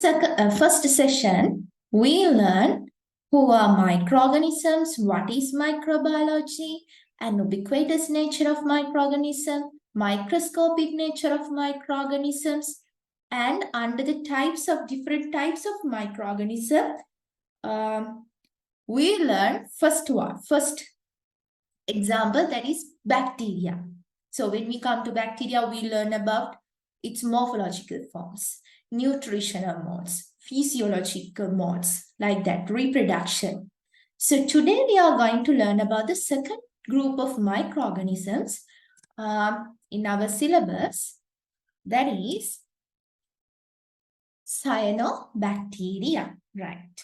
First session, we learn who are microorganisms, what is microbiology, and ubiquitous nature of microorganism, microscopic nature of microorganisms, and under the different types of microorganism, we learn first example, that is bacteria. So when we come to bacteria, we learn about its morphological forms, nutritional modes, physiological modes, like that, reproduction. So today we are going to learn about the second group of microorganisms in our syllabus, that is cyanobacteria, right?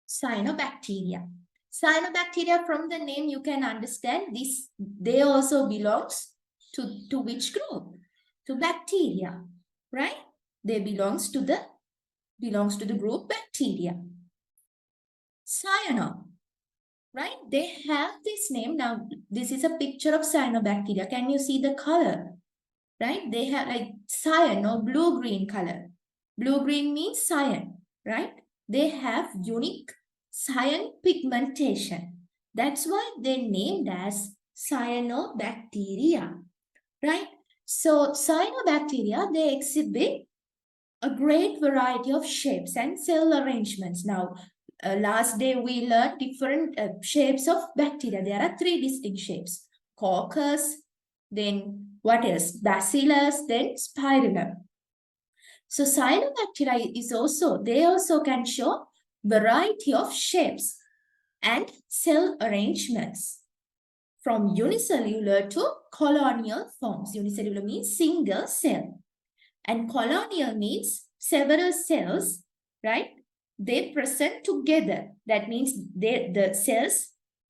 Cyanobacteria. Cyanobacteria, from the name you can understand this, they also belongs to which group? To bacteria, right? They belongs to the group bacteria. Cyano, right? They have this name. Now, this is a picture of cyanobacteria. Can you see the color? Right? They have like cyan or blue-green color. Blue-green means cyan, right? They have unique cyan pigmentation. That's why they're named as cyanobacteria, right? So cyanobacteria, they exhibit a great variety of shapes and cell arrangements. Now, last day we learned different shapes of bacteria. There are three distinct shapes: coccus, then what else? Bacillus, then spirillum. So cyanobacteria they also can show variety of shapes and cell arrangements from unicellular to colonial forms. Unicellular means single cell, and colonial means several cells, right? They present together. That means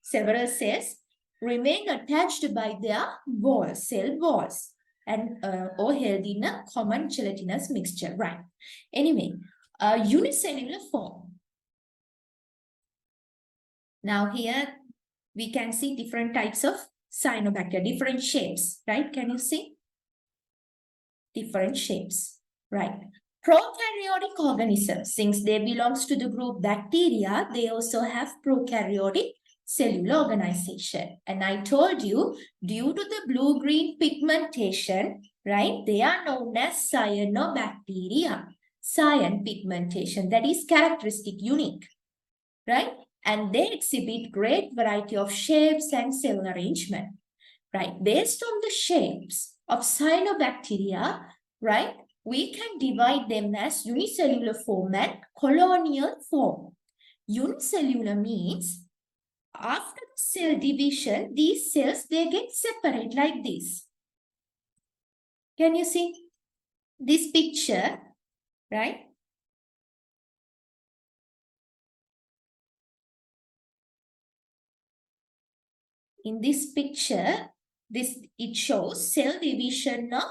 several cells remain attached by their walls, cell walls, and or held in a common gelatinous mixture, right? Anyway, unicellular form. Now here we can see different types of cyanobacteria, different shapes, right? Can you see? Different shapes, right? Prokaryotic organisms, since they belongs to the group bacteria, they also have prokaryotic cellular organization. And I told you, due to the blue-green pigmentation, right, they are known as cyanobacteria. Cyan pigmentation, that is characteristic, unique, right? And they exhibit great variety of shapes and cell arrangement, right? Based on the shapes of cyanobacteria, right, we can divide them as unicellular form and colonial form. Unicellular means after the cell division, these cells, they get separate like this. Can you see this picture, right? In this picture, it shows cell division of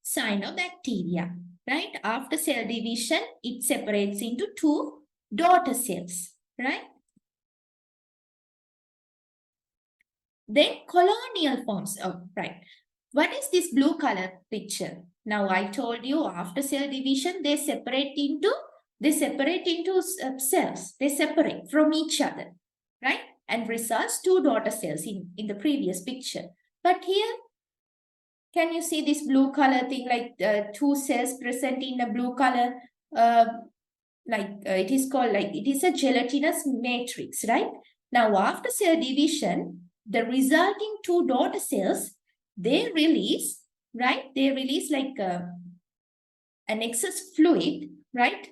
cyanobacteria, right? After cell division, it separates into two daughter cells, right? Then colonial forms, oh, right. What is this blue color picture? Now I told you after cell division, they separate into cells. They separate from each other, right? And results two daughter cells in the previous picture. But here, can you see this blue color thing, like two cells present in a blue color? It is a gelatinous matrix, right? Now, after cell division, the resulting two daughter cells, they release, right? They release like an excess fluid, right?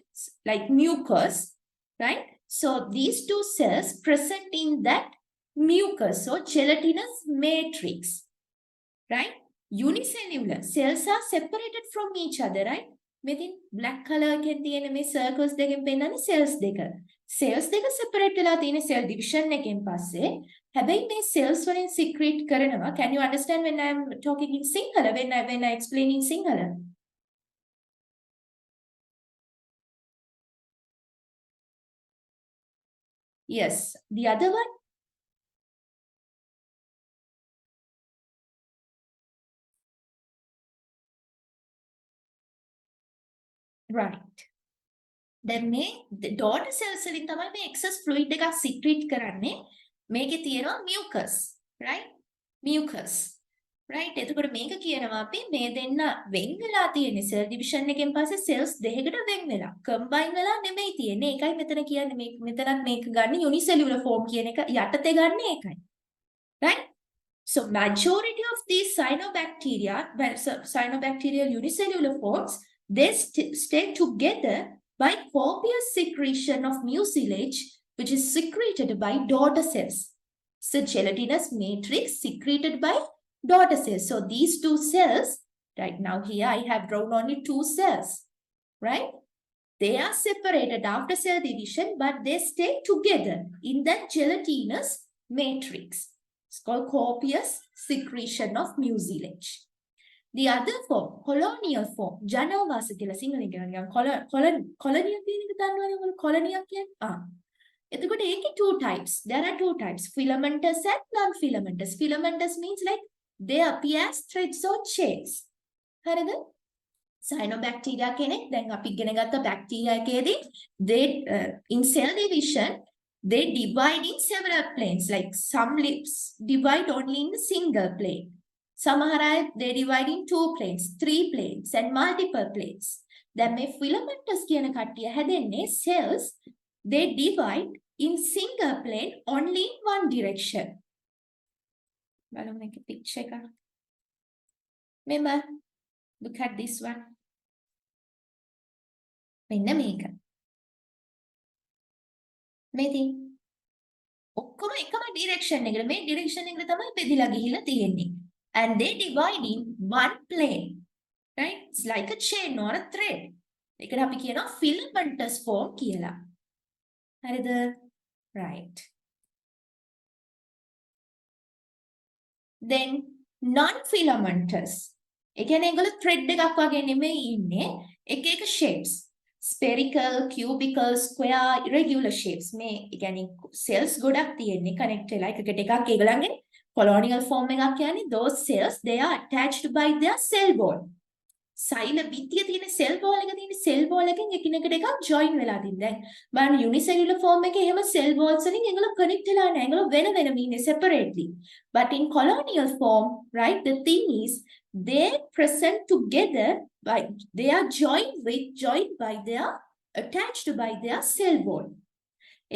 Like mucus, right? So these two cells present in that mucus or gelatinous matrix, right? Unicellular cells are separated from each other, right? මෙතින් black color එකෙන් තියෙන මේ circles දෙකෙන් පෙන්නන්නේ cells දෙක. cells දෙක separate වෙලා තියෙන cell division එකෙන් පස්සේ හැබැයි මේ cells වලින් secrete කරනවා. Can you understand when I am talking in Sinhala, when I explain in Sinhala? Yes. The other one? right. දැන් මේ daughter cells වලින් තමයි මේ excess fluid එකක් secrete කරන්නේ. මේකේ තියෙනවා mucus, right? Mucus. right? එතකොට මේක කියනවා අපි මේ දෙන්න වෙන් වෙලා තියෙන cell division එකෙන් පස්සේ cells දෙකකට වෙන් වෙලා combine වෙලා නෙමෙයි තියෙන්නේ. ඒකයි මෙතන කියන්නේ මේ මෙතනත් මේක ගන්න unicellular form කියන එක යටතේ ගන්න ඒකයි. right? So majority of these cyanobacterial unicellular forms, they stay together by copious secretion of mucilage, which is secreted by daughter cells. So gelatinous matrix secreted by daughter cells. So these two cells, right now here I have drawn only two cells, right? They are separated after cell division, but they stay together in that gelatinous matrix. It's called copious secretion of mucilage. The other form, colonial form, ජනවාස කියලා සිංහලෙන් කියනවා. colonial කියන එක දන්නවද ඔයාලා? colonial කියන්නේ එතකොට ඒකේ two types. There are two types, filamentous and non-filamentous. Filamentous means like they appear as threads or chains. හරිද? Cyanobacteria කෙනෙක් දැන් අපි ඉගෙන ගත්ත බැක්ටීරියා එකේදී they in cell division they divide in several planes, like some lips divide only in a single plane. Samahara they divide in two planes, three planes and multiple planes. Then මේ filamentous කියන කට්ටිය හැදෙන්නේ cells they divide in single plane only in one direction. බලමු මේකේ picture එක. Remember, look at this one. මෙන්න මේක. මේ ඔක්කොම එකම direction එකකට මේ direction එකට තමයි බෙදලා ගිහිලා තියෙන්නේ. And they divide in one plane, right? It's like a chain or a thread. ඒකට අපි කියනවා filamentous form කියලා. හරිද? Right. Then non-filamentous. ඒ කියන්නේ ඒගොල්ලෝ thread එකක් වගේ නෙමෙයි ඉන්නේ. එක එක shapes. Spherical, cubical, square, irregular shapes. මේ ඒ කියන්නේ cells ගොඩක් තියෙන්නේ connect වෙලා එකකට එකක් ඒගොල්ලන්ගේ colonial form එකක් කියන්නේ those cells they are attached by their cell wall. සෛල බිත්තිය තියෙන cell wall එක තියෙන cell wall එකෙන් එකිනෙකට එකක් join වෙලා තියෙන. දැන් බලන්න unicellular form එකේ එහෙම cell walls වලින් ඒගොල්ලෝ connect වෙලා නැහැ. ඒගොල්ලෝ වෙන වෙනම ඉන්නේ separately. But in colonial form, right, the thing is they present together by they are joined by their attached by their cell wall.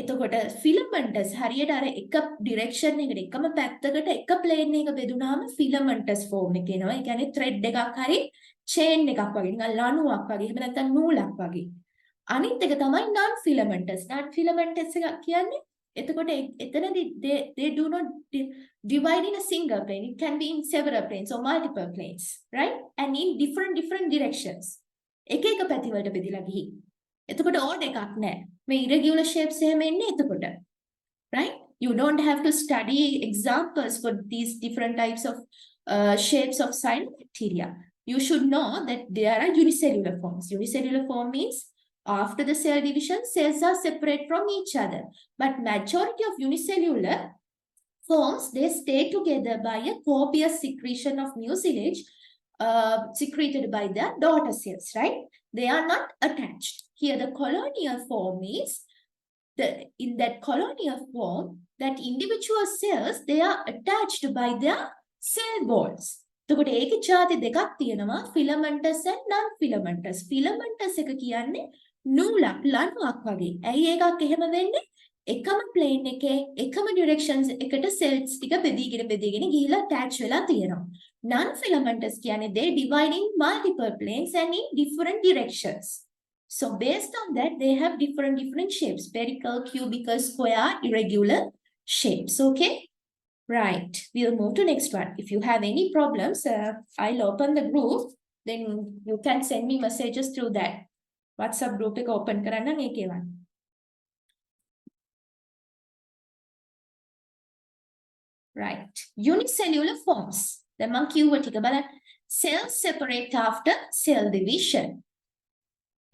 එතකොට filamentous හරියට අර එක direction එකකට එකම පැත්තකට එක plane එක බෙදුනාම filamentous form එක එනවා. ඒ කියන්නේ thread එකක් හරි chain එකක් වගේ නිකන් ලණුවක් වගේ එහෙම නැත්නම් නූලක් වගේ. අනිත් එක තමයි non filamentous. non filamentous එක කියන්නේ එතකොට එතනදී they do not divide in a single plane. It can be in several planes or multiple planes, right? And in different directions. එක එක පැති වලට බෙදලා ගිහි. එතකොට order එකක් නැහැ. මේ irregular shapes එහෙම එන්නේ එතකොට. Right? You don't have to study examples for these different types of shapes of cyanobacteria. You should know that there are unicellular forms. Unicellular form means after the cell division, cells are separate from each other. But majority of unicellular forms, they stay together by a copious secretion of mucilage secreted by their daughter cells, right? They are not attached. Here the colonial form is, in that colonial form, that individual cells, they are attached by their cell walls. එතකොට ඒකේ ಜಾති දෙකක් තියෙනවා, filamentous and non-filamentous. Filamentous එක කියන්නේ නූලක් ලණුවක් වගේ. ඇයි ඒකක් එහෙම වෙන්නේ? එකම plane එකේ එකම directions එකට cells ටික බෙදීගෙන ගිහිලා attach වෙලා තියෙනවා. Non-filamentous කියන්නේ they divide in multiple planes and in different directions. So based on that, they have different shapes, spherical, cubical, square, irregular shapes. Okay. Right, we'll move to next one. If you have any problems, I'll open the group. Then you can send me messages through that. WhatsApp group එක open කරන්න ඒකේවන්. Right, unicellular forms. දැන් මම කිව්ව ටික බලන්න. Cells separate after cell division.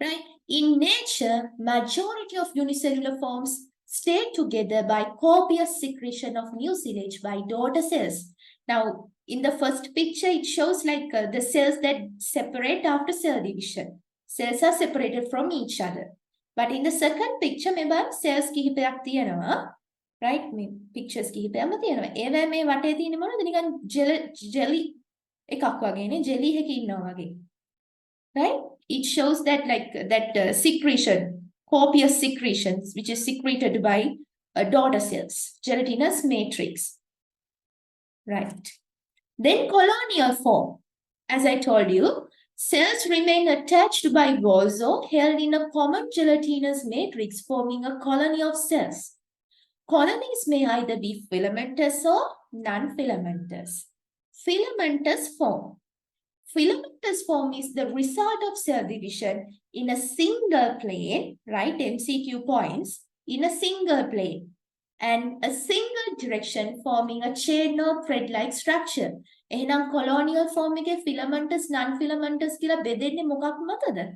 Right? In nature, majority of unicellular forms stay together by copious secretion of mucilage by daughter cells. Now, in the first picture, it shows like the cells that separate after cell division. Cells are separated from each other. But in the second picture, මෙබන් cells කිහිපයක් තියෙනවා. Right? මේ pictures කිහිපයක්ම තියෙනවා. ඒවැ මේ වටේ තියෙන්නේ මොනවද? නිකන් jelly එකක් වගේනේ. jelly එකක ඉන්නවා වගේ. Right? It shows that secretion, copious secretions, which is secreted by daughter cells, gelatinous matrix. Right. Then colonial form. As I told you, cells remain attached by walls or held in a common gelatinous matrix, forming a colony of cells. Colonies may either be filamentous or non-filamentous. Filamentous form. Filamentous form is the result of cell division in a single plane, right? MCQ points, in a single plane and a single direction, forming a chain or thread-like structure. එහෙනම් colonial form එකේ filamentous non-filamentous කියලා බෙදෙන්නේ මොකක් මතද?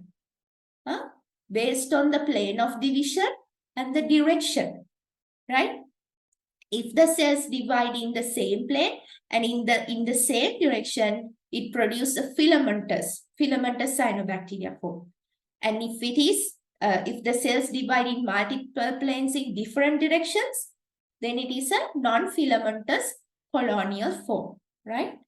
Based on the plane of division and the direction, right? If the cells divide in the same plane and in the same direction, it produces a filamentous cyanobacteria form. And if it is if the cells divide in multiple planes in different directions, then it is a non-filamentous colonial form, right?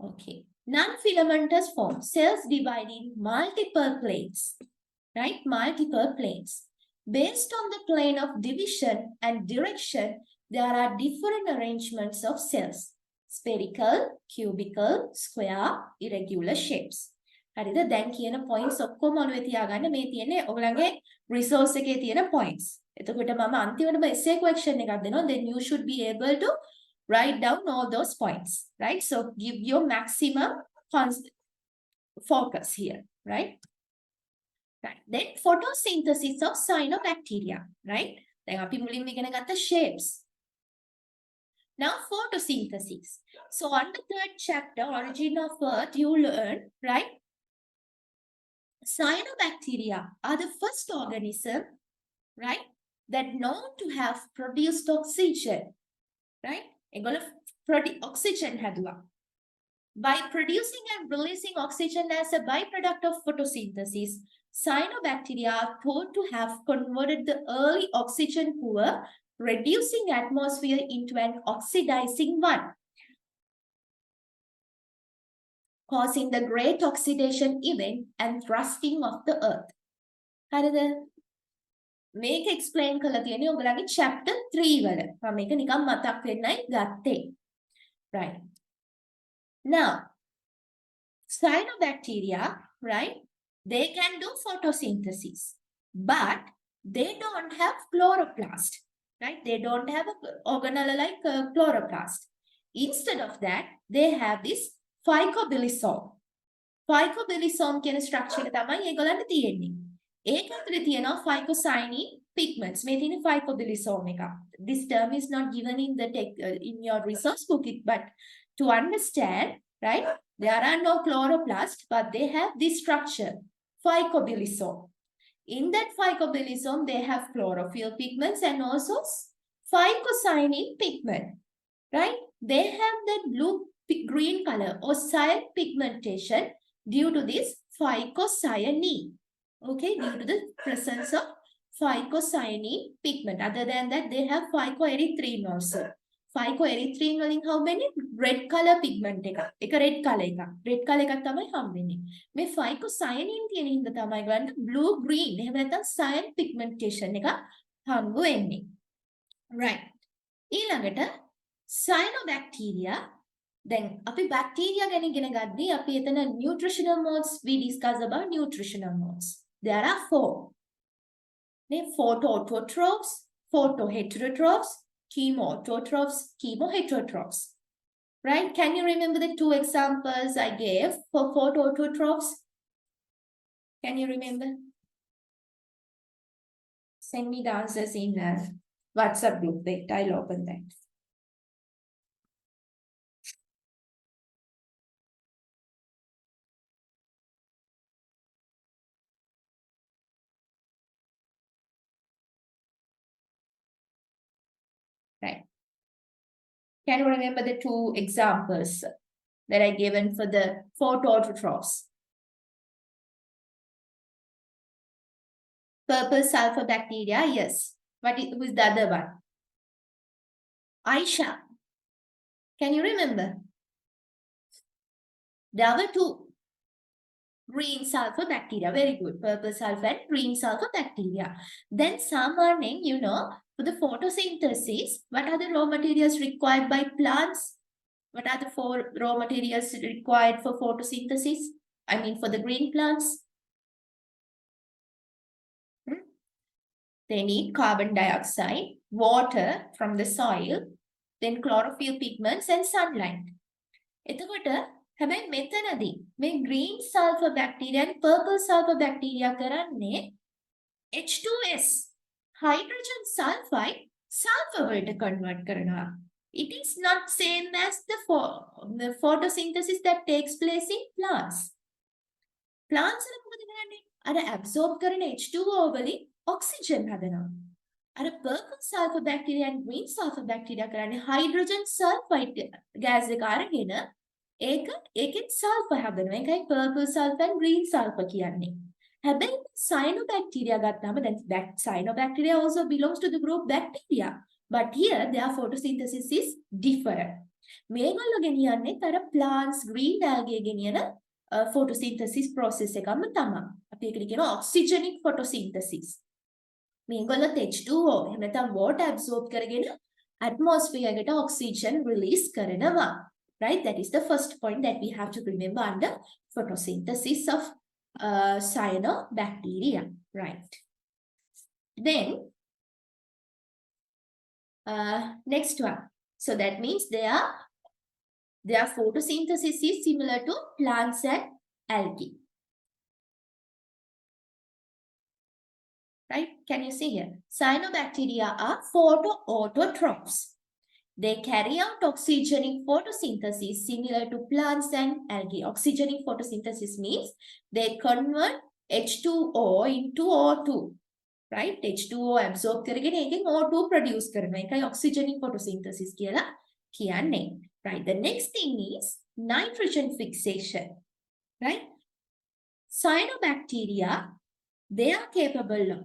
Okay. Non-filamentous form. Cells divide in multiple planes, right? Multiple planes. Based on the plane of division and direction, there are different arrangements of cells. Spherical, cubical, square, irregular shapes. හරිද? දැන් කියන points ඔක්කොම ඔළුවේ තියාගන්න. මේ තියෙන්නේ ඔයගලගේ resource එකේ තියෙන points. එතකොට මම අන්තිමටම essay question එකක් දෙනවා. Then you should be able to write down all those points, right? So give your maximum focus here, right? Right. Then photosynthesis of cyanobacteria, right? දැන් අපි මුලින්ම ඉගෙන ගත්ත shapes. Now photosynthesis. So on the third chapter, Origin of Earth, you learn, right? Cyanobacteria are the first organism, right, that known to have produced oxygen, right? Oxygen හැදුවා. By producing and releasing oxygen as a byproduct of photosynthesis, cyanobacteria are thought to have converted the early oxygen poor, reducing atmosphere into an oxidizing one, causing the great oxidation event and thrusting of the earth. හරිද? මේක explain කරලා තියෙන්නේ ඔයගලගේ chapter 3 වල. මම මේක නිකන් මතක් වෙන්නයි ගත්තේ. Right. Now, cyanobacteria, right? They can do photosynthesis, but they don't have chloroplast, right? They don't have an organelle like chloroplast. Instead of that, they have this phycobilisome. Phycobilisome කියන structure එක තමයි ඒගොල්ලන්ට තියෙන්නේ. ඒක ඇතුලේ තියෙනවා phycocyanin pigments. මේ තියෙන phycobilisome එක. This term is not given in the in your resource book, but to understand, right? There are no chloroplasts, but they have this structure, phycobilisome. In that phycobilisome, they have chlorophyll pigments and also phycocyanin pigment, right? They have that blue-green color or cyan pigmentation due to this phycocyanin, okay? Due to the presence of phycocyanin pigment. Other than that, they have phycoerythrin also. Phycoerythrin වලින් how many? Red color pigment එක. එක red color එක. Red color එකක් තමයි හම්බෙන්නේ. මේ phycocyanin තියෙන හින්දා තමයි ගන්න blue green එහෙම නැත්නම් cyan pigmentation එක හම්බ වෙන්නේ. Right. ඊළඟට cyanobacteria. දැන් අපි bacteria ගැන ඉගෙන ගද්දී අපි එතන nutritional modes we discuss about nutritional modes. There are 4. නේ photoautotrophs, photoheterotrophs, chemoautotrophs, chemoheterotrophs. Right? Can you remember the 2 examples I gave for photoautotrophs? Can you remember? Send me the answers in WhatsApp group. Wait, I'll open that. Right. Can you remember the 2 examples that I given for the photoautotrophs? Purple sulfur bacteria, yes. Who is the other one? Aisha. Can you remember? There were two. Green sulfur bacteria. Very good. Purple sulfur and green sulfur bacteria. Then Samarning, for the photosynthesis, what are the raw materials required by plants? What are the four raw materials required for photosynthesis? I mean, for the green plants? They need carbon dioxide, water from the soil, then chlorophyll pigments and sunlight. එතකොට හැබැයි මෙතනදී මේ green sulfur bacteria and purple sulfur bacteria කරන්නේ H2S hydrogen sulfide sulfur වලට convert කරනවා. It is not same as the photosynthesis that takes place in plants. Plants වල මොකද කරන්නේ? අර absorb කරන H2O වලින් oxygen හදනවා. අර purple sulfur bacteria and green sulfur bacteria කරන්නේ hydrogen sulfide gas එක අරගෙන ඒකෙන් sulfur හදනවා. ඒකයි purple sulfur and green sulfur කියන්නේ. හැබැයි cyanobacteria ගත්තාම දැන් cyanobacteria also belongs to the group bacteria. But here their photosynthesis is different. මේගොල්ලෝ ගෙනියන්නේ තර plants green algae ගෙනියන photosynthesis process එකම තමයි. අපි ඒකට කියනවා oxygenic photosynthesis. මේගොල්ලොත් H2O එහෙම නැත්නම් water absorb කරගෙන atmosphere එකට oxygen release කරනවා. Right? That is the first point that we have to remember under photosynthesis of cyanobacteria. Right. Then, next one. So that means their photosynthesis is similar to plants and algae. Right? Can you see here? Cyanobacteria are photoautotrophs. They carry out oxygenic photosynthesis similar to plants and algae. Oxygenic photosynthesis means they convert H2O into O2. Right? H2O absorb කරගෙන ඒකෙන් O2 produce කරනවා. ඒකයි oxygenic photosynthesis කියලා කියන්නේ. Right? The next thing is nitrogen fixation. Right? Cyanobacteria, they are capable of,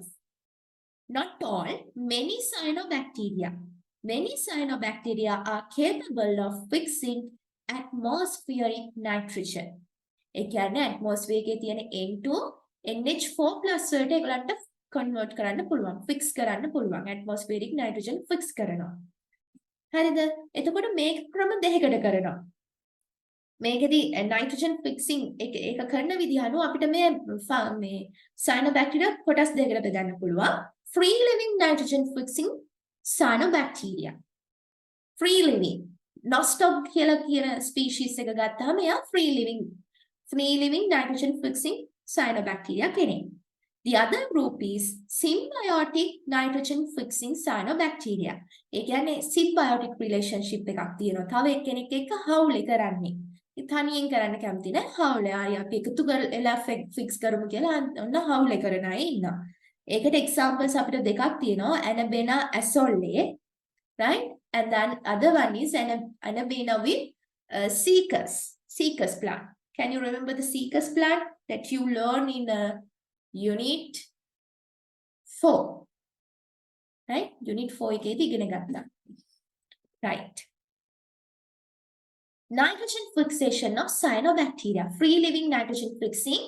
not all, many cyanobacteria are capable of fixing atmospheric nitrogen. ඒ කියන්නේ atmosphere එකේ තියෙන N2 NH4+ වලට ඒගොල්ලන්ට convert කරන්න පුළුවන්, fix කරන්න පුළුවන්. atmospheric nitrogen fix කරනවා. හරිද? එතකොට මේක ක්‍රම දෙකකට කරනවා. මේකෙදි nitrogen fixing ඒක කරන විදිහ අනුව අපිට මේ cyanobacteria කොටස් දෙකකට බෙදන්න පුළුවන්. free living nitrogen fixing cyanobacteria. Free living. Nostoc කියලා කියන species එක ගත්තාම එයා free living nitrogen fixing cyanobacteria කෙනෙක්. The other group is symbiotic nitrogen fixing cyanobacteria. ඒ කියන්නේ symbiotic relationship එකක් තියෙනවා. තව එක්කෙනෙක් එක්ක හවුලේ කරන්නේ. තනියෙන් කරන්න කැමති නැහැ. හවුලේ ආයි අපි එකතු කරලා fix කරමු කියලා ඔන්න හවුලේ කරන අය ඉන්නවා. ඒකට examples අපිට දෙකක් තියෙනවා. Anabena azolle, right? And then other one is Anabena with Secus plant. Can you remember the Secus plant that you learn in unit 4? Right? Unit 4 එකේදී ඉගෙන ගත්තා. Right. Nitrogen fixation of cyanobacteria. Free living nitrogen fixing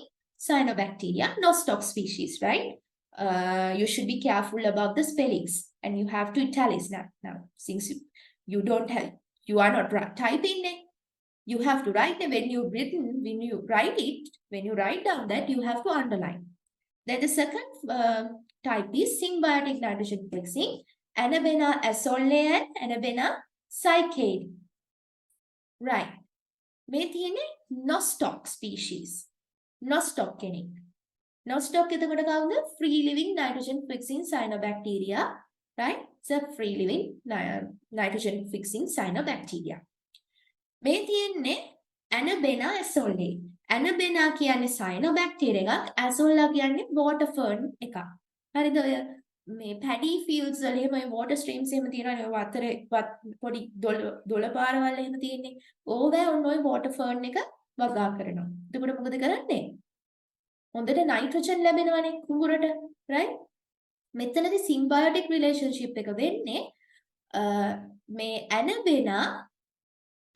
cyanobacteria, Nostoc species, right? You should be careful about the spellings and you have to italics now since you are not typing it, you have to write it. When you write down that, you have to underline. Then the second type is symbiotic nitrogen fixing, Anabena azolle and Anabena cycade. Right. මේ තියෙන්නේ Nostoc species. Nostoc කෙනෙක්. Nostoc එතකොට කවුද? Free living nitrogen fixing cyanobacteria, right? It's a free living nitrogen fixing cyanobacteria. මේ තියෙන්නේ Anabena azolle. Anabena කියන්නේ cyanobacteria එකක්, azolla කියන්නේ water fern එකක්. හරිද? ඔය මේ paddy fields වල එහෙම water streams එහෙම තියෙනවානේ. ඔය වතරේ පොඩි දොළ පාරවල් එහෙම තියෙන්නේ. ඕවා ඔන්න ඔය water fern එක වගා කරනවා. එතකොට මොකද කරන්නේ? හොඳට nitrogen ලැබෙනවනේ කුඹුරට, right? මෙතනදී symbiotic relationship එක වෙන්නේ මේ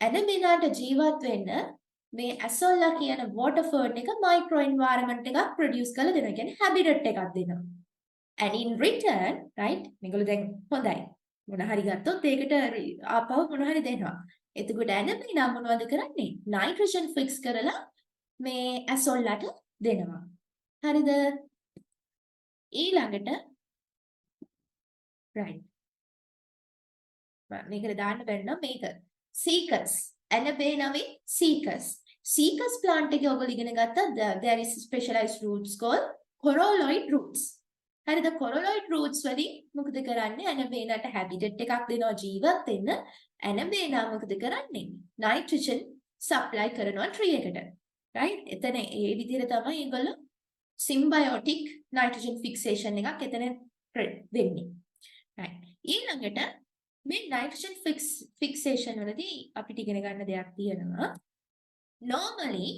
ඇනබෙනාට ජීවත් වෙන්න මේ ඇසොල්ලා කියන water fern එක micro environment එකක් produce කරලා දෙනවා. කියන්නේ habitat එකක් දෙනවා. And in return, right? මේගොල්ලෝ දැන් හොඳයි. මොන හරි ගත්තොත් ඒකට ආපහු මොන හරි දෙනවා. එතකොට ඇනබෙනා මොනවද කරන්නේ? nitrogen fix කරලා මේ ඇසොල්ලාට දෙනවා. හරිද? ඊළඟට right. මේකට දාන්න බැරි නම් මේක seekers. ඇනබෙනාවේ seekers. Seekers plant එකේ ඔයගොල්ලෝ ඉගෙන ගත්තා there is specialized roots called coralloid roots. හරිද? coralloid roots වලින් මොකද කරන්නේ? ඇනබෙනාට habitat එකක් දෙනවා ජීවත් වෙන්න. ඇනබෙනා මොකද කරන්නේ? nitrogen supply කරනවා tree එකට. right? එතන ඒ විදිහට තමයි ඒගොල්ලෝ symbiotic nitrogen fixation එකක් එතන වෙන්නේ. right? ඊළඟට මේ nitrogen fixation වලදී අපිට ඉගෙන ගන්න දෙයක් තියෙනවා. Normally,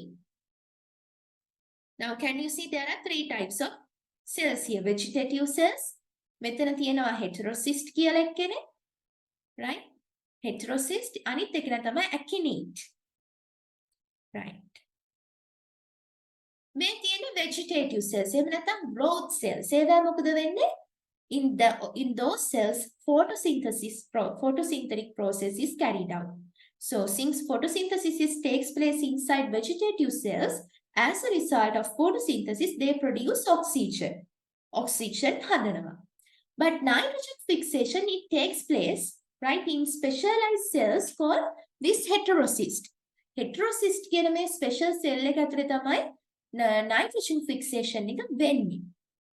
now can you see there are 3 types of cells here? Vegetative cells. මෙතන තියෙනවා heterocyst කියලා එක්කනේ. right? heterocyst අනිත් එක තමයි akinete. right? මේ තියෙන vegetative cells එහෙම නැත්නම් growth cells. ඒවා මොකද වෙන්නේ? In those cells, photosynthetic process is carried out. So, since photosynthesis takes place inside vegetative cells, as a result of photosynthesis, they produce oxygen. Oxygen hadanawa. But nitrogen fixation, it takes place, right, in specialized cells called this heterocyst. Heterocyst කියන මේ special cell එක ඇතුලේ තමයි nitrogen fixation එක වෙන්නේ.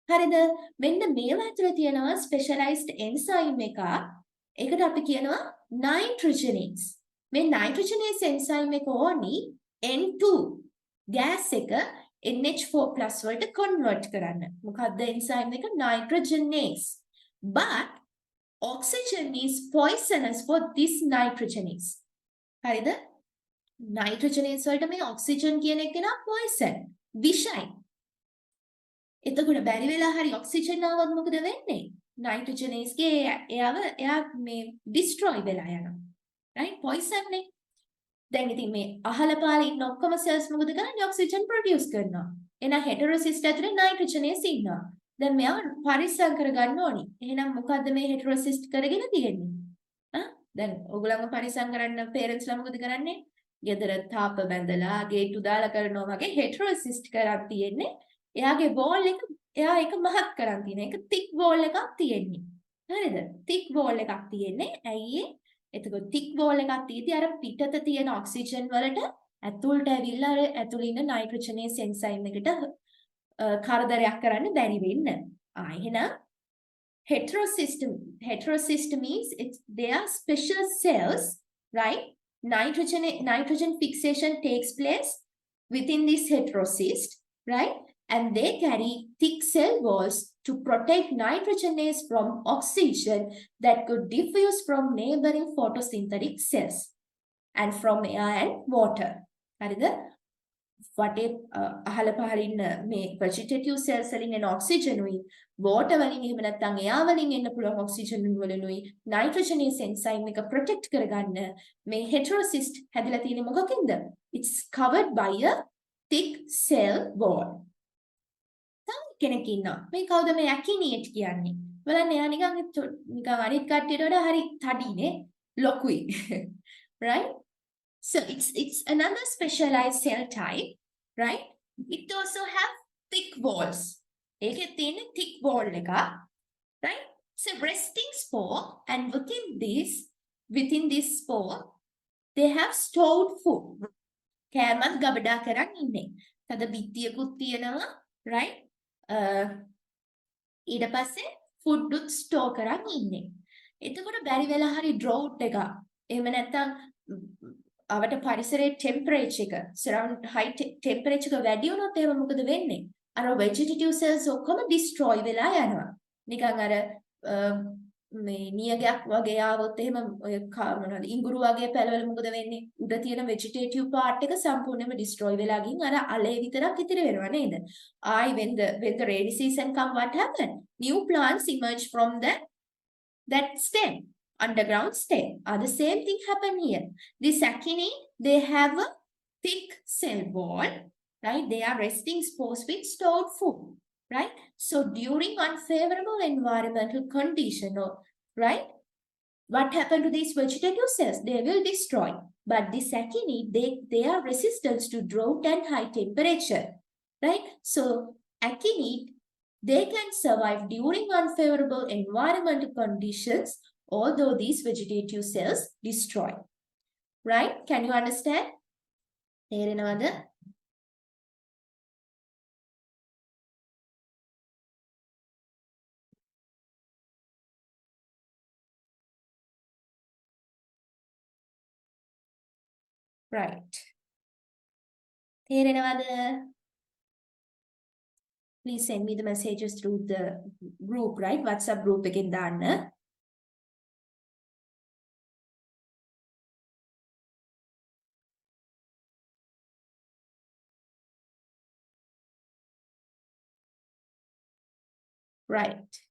හරිද? මෙන්න මේවා ඇතුලේ තියෙනවා specialized enzyme එකක්. ඒකට අපි කියනවා nitrogenase. මේ nitrogenase enzyme එක ඕනි N2 gas එක NH4+ වලට convert කරන්න. මොකක්ද enzyme එක? nitrogenase. But oxygen is poisonous for this nitrogenase. හරිද? nitrogenase වලට මේ oxygen කියන එක නා poison. විෂයි. එතකොට බැරි වෙලා හරි ඔක්සිජන් ආවොත් මොකද වෙන්නේ? නයිට්‍රජනේස් ගේ එයා මේ ඩිස්ට්‍රොයි වෙලා යනවා. right? poison නේ. දැන් ඉතින් මේ අහල පාලේ ඉන්න ඔක්කොම cells මොකද කරන්නේ? ඔක්සිජන් ප්‍රොඩියුස් කරනවා. එහෙනම් heterocyst ඇතුලේ නයිට්‍රජනේස් ඉන්නවා. දැන් මෙයා පරිස්සම් කරගන්න ඕනි. එහෙනම් මොකද්ද මේ heterocyst කරගෙන තියෙන්නේ? දැන් ඔයගොල්ලන්ව පරිස්සම් කරන්න parents ලා මොකද කරන්නේ? ගෙදර තාප බැඳලා ගේට්ටු දාලා කරනවා වගේ heterocyst කරක් තියෙන්නේ. එයාගේ wall එක එයා එක මහත් කරන් තියෙන එක thick wall එකක් තියෙන්නේ. හරිද? thick wall එකක් තියෙන්නේ. ඇයි ඒ? එතකොට thick wall එකක් තියෙදි අර පිටත තියෙන ඔක්සිජන් වලට ඇතුළට ඇවිල්ලා අර ඇතුළේ ඉන්න nitrogenase enzyme එකට කරදරයක් කරන්න බැරි වෙන්න. එහෙනම් heterocyst means they are special cells, right? Nitrogen fixation takes place within this heterocyst, right? And they carry thick cell walls to protect nitrogenase from oxygen that could diffuse from neighboring photosynthetic cells and from air and water. හරිද? වටේ අහල පහල ඉන්න මේ vegetative cells වලින් එන oxygen උයි water වලින් එහෙම නැත්නම් air වලින් එන්න පුළුවන් oxygen වලිනුයි nitrogenase enzyme එක protect කරගන්න මේ heterocyst හැදිලා තියෙන්නේ මොකකින්ද? It's covered by a thick cell wall. කෙනෙක් ඉන්නවා. මේ කවුද මේ akinete කියන්නේ? බලන්න එයා නිකන් අනිත් කට්ටියට වඩා හරි තඩිනේ ලොකුයි. right? So it's another specialized cell type, right? It also have thick walls. ඒකේ තියෙන thick wall එක, right? So resting spore and within this spore they have stored food. කෑමත් ගබඩා කරන් ඉන්නේ. තද බිත්තියකුත් තියෙනවා, right? ඊට පස්සේ ෆුඩ් උත් ස්ටෝර් කරන් ඉන්නේ. එතකොට බැරි වෙලා හරි ඩ්‍රෝට් එක. එහෙම නැත්නම් අවට පරිසරයේ ටෙම්පරේචර් එක සරවුන්ඩ් හයි ටෙම්පරේචර් එක වැඩි වුණොත් එහෙම මොකද වෙන්නේ? අර වෙජිටටිව් සෙල්ස් ඔක්කොම ඩිස්ට්‍රොයි වෙලා යනවා. නිකන් අර මේ නියගයක් වගේ ආවොත් එහෙම ඔය මොනවද ඉඟුරු වගේ පැලවල මොකද වෙන්නේ? උඩ තියෙන vegetative part එක සම්පූර්ණයෙන්ම destroy වෙලා ගින් අර අලේ විතරක් ඉතිරි වෙනවා නේද? ආයි when the rainy season come, what happen? New plants emerge from that stem, underground stem. The same thing happen here. This akinine, they have a thick cell wall, right? They are resting spores with stored food, right? So during unfavorable environmental condition, right? What happened to these vegetative cells? They will destroy. But this akinine, they are resistant to drought and high temperature, right? So akinine, they can survive during unfavorable environmental conditions, although these vegetative cells destroy. Right? Can you understand? තේරෙනවද? Right. තේරෙනවද? Please send me the messages through the group, right? WhatsApp group එකෙන් දාන්න. Right.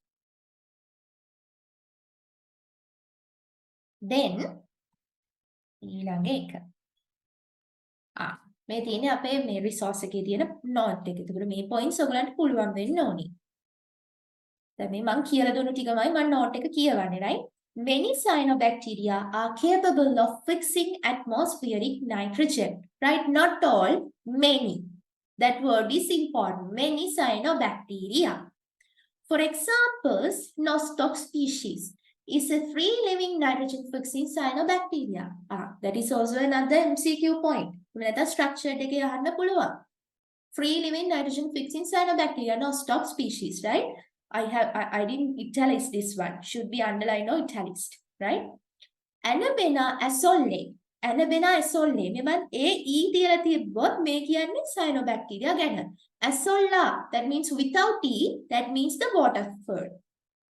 Then ඊළඟ එක. මේ තියෙන්නේ අපේ මේ resource එකේ තියෙන note එක. ඒකට මේ points ඔයගලන්ට පුළුවන් වෙන්න ඕනි. දැන් මේ මම කියලා දුන්නු ටිකමයි මම note එක කියවන්නේ, right? Many cyanobacteria are capable of fixing atmospheric nitrogen, right? Not all, many. That word is important. Many cyanobacteria. For example, nostoc species is a free-living nitrogen-fixing cyanobacteria. That is also another MCQ point. Another structure එකේ අහන්න පුළුවන්. Free-living nitrogen-fixing cyanobacteria, nostoc species, right? I didn't italics this one. Should be underlined or italiced, right? Anabena azolle. Anabena azolle. මෙමන් AE තියලා තිබ්බොත් මේ කියන්නේ cyanobacteria ගැන. Azolla, that means without E, that means the water fur.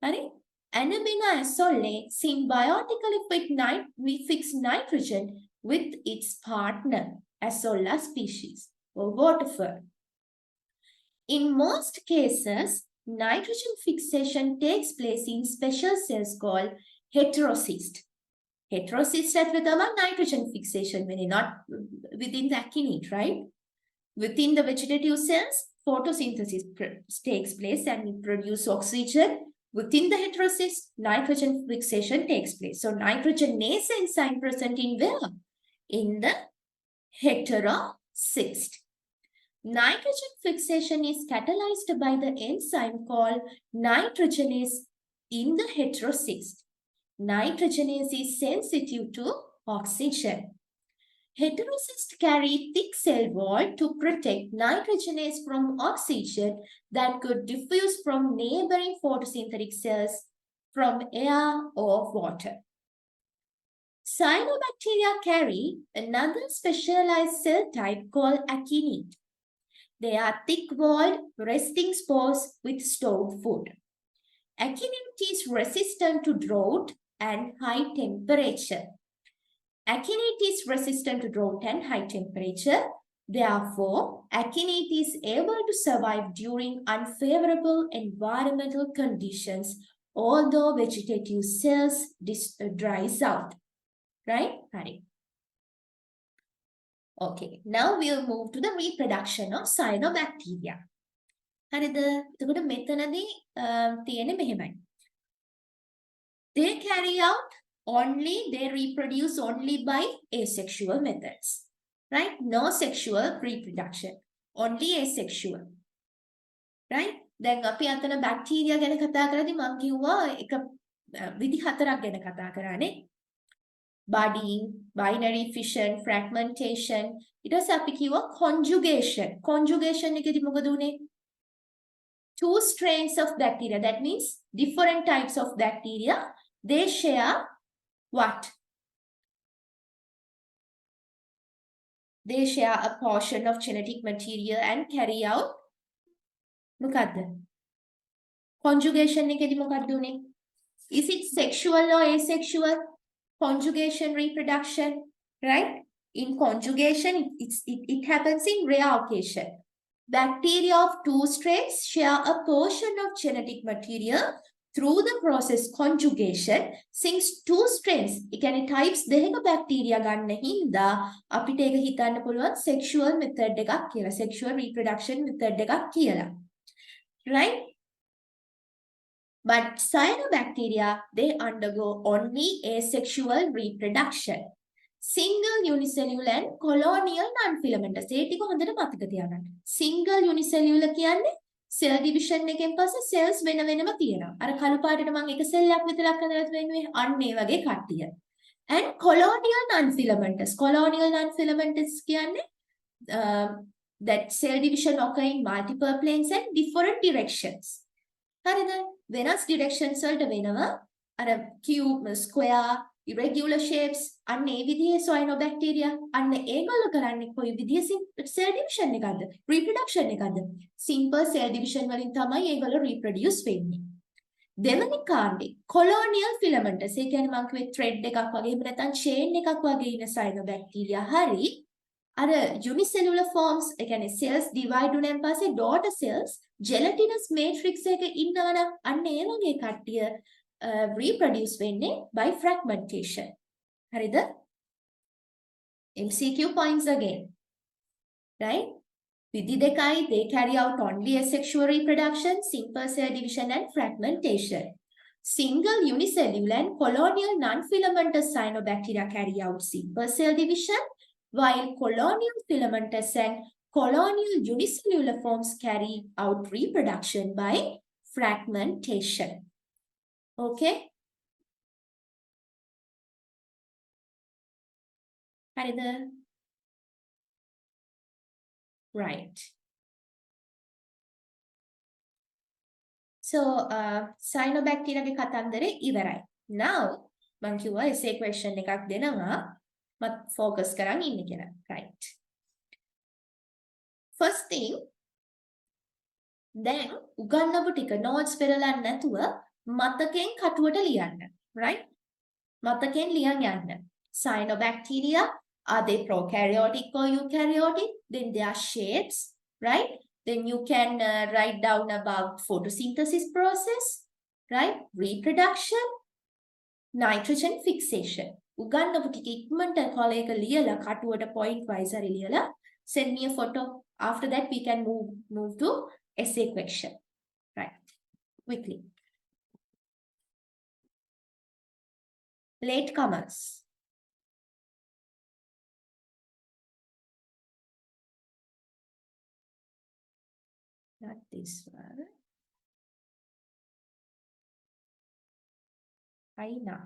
Right? Anabena azolle symbiotically fix nitrogen with its partner, Azolla species, or water fur. In most cases, nitrogen fixation takes place in special cells called heterocyst. Heterocyst ඇතුළේ තමයි nitrogen fixation වෙන්නේ, not within the akinete, right? Within the vegetative cells, photosynthesis takes place and it produces oxygen. Within the heterocyst, nitrogen fixation takes place. So nitrogenase enzyme present in where? In the heterocyst. Nitrogen fixation is catalyzed by the enzyme called nitrogenase in the heterocyst. Nitrogenase is sensitive to oxygen. Heterocysts carry thick cell wall to protect nitrogenase from oxygen that could diffuse from neighboring photosynthetic cells from air or water. Cyanobacteria carry another specialized cell type called akinete. They are thick-walled resting spores with stored food. Akinete is resistant to drought and high temperature. Akinete is resistant to drought and high temperature. Therefore, akinete is able to survive during unfavorable environmental conditions, although vegetative cells dries out. Right? Okay, now we'll move to the reproduction of cyanobacteria. හරිද? එතකොට මෙතනදී තියෙන්නේ මෙහෙමයි. They carry out they reproduce only by asexual methods. Right? No sexual reproduction. Only asexual. Right? දැන් අපි අතන bacteria ගැන කතා කරද්දී මම කිව්වා එක විදි හතරක් ගැන කතා කරානේ. Budding, binary fission, fragmentation. ඊට පස්සේ අපි කිව්වා conjugation. Conjugation එකේදී මොකද උනේ? Two strains of bacteria. That means different types of bacteria. They share what? They share a portion of genetic material and carry out මොකද්ද? Conjugation එකේදී මොකද්ද උනේ? Is it sexual or asexual? Conjugation, reproduction, right? In conjugation, it happens in rare occasion. Bacteria of two strains share a portion of genetic material through the process conjugation. Since two strains, it can types දෙක bacteria ගන්න හින්දා අපිට ඒක හිතන්න පුළුවන් sexual method එකක් කියලා, sexual reproduction method එකක් කියලා. Right? But cyanobacteria, they undergo only asexual reproduction. Single unicellular and colonial non-filamentous. ඒ ටික හොඳට මතක තියාගන්න. Single unicellular කියන්නේ cell division එකෙන් පස්සේ cells වෙන වෙනම තියෙනවා. අර කළු පාටට මම එක cell එකක් විතරක් හදලා වෙන්නේ අන්න ඒ වගේ කට්ටිය. And colonial non-filamentous. Colonial non-filamentous කියන්නේ that cell division occur in multiple planes and different directions. හරිද? වෙනස් directions වලට වෙනවා. අර cube, square, irregular shapes, අන්න ඒ විදිහේ cyanobacteria, අන්න ඒගොල්ලෝ කරන්නේ කොයි විදිහේ cell division එකක්ද? Reproduction එකක්ද? Simple cell division වලින් තමයි ඒගොල්ලෝ reproduce වෙන්නේ. දෙවෙනි කාණ්ඩේ colonial filamentous. ඒ කියන්නේ මම කිව්වේ thread එකක් වගේ එහෙම නැත්නම් chain එකක් වගේ ඉන්න cyanobacteria හරි අර unicellular forms, ඒ කියන්නේ cells divide වුණාන් පස්සේ daughter cells gelatinous matrix එකක ඉන්නවනම් අන්න ඒ වගේ කට්ටිය reproduce වෙන්නේ by fragmentation. හරිද? MCQ points again. Right? විධි දෙකයි, they carry out only asexual reproduction, simple cell division and fragmentation. Single unicellular and colonial non-filamentous cyanobacteria carry out simple cell division, while colonial filamentous and colonial unicellular forms carry out reproduction by fragmentation. Okay? හරිද? Right. So, cyanobacteria ගේ කතන්දරේ ඉවරයි. Now, මම කිව්වා essay question එකක් දෙනවා. මම focus කරන් ඉන්න කියලා. Right. First thing, දැන් උගන්නපු ටික notes පෙරලන්න නැතුව මතකෙන් කටුවට ලියන්න. Right? මතකෙන් ලියන් යන්න. Cyanobacteria, are they prokaryotic or eukaryotic? Then their shapes, right? Then you can write down about photosynthesis process, right? Reproduction, nitrogen fixation. උගන්නපු ටික ඉක්මනට කොලයක ලියලා කටුවට point wise හරි ලියලා send me a photo. After that we can move to essay question. Right. Quickly. Latecomers. Not this one. Aina.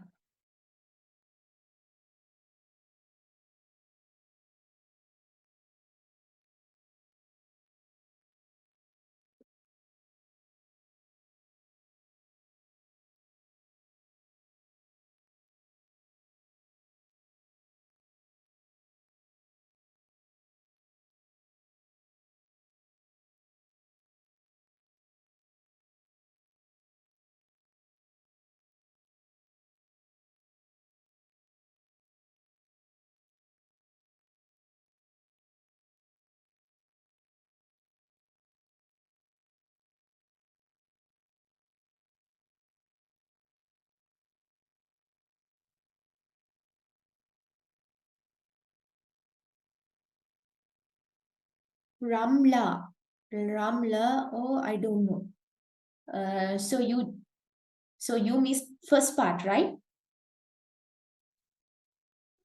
Ramla. Ramla, oh, I don't know. So you missed first part, right?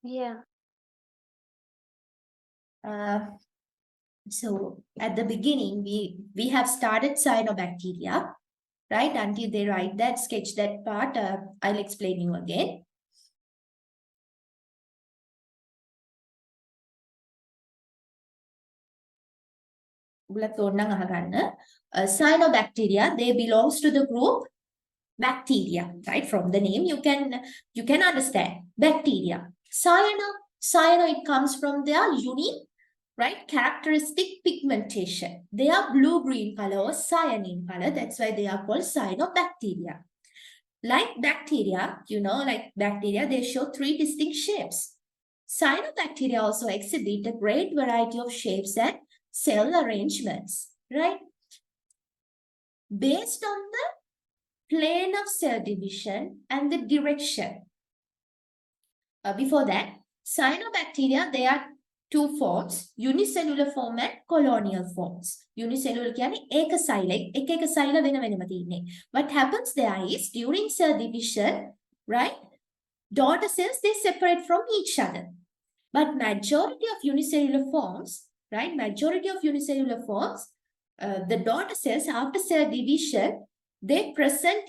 Yeah. So at the beginning, we have started cyanobacteria, right? Until they write that, sketch that part, I'll explain you again. Cyanobacteria, they belongs to the group bacteria, right? From the name you can understand bacteria. Cyano, it comes from their unique, right, characteristic pigmentation. They are blue-green color or cyanine color. That's why they are called cyanobacteria. Like bacteria, like bacteria, they show three distinct shapes. Cyanobacteria also exhibit a great variety of shapes and cell arrangements, right? Based on the plane of cell division and the direction. Before that, cyanobacteria, there are two forms, unicellular form and colonial forms. Unicellular කියන්නේ ඒක සෛල එක සෛල වෙන වෙනම තියෙන්නේ. What happens there is during cell division, right? Daughter cells, they separate from each other. But majority of unicellular forms, right? Majority of unicellular forms, the daughter cells after cell division, they present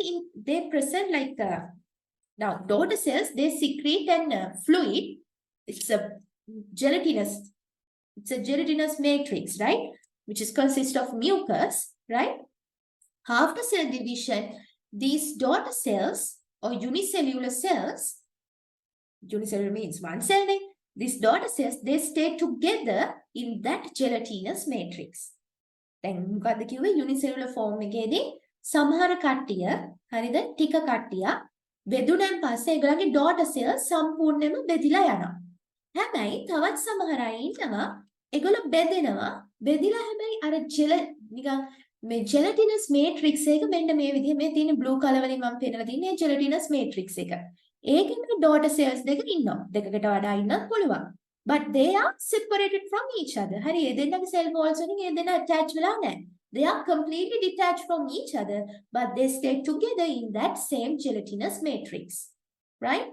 like now daughter cells, they secrete an fluid. It's a gelatinous matrix, right? Which is consists of mucus, right? After cell division, these daughter cells or unicellular cells, unicellular means one cell, these daughter cells, they stay together in that gelatinous matrix. දැන් මොකද්ද කිව්වේ unicellular form එකේදී සමහර කට්ටිය හරිද ටික කට්ටිය බෙදුනන් පස්සේ ඒගොල්ලන්ගේ daughter cells සම්පූර්ණයෙන්ම බෙදිලා යනවා. හැබැයි තවත් සමහර අය ඉන්නවා ඒගොල්ලෝ බෙදිලා හැබැයි අර නිකන් මේ gelatinous matrix එක මෙන්න මේ විදිහ මේ තියෙන blue color වලින් මම පෙන්නලා තින්නේ gelatinous matrix එක. ඒකෙන් daughter cells දෙක ඉන්නවා. දෙකකට වඩා ඉන්නත් පුළුවන්. But they are separated from each other. හරි ඒ දෙන්නගේ cell walls වලින් ඒ දෙන්න attach වෙලා නැහැ. They are completely detached from each other, but they stay together in that same gelatinous matrix. Right?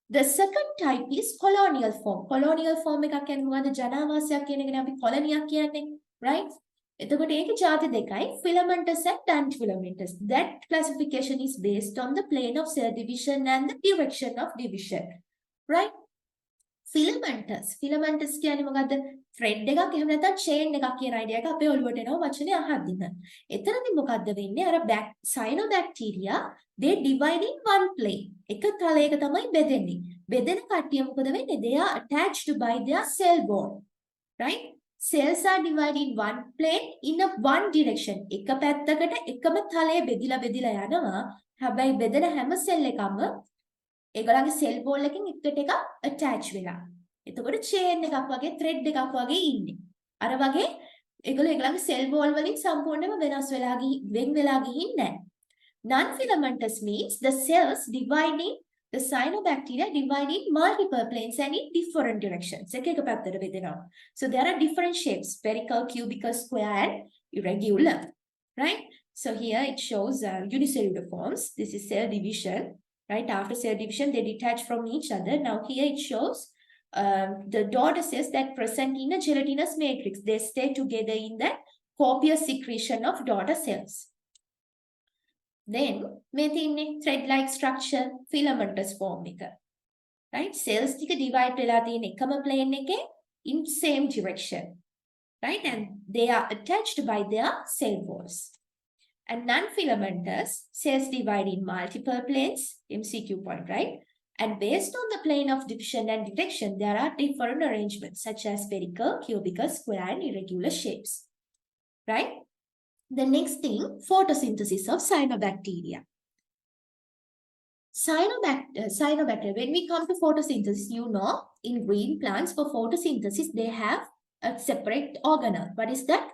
The second type is colonial form. Colonial form එකක් කියන්නේ මොකද්ද? ජනාවාසයක් කියන එකනේ අපි colonyයක් කියන්නේ. Right? එතකොට ඒකේ ಜಾති දෙකයි, filamentous and antifilamentous. That classification is based on the plane of cell division and the direction of division. Right? filamentous කියන්නේ මොකද්ද? thread එකක් එහෙම නැත්නම් chain එකක් කියන idea එක අපේ ඔළුවට එනවා වචනේ අහද්දිම. එතනදී මොකද්ද වෙන්නේ? අර cyanobacteria they divide in one plane. එක තලයක තමයි බෙදෙන්නේ. බෙදෙන කට්ටිය මොකද වෙන්නේ? They are attached by their cell wall. Right? Cells are divided in one plane in a one direction. එක පැත්තකට එකම තලය බෙදිලා යනවා. හැබැයි බෙදෙන හැම cell එකම ඒගොල්ලන්ගේ cell wall එකකින් එකට එක attach වෙලා. එතකොට chain එකක් වගේ thread එකක් වගේ ඉන්නේ. අර වගේ ඒගොල්ලන්ගේ cell wall වලින් සම්පූර්ණයෙන්ම වෙනස් වෙලා වෙන් වෙලා ගිහින් නැහැ. Non-filamentous means the cells dividing the cyanobacteria divide in multiple planes and in different directions. එක පැත්තට බෙදෙනවා. So there are different shapes, spherical, cubical, square and irregular. Right? So here it shows unicellular forms. This is cell division. Right? After cell division, they detach from each other. Now here it shows the daughter cells that present in a gelatinous matrix. They stay together in that copious secretion of daughter cells. Then, මේ තියෙන්නේ thread-like structure, filamentous form එක. Right? Cells ටික divide වෙලා තියෙන එකම plane එකේ in same direction. Right? And they are attached by their cell walls. And non-filamentous cells divide in multiple planes, MCQ point, right? And based on the plane of division and direction, there are different arrangements such as spherical, cubical, square, and irregular shapes. Right? The next thing, photosynthesis of cyanobacteria. Cyanobacteria, when we come to photosynthesis, you know, in green plants for photosynthesis, they have a separate organelle. What is that?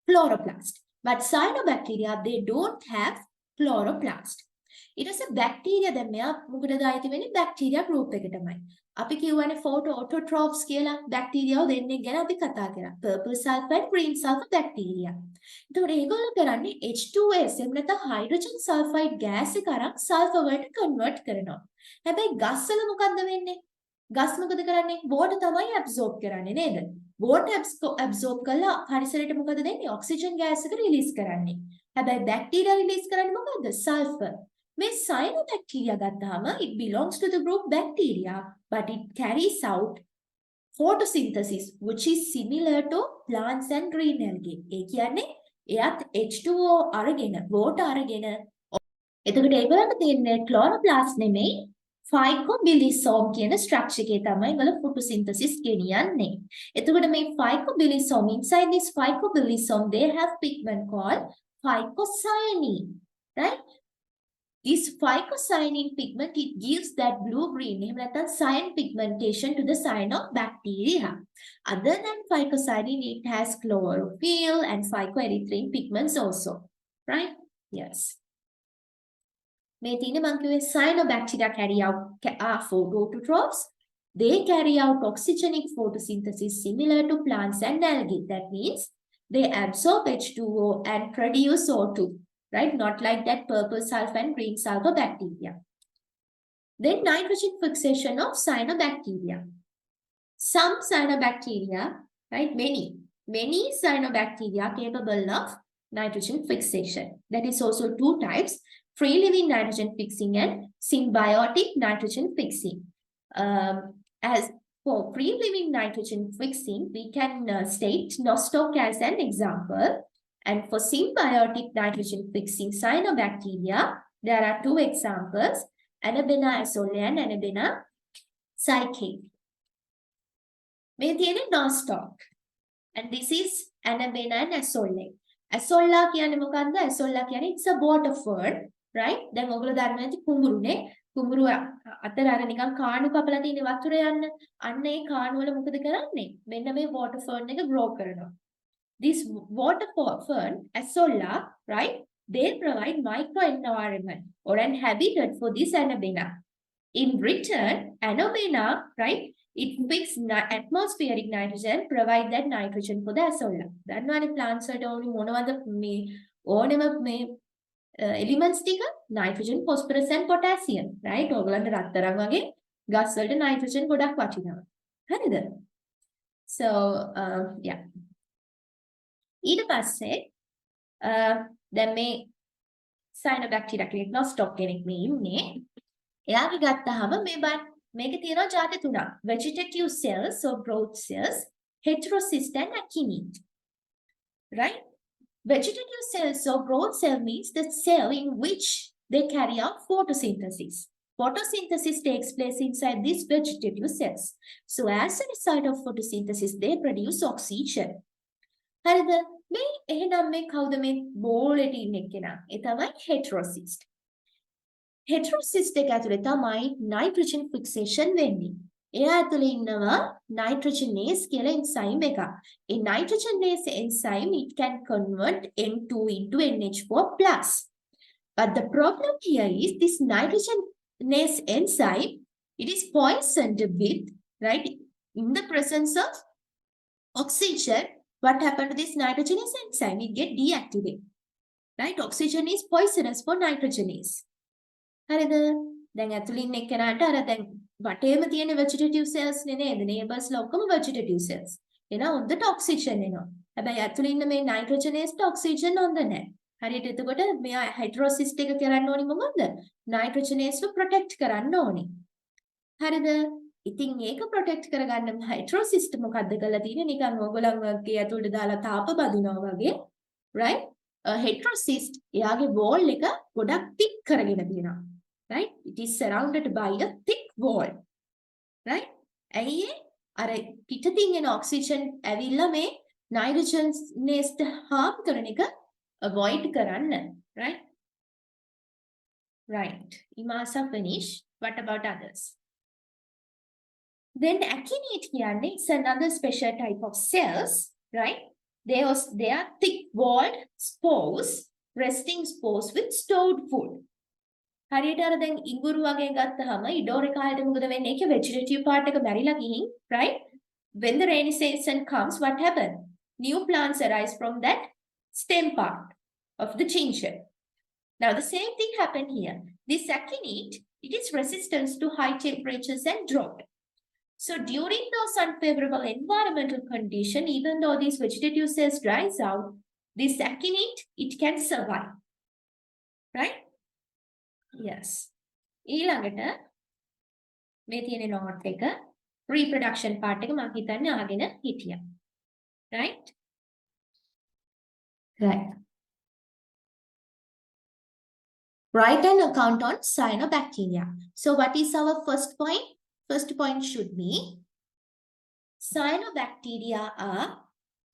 Chloroplast. But cyanobacteria, they don't have chloroplast. ඊට පස්සේ bacteria දැන් මෙයා මොකටද ආйти වෙන්නේ bacteria group එකටමයි. අපි කියවනේ photo ඔටෝට්‍රොප්ස් කියලා බැක්ටීරියාව දෙන්නේ ගැන අපි කතා කරා. Purple sulphur, green sulphur bacteria. ඒතකොට ඒගොල්ලෝ කරන්නේ H2S එහෙම නැත්නම් හයිඩ්‍රජන් සල්ෆයිඩ් ගෑස් එක අරන් සල්ෆර් වලට කන්වර්ට් කරනවා. හැබැයි ගස් වල මොකද්ද වෙන්නේ? ගස් මොකද කරන්නේ? වෝටර් තමයි ඇබ්සෝබ් කරන්නේ නේද? වෝටර් ඇබ්සෝබ් කළා පරිසරයට මොකද දෙන්නේ? ඔක්සිජන් ගෑස් එක රිලීස් කරන්නේ. හැබැයි බැක්ටීරියා රිලීස් කරන්නේ මොකද්ද? Sulphur. May cyanobacteria gattama, it belongs to the group bacteria, but it carries out photosynthesis, which is similar to plants and green algae. ඒ කියන්නේ එයත් H2O අරගෙන, water අරගෙන. එතකොට ඒගොල්ලන්ට තියෙන්නේ chloroplast නෙමෙයි, phycobilisome කියන structure එකේ තමයි ඒගොල්ලෝ photosynthesis ගෙනියන්නේ. එතකොට මේ phycobilisome, inside this phycobilisome, they have pigment called phycocyanine, right? This phycocyanin pigment, it gives that blue-green, cyan pigmentation to the cyanobacteria. Other than phycocyanin, it has chlorophyll and phycoerythrin pigments also, right? Yes. Cyanobacteria carry out phototrophs. They carry out oxygenic photosynthesis similar to plants and algae. That means they absorb H2O and produce O2, right? Not like that purple sulfur and green sulfur bacteria. Then nitrogen fixation of cyanobacteria. Some cyanobacteria, right? Many cyanobacteria capable of nitrogen fixation. That is also two types: free-living nitrogen fixing and symbiotic nitrogen fixing. As for free-living nitrogen fixing, we can state nostoc as an example. And for symbiotic nitrogen fixing cyanobacteria, there are two examples: Anabena azolla and Anabena psyche. මේ තියෙන්නේ nostoc. And this is Anabena and azolla. Azolla කියන්නේ මොකක්ද? Azolla කියන්නේ it's a water fern, right? දැන් ඔයගොල්ලෝ දන්නවා ඇති කුඹුරුනේ. කුඹුරු අතර අර නිකන් කාණු කපලා තියෙන වතුර යන්න. අන්න ඒ කාණු වල මොකද කරන්නේ? මෙන්න මේ water fern එක grow කරනවා. This water fern, Azolla, right? They provide microenvironment or an habitat for this Anabena. In return, Anabena, right? It fixes atmospheric nitrogen, provide that nitrogen for the azolla. දන්නවනේ plants වලට ඕනි මොනවද මේ ඕනෙම මේ elements ටික nitrogen, phosphorus and potassium, right? ඔයගලන්ට රත්තරන් වගේ ගස් වලට nitrogen ගොඩක් වටිනවා. හරිද? So yeah. ඊට පස්සේ දැන් මේ cyanobacteria කෙනෙක් nostoc කෙනෙක් මේ ඉන්නේ. එයාගේ ගත්තාම මේ මේකේ තියෙනවා ජාති තුනක්. Vegetative cells or growth cells, heterocyst and akinete. Right? Vegetative cells or growth cell means the cell in which they carry out photosynthesis. Photosynthesis takes place inside these vegetative cells. So as a result of photosynthesis, they produce oxygen. හරිද? මේ එහෙනම් මේ කවුද මේ ball එකේ ඉන්න කෙනා? ඒ තමයි heterocyst. Heterocyst එක ඇතුලේ තමයි nitrogen fixation වෙන්නේ. එයා ඇතුලේ ඉන්නවා nitrogenase කියලා enzyme එකක්. ඒ nitrogenase enzyme, it can convert N2 into NH4+. But the problem here is this nitrogenase enzyme, it is poisoned with, right? In the presence of oxygen, what happened to this nitrogenase enzyme? It get deactivated, right? Oxygen is poisonous for nitrogenase. හරිද? දැන් ඇතුළේ ඉන්න එක්කෙනාට අර දැන් වටේම තියෙන vegetative cells නේ නේද? neighbors ලා ඔක්කොම vegetative cells. එහෙනම් හොඳට oxygen එනවා. හැබැයි ඇතුළේ ඉන්න මේ nitrogenase ට oxygen හොඳ නැහැ. හරියට එතකොට මෙයා heterocyst එක කරන්න ඕනි මොකද්ද? nitrogenase ව protect කරන්න ඕනි. හරිද? ඉතින් ඒක protect කරගන්න heterocyst මොකද්ද කරලා තියෙන්නේ? නිකන් ඕගොල්ලන්ගේ ඇතුළට දාලා තාප බදිනවා වගේ, right? heterocyst එයාගේ wall එක ගොඩක් thick කරගෙන තියෙනවා. Right? It is surrounded by a thick wall. Right? ඇයි අර පිටතින් එන oxygen ඇවිල්ලා මේ nitrogenase harm කරන එක avoid කරන්න. Right? Right. Imasa finish. What about others? Then akinete කියන්නේ it's another special type of cells. Right? They are thick-walled spores, resting spores with stored food. හරියට අර දැන් ඉඟුරු වගේ ගත්තාම ඉඩෝර කාලේට මොකද වෙන්නේ? ඒකේ vegetative part එක මැරිලා ගිහින්, right? When the rainy season comes, what happens? New plants arise from that stem part of the ginger. Now the same thing happened here. This akinete, it is resistant to high temperatures and drought. So during those unfavorable environmental conditions, even though these vegetative cells dries out, this akinete, it can survive. Right? Yes. ඊළඟට මේ තියෙන note එක reproduction part එක මම හිතන්නේ අහගෙන හිටියා. Right? Right. Write an account on cyanobacteria. So what is our first point? First point should be cyanobacteria are,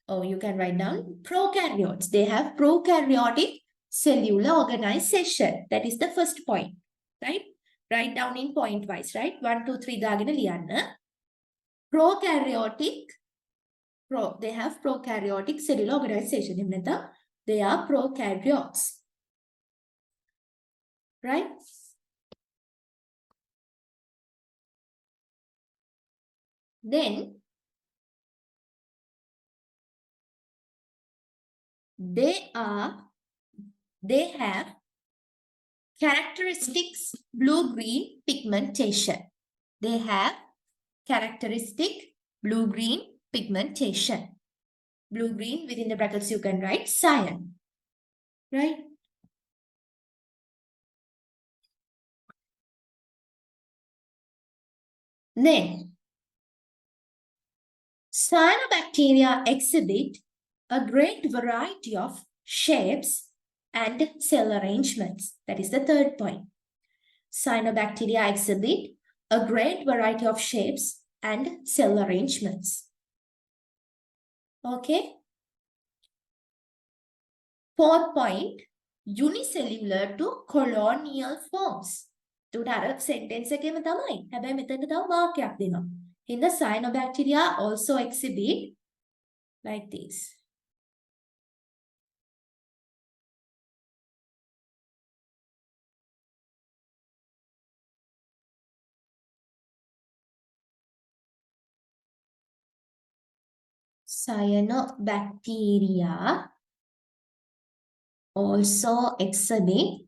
oh, you can write down prokaryotes. They have prokaryotic cellular organization. That is the first point, right? Write down in point wise, right? 1, 2, 3 දාගෙන ලියන්න. Prokaryotic, they have prokaryotic cellular organization. එහෙම නැත්නම් they are prokaryotes. Right? Then they have characteristics blue-green pigmentation. They have characteristic blue-green pigmentation. Blue-green, within the brackets you can write cyan. Right? Then, cyanobacteria exhibit a great variety of shapes and cell arrangements. That is the third point. Cyanobacteria exhibit a great variety of shapes and cell arrangements. Okay? Fourth point, unicellular to colonial forms. එතකොට අර sentence එකේම තමයි. හැබැයි මෙතන තව වාක්‍යයක් දෙනවා. In the cyanobacteria also exhibit like this. Cyanobacteria also exhibit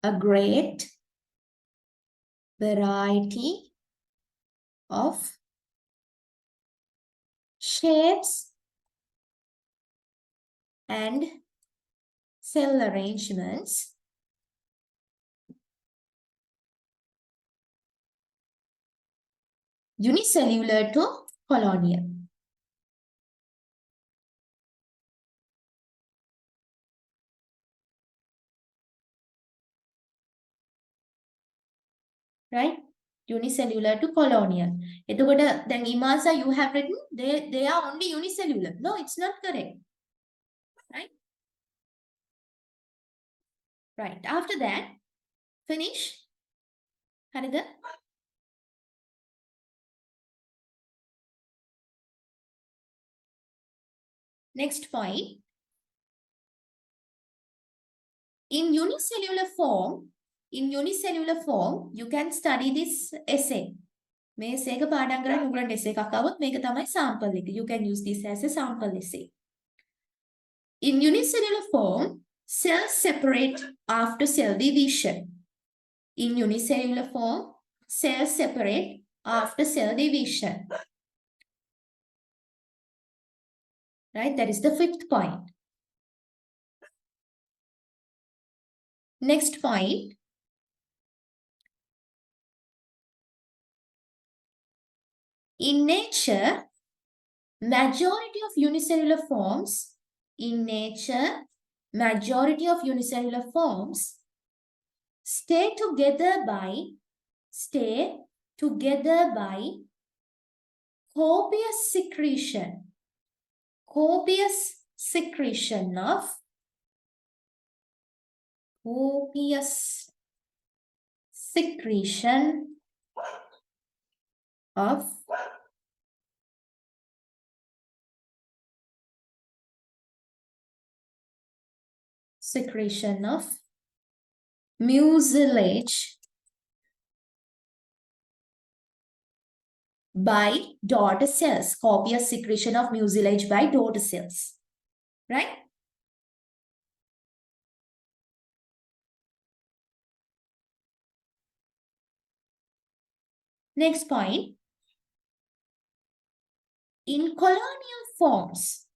a great variety of shapes and cell arrangements unicellular to colonial. Right? Unicellular to colonial. එතකොට දැන් Imasa you have written they are only unicellular. No, it's not correct. Right? Right. After that, finish. හරිද? Next point. In unicellular form, you can study this essay. මේ essay එක පාඩම් කරන්න උගලන්ට essay එකක් આવොත් මේක තමයි sample එක. You can use this as a sample essay. In unicellular form, cells separate after cell division. In unicellular form, cells separate after cell division. Right? That is the fifth point. Next point. In nature, majority of unicellular forms stay together by copious secretion of mucilage by daughter cells. Copious secretion of mucilage by daughter cells. Right? Next point. In colonial forms,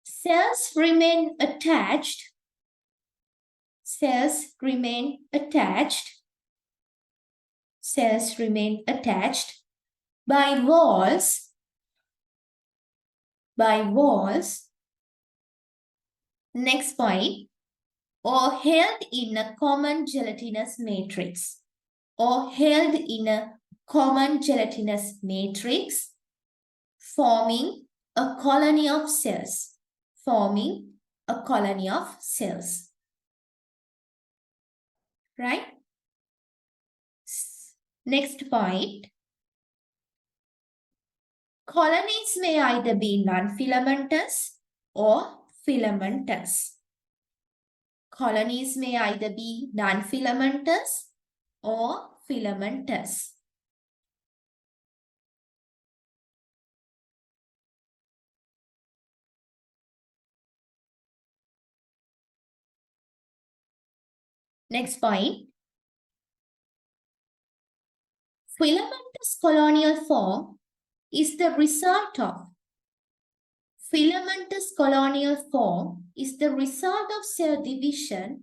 cells remain attached by walls next point or held in a common gelatinous matrix common gelatinous matrix forming a colony of cells. Forming a colony of cells. Right? Next point. Colonies may either be non-filamentous or filamentous. Colonies may either be non-filamentous or filamentous. Next point. Filamentous colonial form is the result of filamentous colonial form is the result of cell division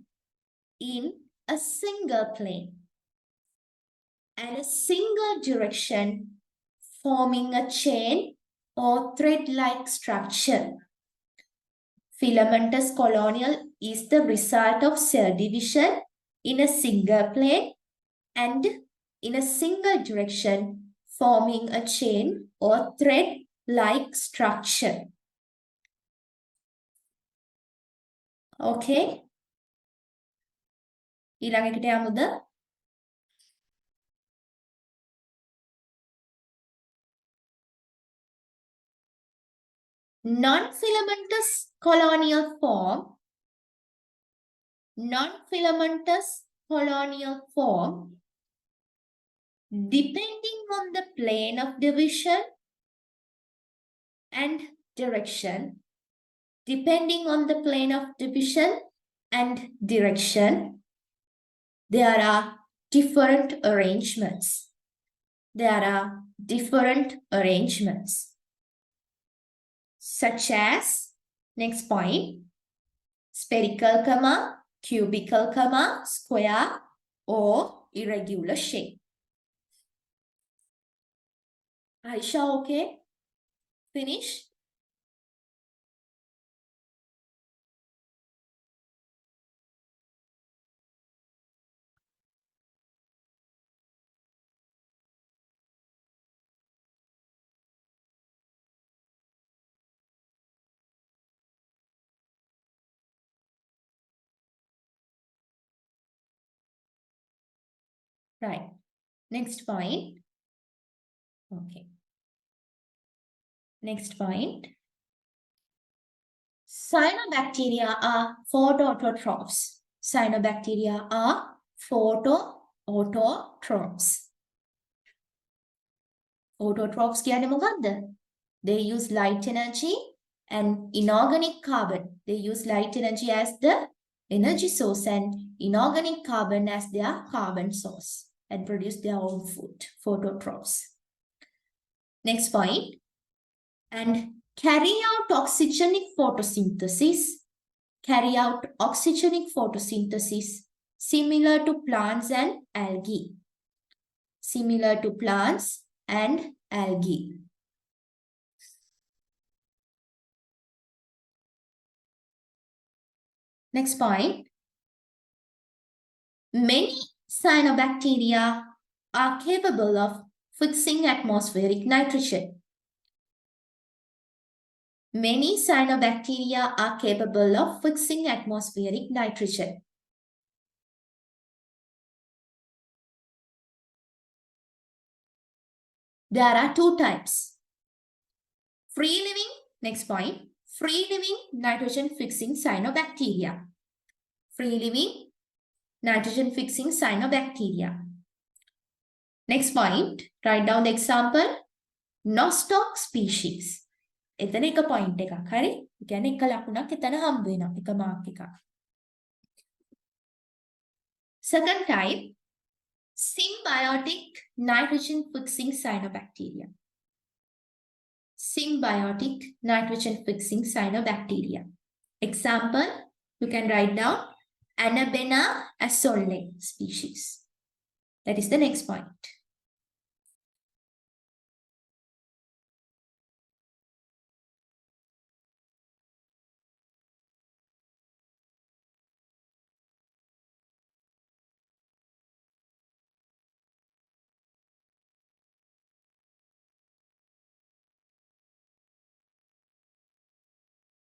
in a single plane and a single direction, forming a chain or thread-like structure. Filamentous colonial is the result of cell division in a single plane and in a single direction, forming a chain or thread-like structure. Okay. ඊළඟ එකට යමුද? Non-filamentous colonial form. Non-filamentous colonial form, depending on the plane of division and direction. Depending on the plane of division and direction, there are different arrangements. There are different arrangements. Such as, next point, spherical comma, cubical comma, square, or irregular shape. Aisha, okay? Finish? Right. Next point. Okay. Next point. Cyanobacteria are photoautotrophs. Cyanobacteria are photoautotrophs. Autotrophs කියන්නේ මොකක්ද? They use light energy and inorganic carbon. They use light energy as the energy source and inorganic carbon as their carbon source and produce their own food. Phototrophs. Next point. And carry out oxygenic photosynthesis. Carry out oxygenic photosynthesis similar to plants and algae. Similar to plants and algae. Next point. Many cyanobacteria are capable of fixing atmospheric nitrogen. Many cyanobacteria are capable of fixing atmospheric nitrogen. There are two types. Free living, next point, free living nitrogen fixing cyanobacteria. Free living nitrogen fixing cyanobacteria. Next point, write down the example. Nostoc species. එතන එක point එකක් හරි. ඒ කියන්නේ එක ලකුණක් එතන හම්බ වෙනවා. එක mark එකක්. Second type, symbiotic nitrogen fixing cyanobacteria. Symbiotic nitrogen fixing cyanobacteria. Example, you can write down Anabena asole species. That is the next point.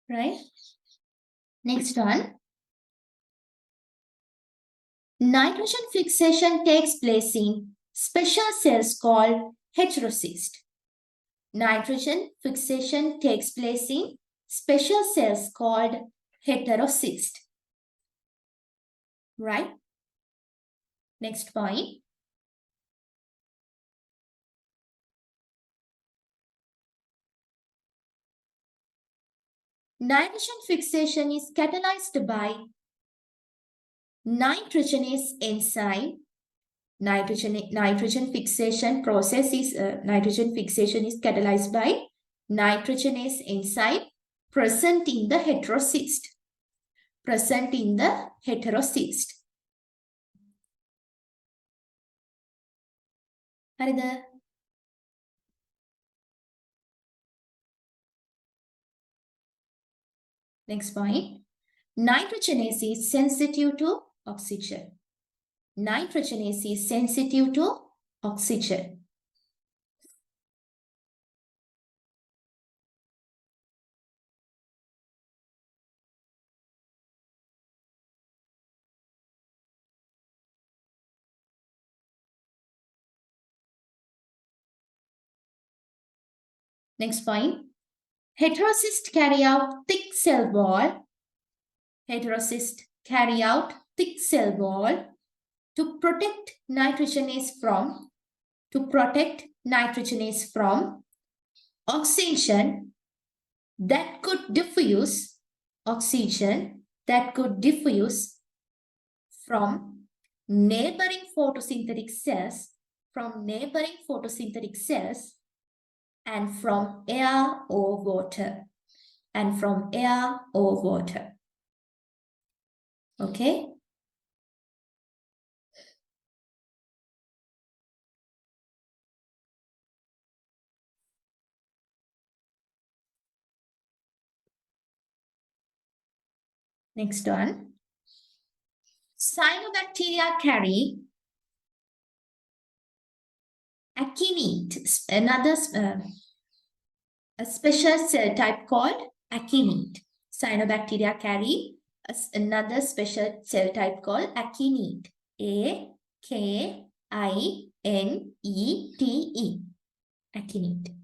right? Next one. Nitrogen fixation takes place in special cells called heterocyst. Nitrogen fixation takes place in special cells called heterocyst. Right? Next point. Nitrogen fixation is catalyzed by nitrogenase enzyme. Nitrogen fixation process is nitrogen fixation is catalyzed by nitrogenase enzyme present in the heterocyst. Present in the heterocyst. හරිද? Next point. Nitrogenase is sensitive to oxygen. Nitrogenase is sensitive to oxygen. Next point. Heterocysts carry out thick cell wall. Heterocysts carry out thick cell wall to protect nitrogenase from oxygen that could diffuse from neighboring photosynthetic cells and from air or water. Okay. Next one. Cyanobacteria carry akinete, another a special cell type called akinete. Cyanobacteria carry another special cell type called akinete. A-K-I-N-E-T-E. Akinete.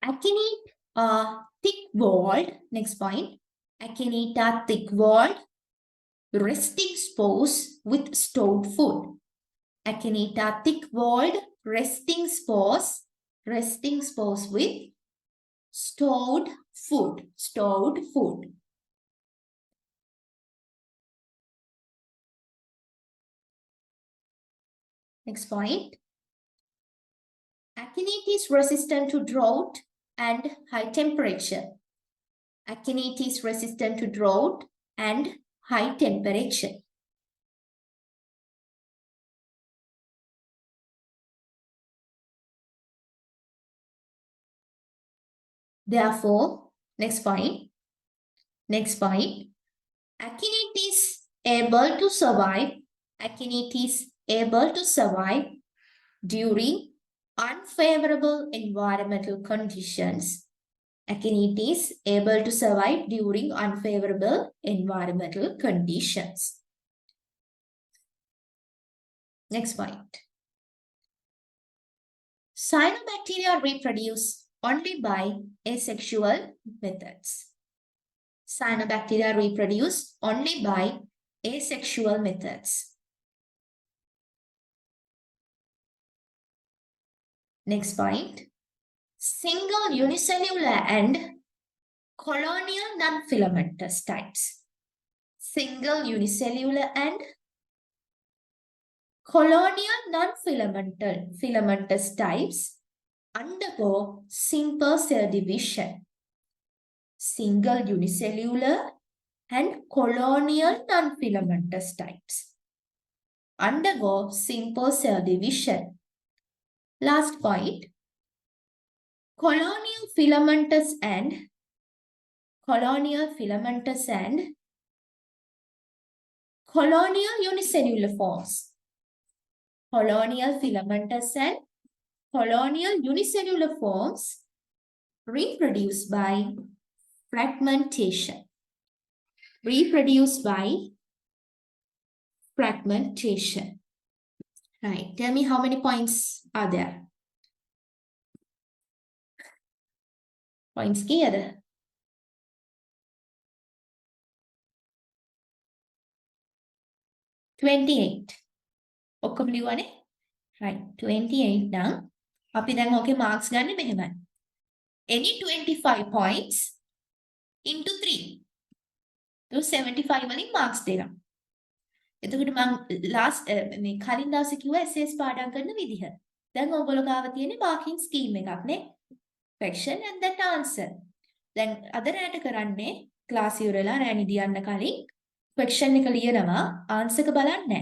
Akinete are thick-walled. Next point. Akinete are thick-walled resting spores with stored food. Akinete are thick-walled resting spores with stored food. Next point. Akinete is resistant to drought and high temperature. Akinete is resistant to drought and high temperature. Therefore, next point. Akinete is able to survive. Akinete is able to survive during unfavorable environmental conditions. Akinete is able to survive during unfavorable environmental conditions. Next point. Cyanobacteria reproduce only by asexual methods. Cyanobacteria reproduce only by asexual methods. Next point. Single unicellular and colonial non-filamentous types. Single unicellular and colonial non-filamentous types undergo simple cell division. Single unicellular and colonial non-filamentous types undergo simple cell division. Last point. Colonial filamentous and colonial unicellular forms. Colonial filamentous and colonial unicellular forms reproduce by fragmentation. Reproduce by fragmentation. Right. Tell me how many points are there? Points kiyada? 28. ඔක්කොම ලියුවානේ? Right. 28 නම් අපි දැන් ඕකේ marks ගන්න මෙහෙමයි. Any 25 points into 3. So 75 වලින් marks දෙනවා. එතකොට මම last මේ කලින් දවසේ කිව්වා SS පාඩම් කරන විදිහ. දැන් ඕගොල්ලෝ ගාව තියෙන්නේ marking scheme එකක් නේ. Question and that answer. දැන් අද රැට කරන්නේ ක්ලාස් ඉවරලා රෑ නිදි යන්න කලින් question එක ලියනවා answer එක බලන්නේ නැහැ.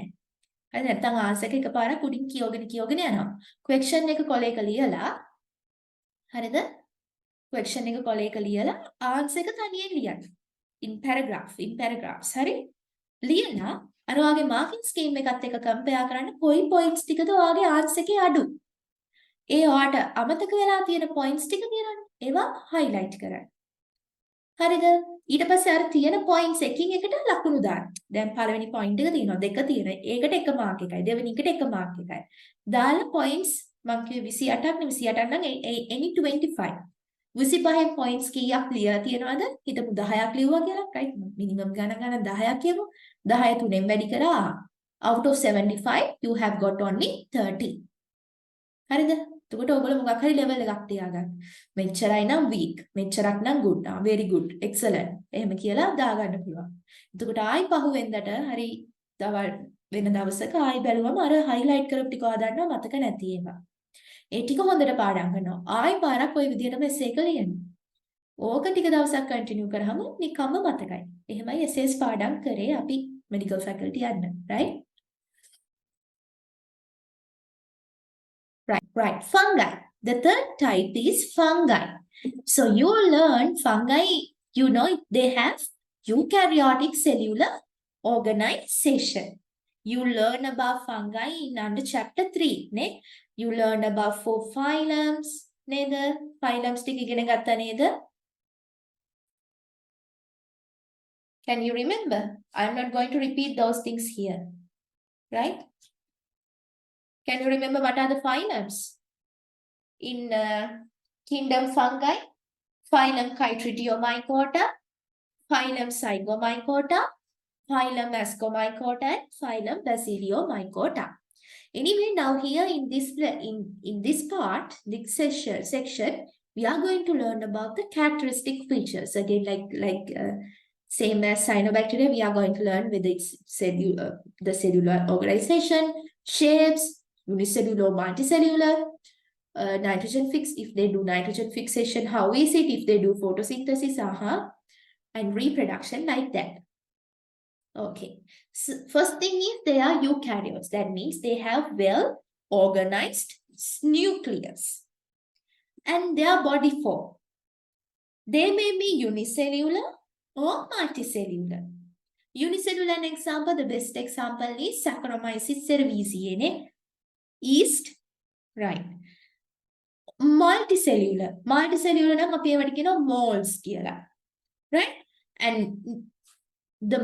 හරි නැත්නම් answer එක එකපාරක් උඩින් කියවගෙන යනවා. question එක කොලේක ලියලා හරිද? question එක කොලේක ලියලා answer එක තනියෙන් ලියන්න. in paragraphs හරි? ලියලා අර ඔයාගේ marking scheme එකත් එක්ක compare කරන්න කොයි points ටිකද ඔයාගේ answer එකේ අඩු. ඒ ඔයාට අමතක වෙලා තියෙන points ටික තියෙනවනේ. ඒවා highlight කරන්න. හරිද? ඊට පස්සේ අර තියෙන points එකින් එකට ලකුණු දාන්න. දැන් පළවෙනි point එක තියෙනවා දෙක තියෙනවා. ඒකට එක mark එකයි. දෙවෙනි එකට එක mark එකයි. දාලා points මම කිව්වේ 28ක් නෙවෙයි 28ක් නම් any 25. 25 points කීයක් ලියලා තියෙනවද? හිතමු 10ක් ලිව්වා කියලා. right? minimum ගණන් 10ක් කියමු. 10 තුනෙන් වැඩි කරා. out of 75 you have got only 30. හරිද? එතකොට ඔයගොල්ලෝ මොකක් හරි level එකක් තියාගන්න. මෙච්චරයි නම් weak, මෙච්චරක් නම් good, very good, excellent. එහෙම කියලා දාගන්න පුළුවන්. එතකොට ආයි පහුවෙන්දට හරි දවල් වෙන දවසක ආයි බැලුවම අර highlight කරපු ටික ආදන්නවා මතක නැති ඒවා. ඒ ටික හොඳට පාඩම් කරනවා. ආයි පාරක් ওই විදිහටම essay එක ලියන්න. ඕක ටික දවසක් continue කරාම නිකම්ම මතකයි. එහෙමයි essays පාඩම් කරේ අපි medical faculty යන්න, right? Right. Fungi. The third type is fungi. So you learn fungi, you know, they have eukaryotic cellular organization. You learn about fungi in under chapter 3. Ne? You learn about 4 phylums. Neda? Phylums ටික ඉගෙන ගත්තා නේද? Can you remember? I'm not going to repeat those things here. Right? Can you remember what are the phylums? In kingdom fungi, phylum Chytridiomycota, phylum Zygomycota, phylum Ascomycota, and phylum Basiliomycota. Anyway, now here in this part, this section, we are going to learn about the characteristic features. Again, like same as cyanobacteria, we are going to learn with its the cellular organization, shapes, unicellular, multicellular. Nitrogen fix, if they do nitrogen fixation, how is it? If they do photosynthesis, and reproduction like that. Okay. So first thing is they are eukaryotes. That means they have well-organized nucleus. And their body form. They may be unicellular or multicellular. Unicellular example, the best example is Saccharomyces cerevisiae, yeast, right? Multicellular නම් අපි ඒවට කියනවා moles කියලා. Right? And the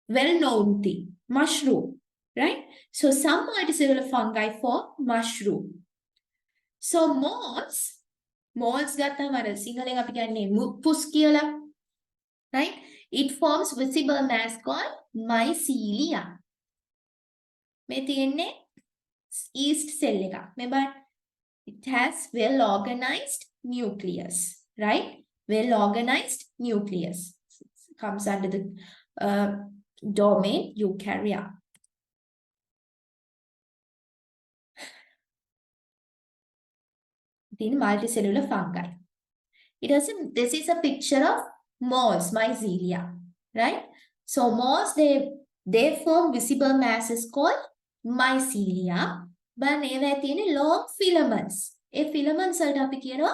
well-known thing, mushroom. Right? So some multicellular fungi form mushroom. So moles ගත්තම අර සිංහලෙන් අපි කියන්නේ පුස් කියලා. Right? It forms visible mass called mycelia. මේ තියෙන්නේ yeast cell එකක්. මේ බලන්න. It has well-organized nucleus, right? Well-organized nucleus. It comes under the domain eukarya. In multicellular fungi. This is a picture of moles, mycelia, right? So moles, they form visible masses called mycelia. But ඒවා තියෙන long filaments. ඒ filaments වලට අපි කියනවා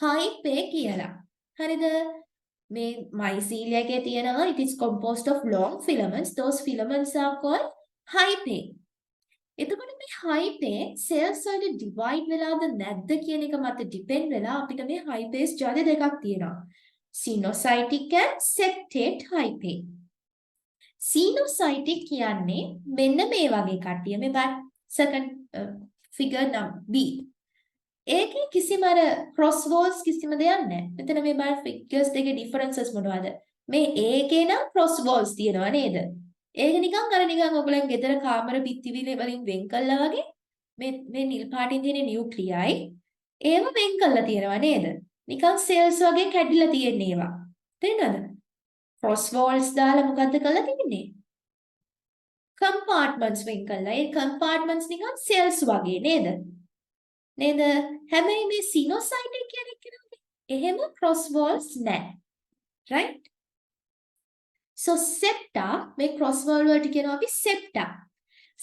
hypae කියලා. හරිද? මේ mycelia එකේ තියෙනවා it is composed of long filaments. Those filaments are called hyphae. එතකොට මේ hyphae cells වලට divide වෙලාද නැද්ද කියන එක මත depend වෙලා අපිට මේ hyphae ජාති දෙකක් තියෙනවා. Sinusotic and septate hyphae. Sinusotic කියන්නේ මෙන්න මේ වගේ කට්ටිය. මේ second figure B. ඒකේ කිසිම අර cross walls කිසිම දෙයක් නැහැ. මෙතන මේ බලන්න figures දෙකේ differences මොනවද? මේ A එකේ නම් cross walls තියෙනවා නේද? ඒක නිකන් ඔයගොල්ලන් ගෙදර කාමර පිටිවිලි වලින් වෙන් කළා වගේ මේ නිල් පාටින් තියෙන නියුක්ලියයි ඒව වෙන් කළා තියෙනවා නේද? නිකන් cells වගේ කැඩිලා තියෙන ඒවා. තේරෙනවද? cross walls දාලා මොකද්ද කරලා තියෙන්නේ? compartments වෙන් කළා. ඒ compartments නිකන් cells වගේ නේද? නේද? හැබැයි මේ sinusoid කියන්නේ කියනවා එහෙම cross walls නැහැ. right? So septa මේ cross wall වලට කියනවා අපි septa.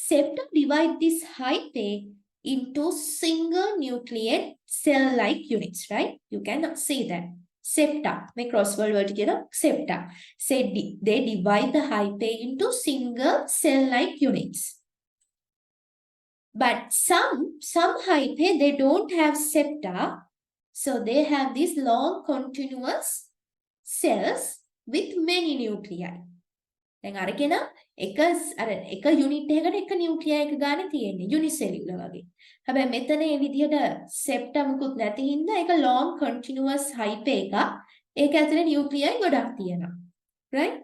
Septa divide this hyphae into single nucleate cell-like units, right? You can see that. Septa මේ cross wall වලට කියනවා septa. Say they divide the hyphae into single cell-like units. But some hyphae they don't have septa, so they have these long continuous cells with many nuclei. දැන් අරගෙන එක unit එකකට එක නියුක්ලියයි එක ගන්න තියෙන්නේ යුනිසෙලියුලර් වගේ. හැබැයි මෙතන මේ විදිහට සෙප්ටම් මුකුත් නැති හින්දා ඒක long continuous hyphae එකක්. ඒක ඇතුලේ නියුක්ලියයි ගොඩක් තියෙනවා. Right?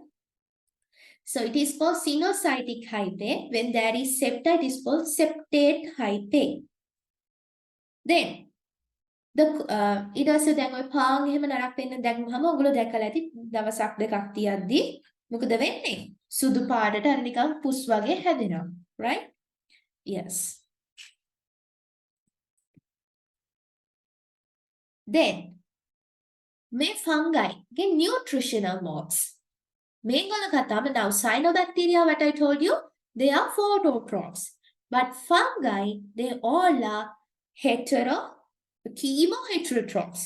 So it is called sinusotic hyphae. When there is septa, it is called septate hyphae. Then ඊට පස්සේ දැන් ඔය පාන් එහෙම නරක් වෙන්න දැම්මම ඔයගොල්ලෝ දැකලා ඇති දවසක් දෙකක් තියද්දි මොකද වෙන්නේ? සුදු පාටට අර නිකන් පුස් වගේ හැදෙනවා. Right? Yes. Then මේ fungi ගේ nutritional modes. මේගොල්ලෝ කතාව now cyanobacteria what I told you they are phototrophs. But fungi they all are chemoheterotrophs.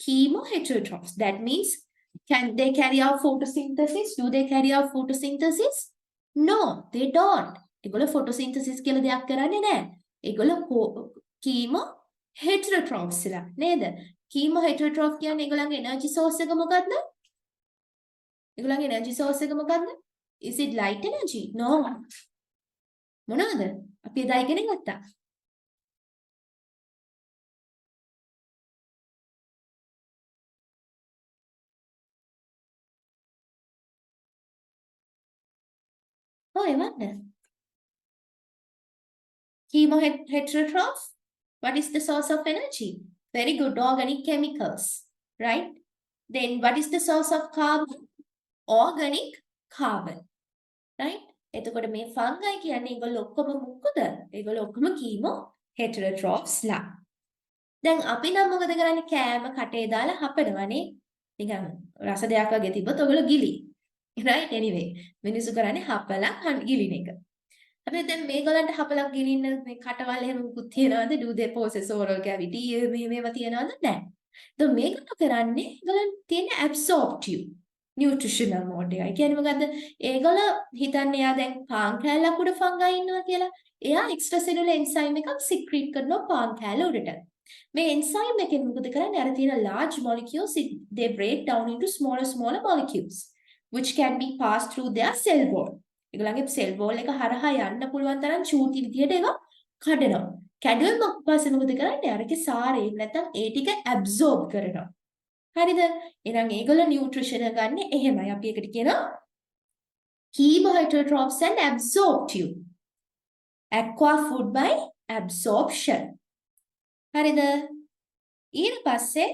Chemoheterotrophs. That means can they carry out photosynthesis? Do they carry out photosynthesis? No, they don't. ඒගොල්ලෝ photosynthesis කියලා දෙයක් කරන්නේ නැහැ. ඒගොල්ලෝ chemoheterotrophs ලා නේද? chemoheterotroph කියන්නේ ඒගොල්ලන්ගේ energy source එක මොකද්ද? ඒගොල්ලන්ගේ energy source එක මොකද්ද? Is it light energy? No. මොනවාද? අපි එදා ඉගෙන ගත්තා. එවන්න. Chemoheterotroph. What is the source of energy? Very good, organic chemicals, right? Then what is the source of carbon? Organic carbon, right? එතකොට මේ fungi කියන්නේ ඒගොල්ලෝ ඔක්කොම මොකද? ඒගොල්ලෝ ඔක්කොම chemoheterotrophs ලා. දැන් අපි නම් මොකද කරන්නේ? කෑම කටේ දාලා හපනවනේ. නිකන් රස දෙයක් වගේ තිබ්බොත් ඔයගොල්ලෝ ගිලි. Right? Anyway, මිනිස්සු කරන්නේ හපලා ගිලින එක. අපි දැන් මේගොල්ලන්ට හපලා ගිලින්න මේ කටවල් එහෙම මුකුත් තියනවද? Do they possess oral cavity? මේවා තියනවද? නැහැ. දැන් මේකට කරන්නේ ඒගොල්ලන් තියෙන absorptive nutritional mode එකයි. කියන්නේ මොකද්ද? ඒගොල්ලෝ හිතන්නේ එයා දැන් පාන් කෑල්ලක් උඩ fungi ඉන්නවා කියලා. එයා extracellular enzyme එකක් secrete කරනවා පාන් කෑල්ල උඩට. මේ enzyme එකෙන් මොකද කරන්නේ? අර තියෙන large molecules they break down into smaller molecules which can be passed through their cell wall. ඒගොල්ලන්ගේ cell wall එක හරහා යන්න පුළුවන් තරම් චූටි විදියට ඒක කඩනවා. කැඩුවම පස්සේ මොකද කරන්නේ? අරකේ සාරය නැත්නම් ඒ ටික absorb කරනවා. හරිද? එහෙනම් ඒගොල්ලෝ nutrition ගන්න එහෙමයි. අපි ඒකට කියනවා chemoheterotrophs and absorptive. Acquire food by absorption. හරිද? ඊට පස්සේ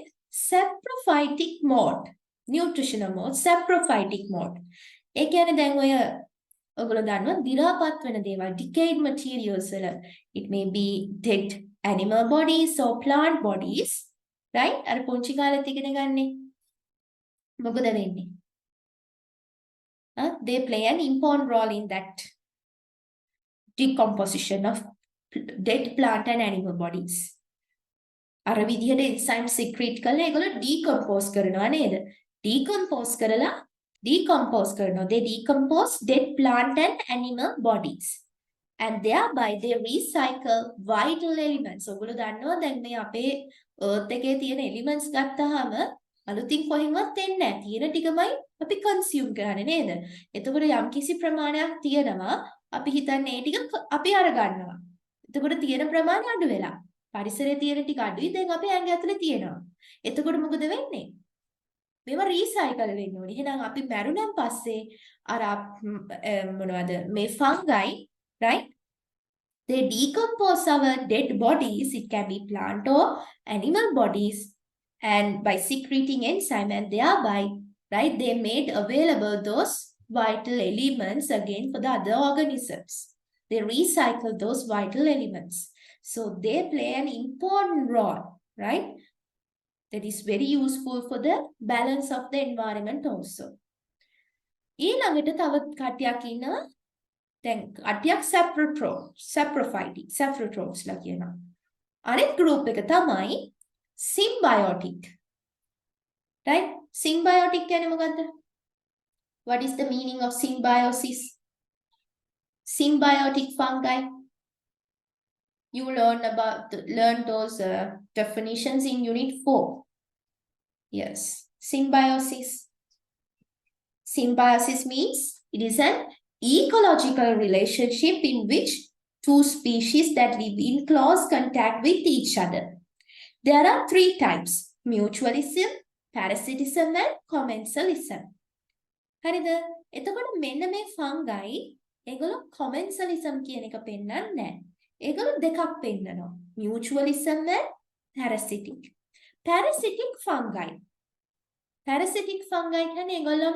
saprophytic mode. Nutritional mode, saprophytic mode. ඒ කියන්නේ දැන් ඔයගොල්ලෝ දන්නවා දි รา පත් වෙන දේවල් decayed materials වල it may be dead animal bodies or plant bodies, right? අර පුංචි කාලෙත් ඉගෙන ගන්නේ. මොකද වෙන්නේ? They play an important role in that decomposition of dead plant and animal bodies. අර විදිහට enzyme secrete කරලා ඒගොල්ලෝ decompose කරනවා නේද? decompose කරලා decompose කරනවා. They decompose dead plant and animal bodies. And thereby they recycle vital elements. ඔයගොල්ලෝ දන්නවා දැන් මේ අපේ earth එකේ තියෙන elements ගත්තාම අලුතින් කොහෙන්වත් එන්නේ නැහැ. තියෙන ටිකමයි අපි consume කරන්නේ නේද? එතකොට යම්කිසි ප්‍රමාණයක් තියෙනවා අපි හිතන්නේ ඒ ටික අපි අරගන්නවා. එතකොට තියෙන ප්‍රමාණය අඩු වෙලා. පරිසරයේ තියෙන ටික අඩුයි දැන් අපේ ඇඟ ඇතුලේ තියෙනවා. එතකොට මොකද වෙන්නේ? මේවා රීසයිකල් වෙන්න ඕනේ. එහෙනම් අපි මැරුණන් පස්සේ අර මොනවද මේ fungi, right? They decompose our dead bodies. It can be plant or animal bodies, and by secreting enzyme, and thereby, right, they made available those vital elements again for the other organisms. They recycle those vital elements. So they play an important role, right? That is very useful for the balance of the environment also. ඊළඟට තව කට්ටියක් ඉන්නවා. දැන් කට්ටියක් saprophites ලා කියනවා. අනෙක් group එක තමයි symbiotic. Right? Symbiotic කියන්නේ මොකද්ද? What is the meaning of symbiosis? Symbiotic fungi. You learn those definitions in Unit 4. Yes. Symbiosis. Symbiosis means it is an ecological relationship in which two species that live in close contact with each other. There are three types: mutualism, parasitism, and commensalism. හරිද? එතකොට මෙන්න මේ fungi ඒගොල්ලෝ commensalism කියන එක පෙන්නන්නේ නැහැ. ඒගොල්ලෝ දෙකක් පෙන්නනවා. mutualism and parasitic. Parasitic fungi. Parasitic fungi කියන්නේ ඒගොල්ලෝ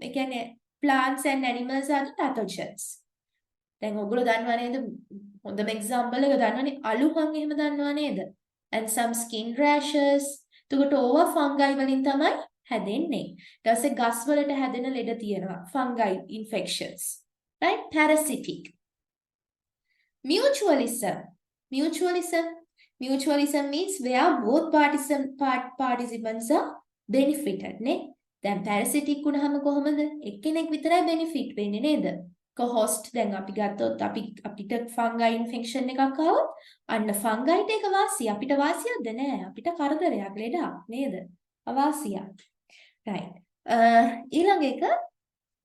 ඒ කියන්නේ plants and animals are the pathogens. දැන් ඔයගොල්ලෝ දන්නවා නේද? හොඳම example එක දන්නවනේ අලුහන් එහෙම දන්නවා නේද? And some skin rashes. එතකොට ඕවා fungi වලින් තමයි හැදෙන්නේ. ඊට පස්සේ ගස් වලට හැදෙන ලෙඩ තියෙනවා. fungi infections. Right? Parasitic. Mutualism. Mutualism means where both participants are benefited නේ. දැන් parasitic වුණාම කොහොමද? එක්කෙනෙක් විතරයි benefit වෙන්නේ නේද? host දැන් අපි ගත්තොත් අපිට fungi infection එකක් ආවොත් අන්න fungi ට ඒක වාසිය. අපිට වාසියක්ද නෑ. අපිට කරදරයක් ලෙඩක් නේද? අවාසියක්. Right. ඊළඟ එක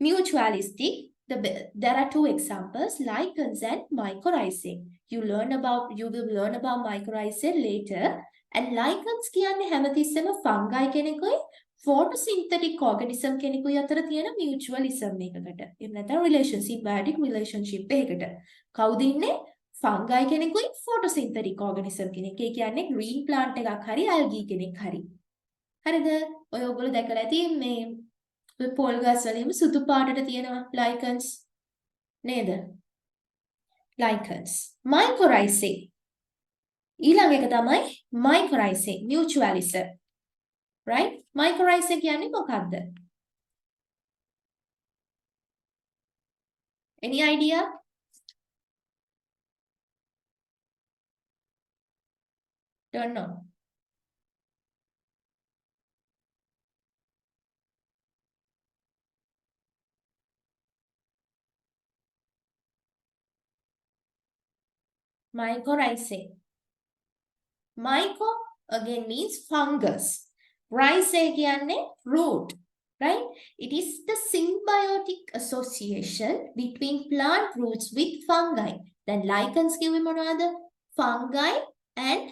mutualistic. There are two examples, lichens and mycorrhizae. You will learn about mycorrhizae later. And lichens කියන්නේ හැමතිස්සෙම fungi කෙනෙකුයි photosynthetic organism කෙනෙකුයි අතර තියෙන mutualism එකකට. එහෙම නැත්නම් symbiotic relationship එකකට. කවුද ඉන්නේ? fungi කෙනෙකුයි photosynthetic organism කෙනෙක්. ඒ කියන්නේ green plant එකක් හරි algae කෙනෙක් හරි. හරිද? ඔය ඔයගොල්ලෝ දැකලා ඇති මේ පොල් ගස් වලින්ම සුදු පාටට තියෙනවා lichens නේද? lichens. Mycorrhizae. ඊළඟ එක තමයි mycorrhizae, mutualism. Right? Mycorrhizae කියන්නේ මොකක්ද? Any idea? Don't know. Mycorrhizae. Myco again means fungus. Rhizae කියන්නේ root. Right? It is the symbiotic association between plant roots with fungi. Then lichens කිව්වේ මොනවද? Fungi and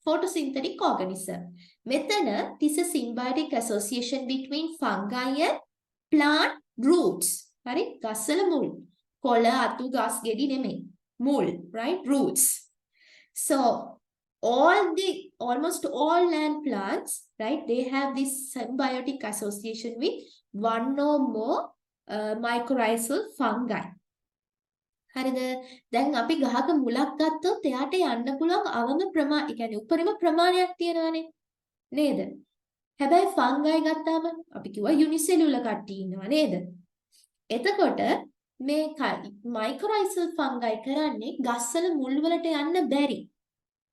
photosynthetic organism. මෙතන it is a symbiotic association between fungi and plant roots. හරි? ගස්වල මුල්. කොළ අතු ගස් ගෙඩි නෙමෙයි. මුල්, right? Roots. So almost all land plants, right, they have this symbiotic association with one or more mycorrhizal fungi. හරිද? දැන් අපි ගහක මුලක් ගත්තොත් එයාට යන්න පුළුවන් අවම ප්‍රමාණය, ඒ කියන්නේ උපරිම ප්‍රමාණයක් තියෙනවානේ. නේද? හැබැයි fungi ගත්තාම අපි කිව්වා unicellular කට්ටිය ඉන්නවා නේද? එතකොට මේ mycorrhizal fungi කරන්නේ ගස්වල මුල් වලට යන්න බැරි.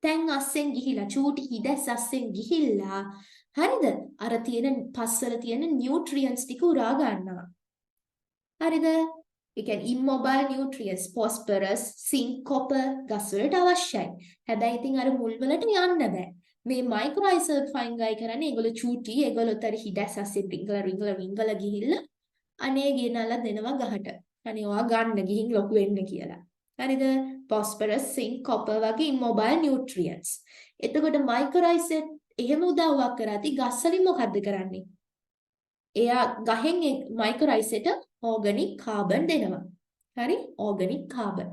තැන් අස්සෙන් ගිහිලා චූටි හිදැස් අස්සෙන් ගිහිල්ලා හරිද? අර තියෙන පස්වල තියෙන නියුට්‍රියන්ට්ස් ටික උරා ගන්නවා. හරිද? ඒ කියන්නේ immobile nutrients phosphorus, zinc, copper ගස් වලට අවශ්‍යයි. හැබැයි ඉතින් අර මුල් වලට යන්න බෑ. මේ mycorrhizal fungi කරන්නේ ඒගොල්ලෝ චූටි ඒගොල්ලෝතර හිඩැස්සස්සේ රිංගල ගිහිල්ලා අනේ ගෙනල්ලා දෙනවා ගහට. අනේ ඔයා ගන්න ගිහින් ලොකු වෙන්න කියලා. හරිද? phosphorus, zinc, copper වගේ immobile nutrients. එතකොට mycorrhizal එහෙම උදව්වක් කරාදී ගස් වලින් මොකද්ද කරන්නේ? එයා ගහෙන් mycorrhizaට organic carbon දෙනවා. හරි? organic carbon.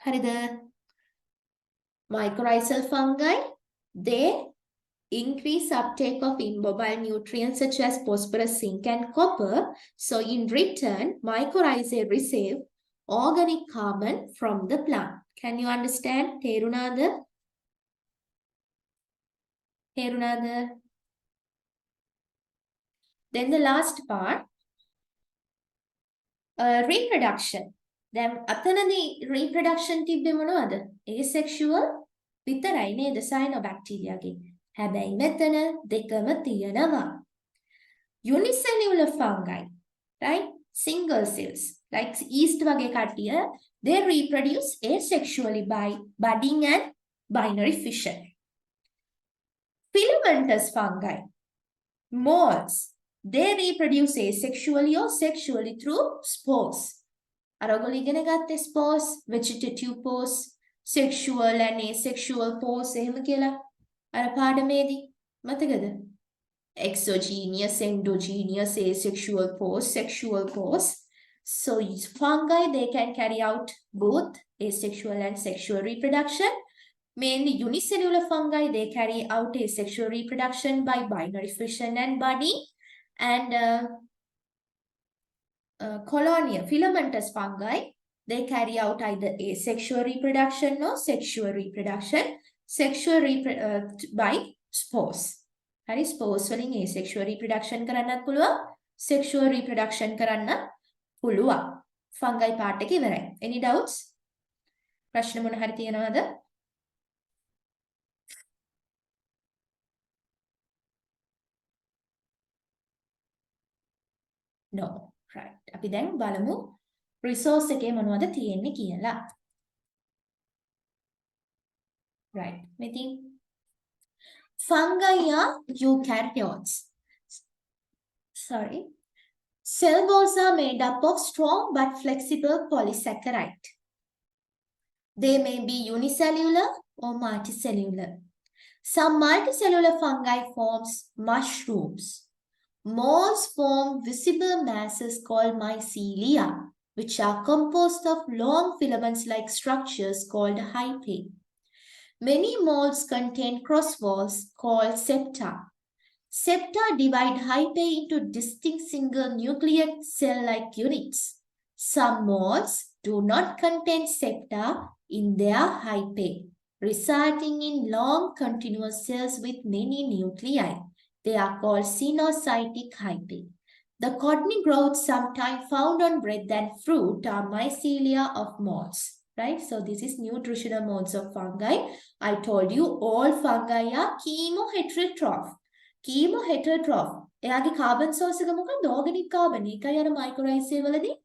හරිද? mycorrhizal fungi they increase uptake of immobile nutrients such as phosphorus, zinc and copper. So in return, mycorrhizae receive organic carbon from the plant. Can you understand? තේරුණාද? Then the last part, reproduction. දැන් අතනදී reproduction තිබ්බේ මොනවද? asexual විතරයි නේද cyanobacteriaගේ. හැබැයි මෙතන දෙකම තියෙනවා. unicellular fungi, right? Single cells, like yeast වගේ කට්ටිය, they reproduce asexually by budding and binary fission. Filamentous fungi, molds, they reproduce asexually or sexually through spores. අරගොල්ලෝ ඉගෙන ගත්තේ spores, vegetative pores, sexual and asexual pores එහෙම කියලා. අර පාඩමේදී මතකද? Exogenous, endogenous, asexual pores, sexual pores. So fungi, they can carry out both asexual and sexual reproduction. Mainly unicellular fungi, they carry out asexual reproduction by binary fission and budding. And colonial filamentous fungi, they carry out either asexual reproduction or sexual reproduction. By spores. Hari spores වලින් asexual reproduction කරන්නත් පුළුවන්, sexual reproduction කරන්නත් පුළුවන්. fungi part එක ඉවරයි. Any doubts? ප්‍රශ්න මොන හරි තියෙනවද? No. Right. අපි දැන් බලමු resource එකේ මොනවද තියෙන්නේ කියලා. Right. මෙතින් fungi are eukaryotes. Sorry. Cell walls are made up of strong but flexible polysaccharide. They may be unicellular or multicellular. Some multicellular fungi forms mushrooms. Molds form visible masses called mycelia, which are composed of long filament-like structures called hyphae. Many molds contain cross walls called septa. Septa divide hyphae into distinct single nucleate cell-like units. Some molds do not contain septa in their hyphae, resulting in long continuous cells with many nuclei. They are called cenocytic hyphae. The cottony growths sometimes found on bread and fruit are mycelia of molds. Right? So this is nutritional modes of fungi. I told you all fungi are chemoheterotroph. Chemoheterotroph. එයාගේ carbon source එක මොකක්ද? organic carbon. ඒකයි අර mycorrhizae වලදී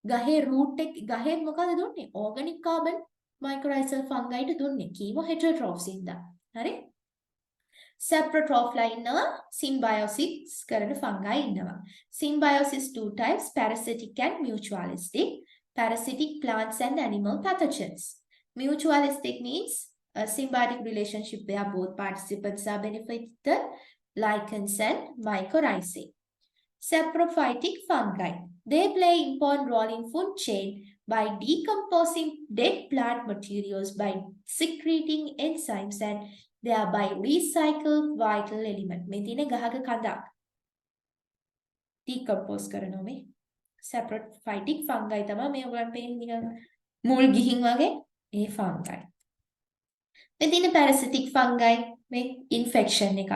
ගහේ root එක ගහේ මොකද දුන්නේ? organic carbon mycorrhizal fungi ට දුන්නේ. chemoheterotrophs ඉඳලා. හරි? Saprotroph ඉන්නවා, symbiosis කරන fungi ඉන්නවා. Symbiosis two types, parasitic and mutualistic. Parasitic plants and animal pathogens. Mutualistic means a symbiotic relationship where both participants are benefited, lichens and mycorrhizae. Saprophytic fungi. They play an important role in food chain by decomposing dead plant materials by secreting enzymes and thereby recycle vital element. මේ තියෙන ගහක කඳක් decompose කරනවා මේ. Saprophytic fungi තමයි මේ ඔයගොල්ලන් පේන්නේ නිකන් මුල් ගිහින් වගේ ඒ fungi. මේ තියෙන parasitic fungi මේ infection එක.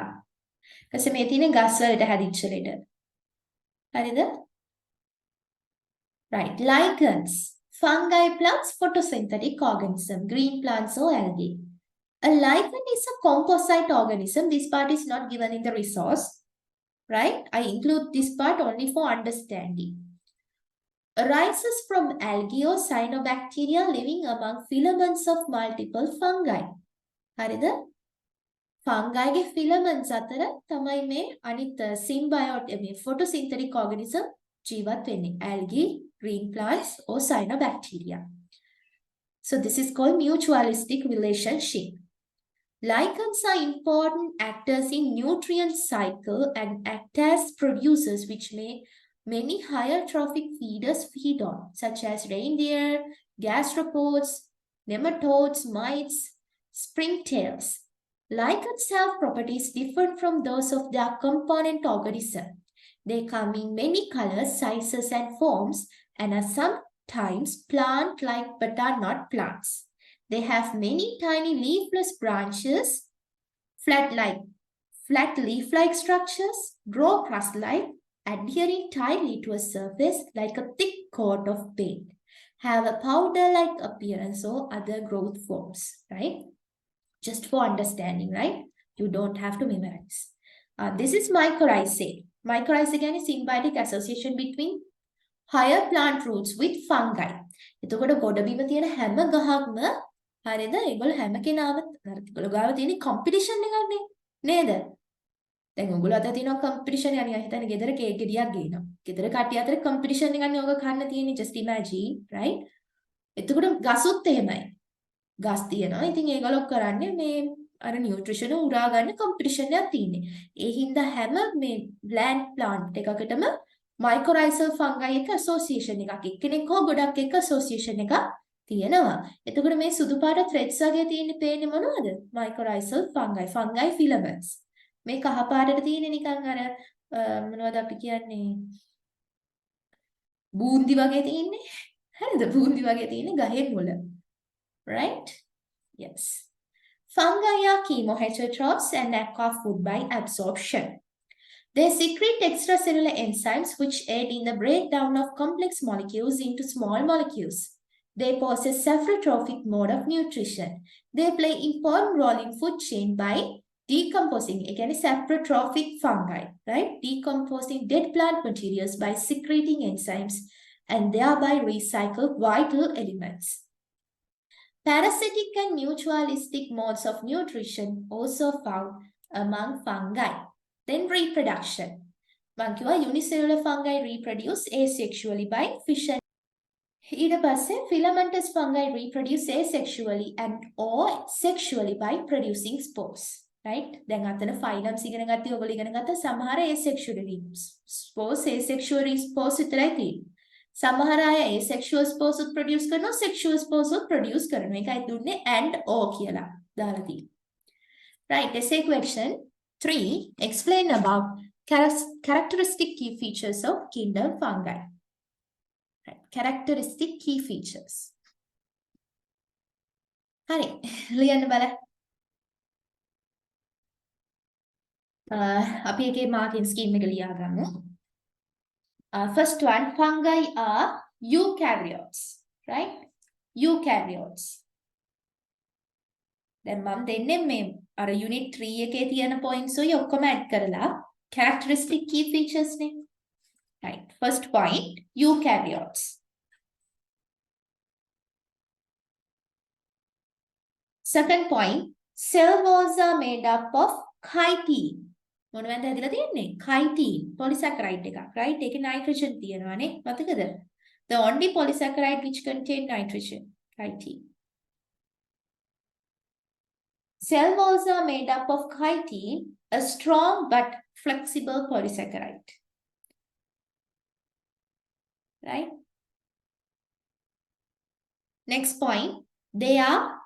ඊපස්සේ මේ තියෙන ගස් වලට හැදිච්ච ලෙඩ. හරිද? Right. Lichens. Fungi plants photosynthetic organism. Green plants or algae. A lichen is a composite organism. This part is not given in the resource, right? I include this part only for understanding. Arises from algae or cyanobacteria living among filaments of multiple fungi. හරිද? fungi filaments අතර තමයි මේ අනිත් symbiote මේ photosynthetic organism ජීවත් වෙන්නේ. Algae, green plants or cyanobacteria. So this is called mutualistic relationship. Lichens are important actors in nutrient cycle and act as producers which many higher trophic feeders feed on, such as reindeer, gastropods, nematodes, mites, springtails. Lichens have properties different from those of their component organism. They come in many colors, sizes, and forms, and are sometimes plant-like but are not plants. They have many tiny leafless branches, flat leaf-like structures, grow crust-like, adhering tightly to a surface like a thick coat of paint, have a powder-like appearance or other growth forms, right? Just for understanding, right? You don't have to memorize. This is mycorrhizae. Mycorrhizae again is symbiotic association between higher plant roots with fungi. එතකොට ගොඩබිම තියෙන හැම ගහක්ම හරිද? ඒගොල්ලෝ හැම කෙනාම ඒගොල්ලෝ ගාව තියෙන කම්පිටිෂන් එකක් නේ. නේද? දැන් ඔයගොල්ලෝ අතර තියෙන කම්පිටිෂන් එක නිකන් හිතන්න ගෙදර කේක් ගෙඩියක් ගේනවා. ගෙදර කට්ටිය අතර කම්පිටිෂන් එකක් නේ ඔයගොල්ලෝ කන්න තියෙන්නේ. just imagine, right? එතකොට ගසුත් එහෙමයි. ගස් තියෙනවා. ඉතින් ඒගොල්ලෝ කරන්නේ මේ අර නියුට්‍රිෂන් උරා ගන්න කම්පිටිෂන් එකක් තියෙන්නේ. ඒ හින්දා හැම මේ land plant එකකටම mycorrhizal fungi එක association එකක් එක්කෙනෙක් හෝ ගොඩක් එක්ක association එකක් තියෙනවා. එතකොට මේ සුදු පාට threads වගේ තියෙන්නේ පේන්නේ මොනවද? mycorrhizal fungi filaments. මේ කහ පාටට තියෙන්නේ නිකන් අර මොනවද අපි කියන්නේ බූන්දි වගේ තියෙන්නේ. හරිද? බූන්දි වගේ තියෙන්නේ ගහේ මුල. Right? Yes. Fungi are chemoheterotrophs and acquire food by absorption. They secrete extracellular enzymes which aid in the breakdown of complex molecules into small molecules. They possess saprotrophic mode of nutrition. They play important role in food chain by decomposing, again saprotrophic fungi, right? Decomposing dead plant materials by secreting enzymes and thereby recycle vital elements. Parasitic and mutualistic modes of nutrition also found among fungi. Then reproduction. Unicellular fungi reproduce asexually by fission. ඊට පස්සේ filamentous fungi reproduce asexually and or sexually by producing spores. Right? දැන් අතන phylums ඉගෙන ගත්තී ඔයගොල්ලෝ ඉගෙන ගත්ත සමහර asexually spores විතරයි තියෙන්නේ. සමහර අය asexual spores produce කරනවා sexual spores produce කරනවා. ඒකයි දුන්නේ and or කියලා දාලා තියෙන්නේ. Right, essay question 3. Explain about characteristic key features of kingdom fungi. Right, characteristic key features. හරි, ලියන්න බලන්න. අපි එකේ marking scheme එක ලියා ගමු. First one, fungi are eukaryotes, right? Eukaryotes. Then මම දෙන්නේ මේ අර unit 3 එකේ තියෙන points ඔය ඔක්කොම add කරලා characteristic key features නේ. Right. First point, eukaryotes. Second point, cell walls are made up of chitin. මොනවද ඇදලා තියෙන්නේ? chitin, polysaccharide එකක්, right? ඒකේ nitrogen තියෙනවානේ. මතකද? The only polysaccharide which contain nitrogen, chitin. Cell walls are made up of chitin, a strong but flexible polysaccharide. Right? Next point, they are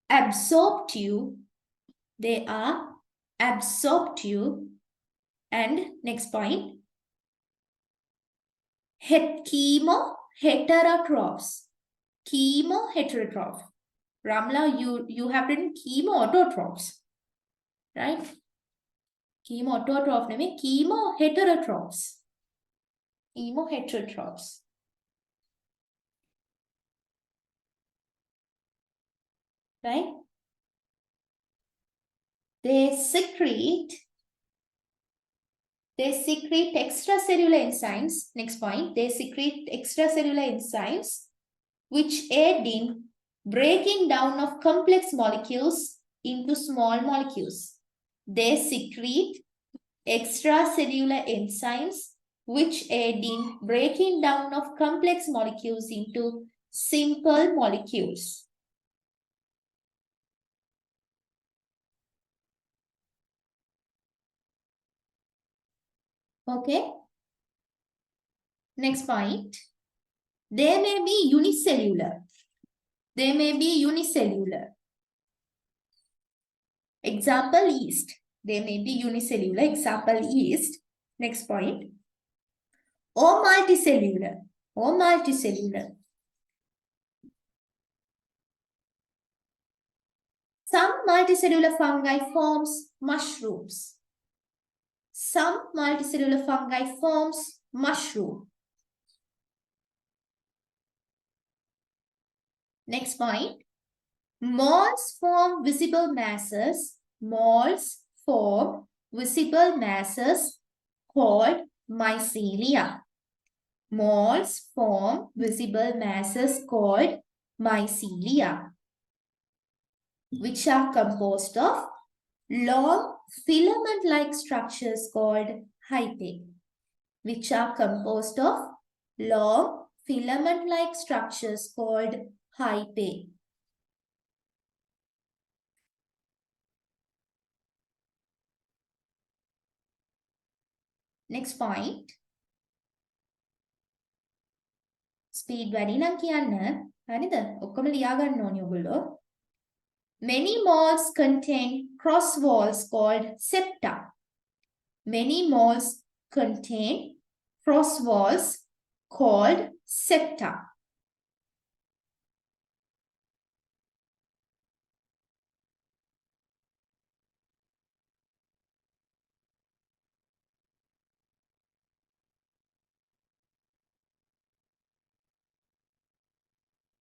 absorptive. They are absorptive. And next point, chemoheterotrophs. Chemoheterotroph. Ramla, you have written chemoautotrophs, right? Chemoautotroph name chemoheterotrophs. Chemoheterotrophs. right? They secrete extracellular enzymes. Next point, they secrete extracellular enzymes which aid in breaking down of complex molecules into small molecules. They secrete extracellular enzymes which aid in breaking down of complex molecules into simple molecules. Okay. Next point. They may be unicellular. They may be unicellular. Example, yeast. They may be unicellular. Example, yeast. Next point. Or multicellular. Or multicellular. Some multicellular fungi forms mushrooms. Some multicellular fungi forms mushroom. Next point. Moles form visible masses. Moles form visible masses called mycelia. Moles form visible masses called mycelia, which are composed of long filament-like structures called hyphae, which are composed of long filament-like structures called hyphae. Next point. Speed වැඩි නම් කියන්න. හරිද? ඔක්කොම ලියා ගන්න ඕනේ ඔයගොල්ලෝ. Many moles contain cross walls called septa. Many moles contain cross walls called septa.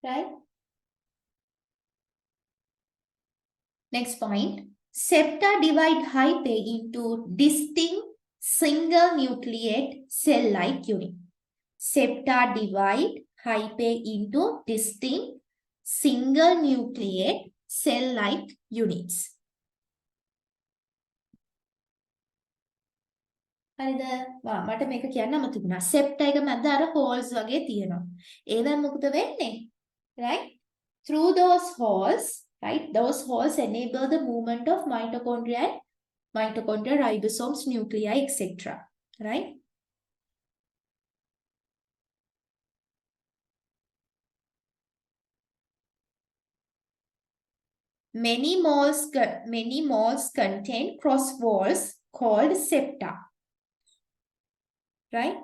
Right? Next point. Septa divide hyphae into distinct single nucleate cell-like units. Septa divide hyphae into distinct single nucleate cell-like units. හරිද? මට මේක කියන්න අමතකුණා. සෙප්ටා එක මැද අර holes වගේ තියෙනවා. ඒවෙන් මොකද වෙන්නේ? Right? Through those holes, right? Those holes enable the movement of mitochondria, ribosomes, nuclei, etc. Right? Many moles contain cross walls called septa. Right?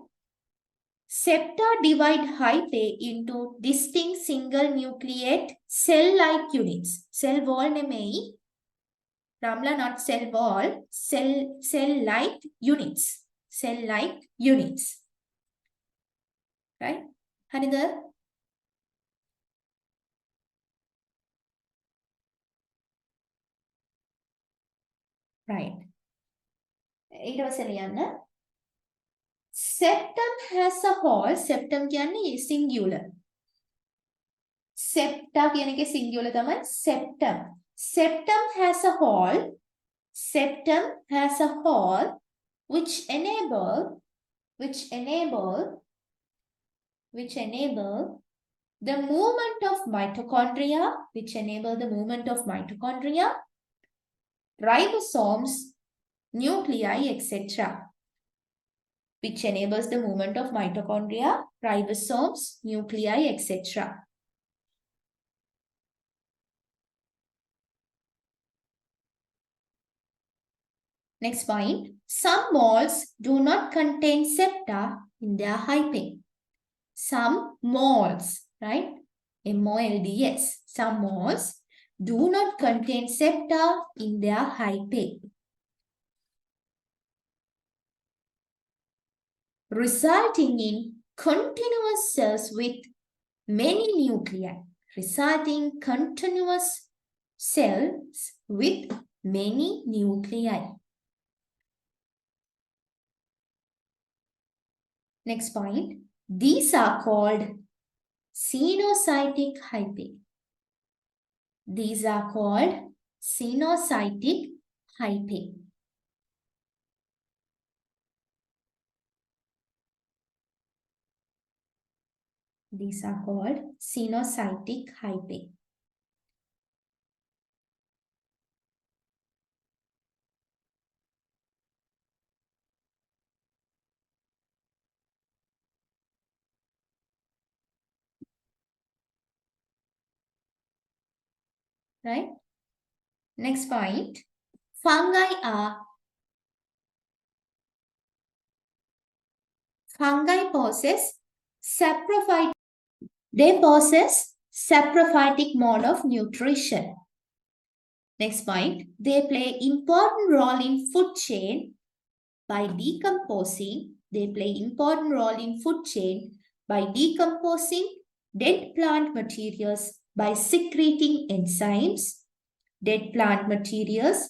Septa divide hyphae into distinct single nucleate cell-like units. Cell wall නෙමෙයි. Ramla, not cell wall. Cell-like units. Cell-like units. Right? හරිද? Right. ඊට පස්සේ ලියන්න. Septum has a hole. Septum කියන්නේ singular. Septa කියන එකේ singular තමයි septum. Septum has a hole. Septum has a hole which enable the movement of mitochondria, ribosomes, nuclei, etc. Which enables the movement of mitochondria, ribosomes, nuclei, etc. Next point. Some moles do not contain septa in their hyphae. Some moles, right? M-O-L-D-S. Some moles do not contain septa in their hyphae, resulting in continuous cells with many nuclei. cells with many nuclei. Next point, these are called xenocytic hyphae. These are called xenocytic hyphae. These are called xenocytic hyphae. Right? Next point, fungi possess saprophytic. They possess saprophytic mode of nutrition. Next point, they play important role in food chain by decomposing. They play important role in food chain by decomposing dead plant materials by secreting enzymes. Dead plant materials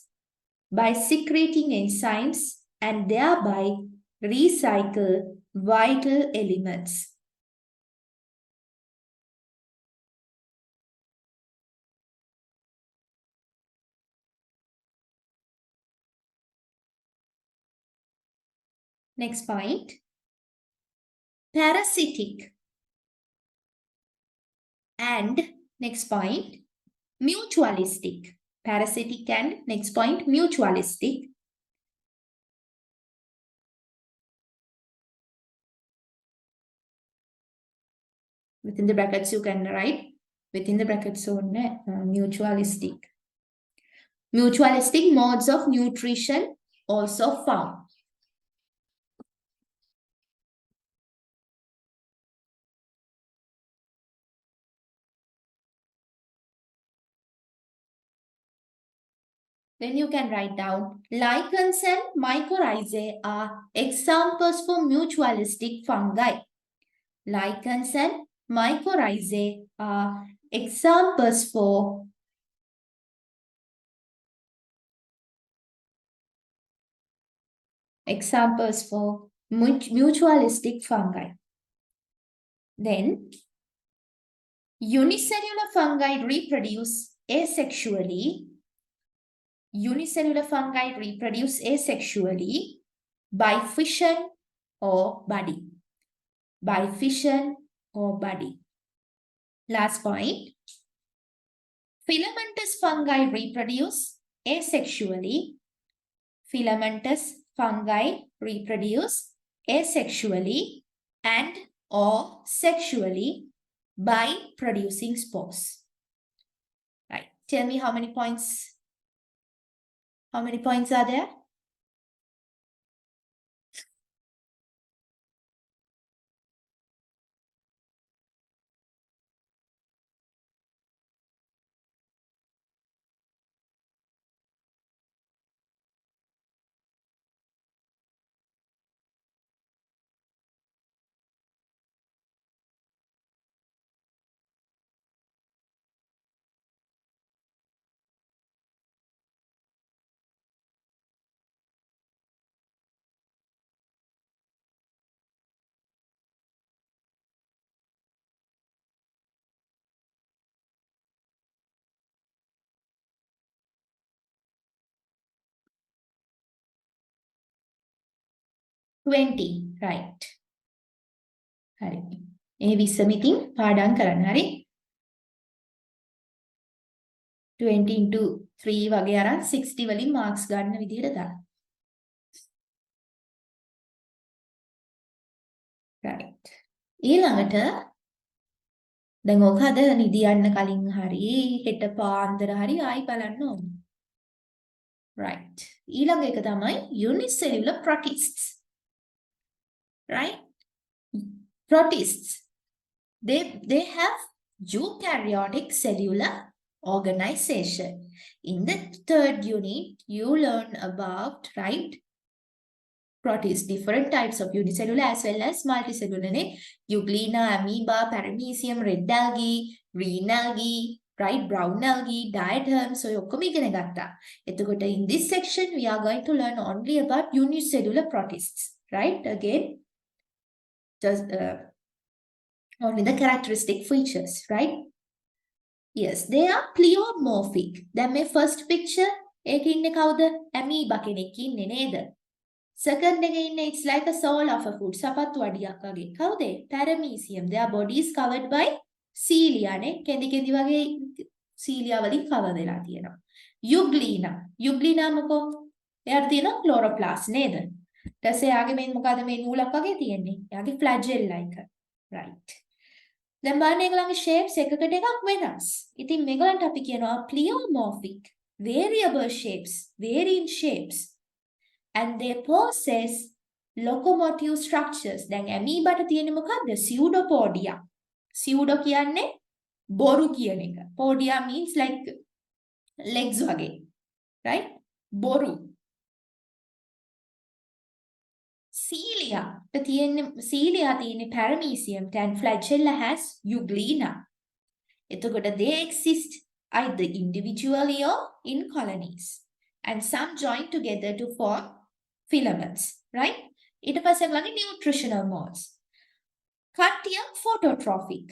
by secreting enzymes and thereby recycle vital elements. Next point, parasitic. And next point, mutualistic. Parasitic and next point, mutualistic. Within the brackets, you can write within the brackets on mutualistic. Mutualistic modes of nutrition also found. Then you can write down lichens and mycorrhizae are examples for mutualistic fungi. Lichens and mycorrhizae are examples for mutualistic fungi. Then unicellular fungi reproduce asexually. Unicellular fungi reproduce asexually by fission or budding. By fission or budding. Last point. Filamentous fungi reproduce asexually. Filamentous fungi reproduce asexually and or sexually by producing spores. Right. Tell me how many points. How many points are there? $20, right. හරි. ඒ 20 මිතින් පාඩම් කරන්න. හරි. 20 into 3 වගේ අරන් 60 වලින් Marx ගන්න විදිහට දාන්න. right. ඊළඟට දැන් ඕක අද නිදි යන්න කලින් හරි හෙට පාන්දර හරි ආයි බලන්න ඕනේ. right. ඊළඟ එක තමයි unicellular protists. right? Protists. They have eukaryotic cellular organization. In the third unit, you learn about, right, protists, different types of unicellular as well as multicellular. Euglena, amoeba, paramecium, red algae, green algae, bright brown algae, diatoms, ඔය ඔක්කොම ඉගෙන ගත්තා. එතකොට in this section we are going to learn only about unicellular protists, right? Again, just only the characteristic features, right? Yes, they are pleomorphic. දැන් මේ first picture එකේ ඉන්නේ කවුද? amoeba කෙනෙක් ඉන්නේ නේද? Second එකේ ඉන්නේ it's like a sole of a foot. සපත්තු අඩියක් වගේ. කවුද? Paramecium. Their body is covered by cilia නේ. කෙඳි කෙඳි වගේ cilia වලින් cover වෙලා තියෙනවා. Euglena. Euglena මොකෝ? එයාට තියෙනවා chloroplast නේද? ඊට පස්සේ යාගේ මේ මොකද මේ නූලක් වගේ තියෙන්නේ? යාගේ flagella එක. Right. දැන් බලන්න ඒගොල්ලන්ගේ shapes එකකට එකක් වෙනස්. ඉතින් මේගොල්ලන්ට අපි කියනවා pleomorphic, variable shapes, varying shapes. And they possess locomotive structures. දැන් amoebaට තියෙන්නේ මොකද්ද? Pseudopodia. Pseudo කියන්නේ බොරු කියන එක. Podia means like legs වගේ. Right? බොරු. Cilia තියෙන්නේ paramecium and flagella has euglena. එතකොට they exist either individually or in colonies. And some join together to form filaments, right? ඊට පස්සේ ගලන්නේ nutritional modes. කට්ටිය phototrophic.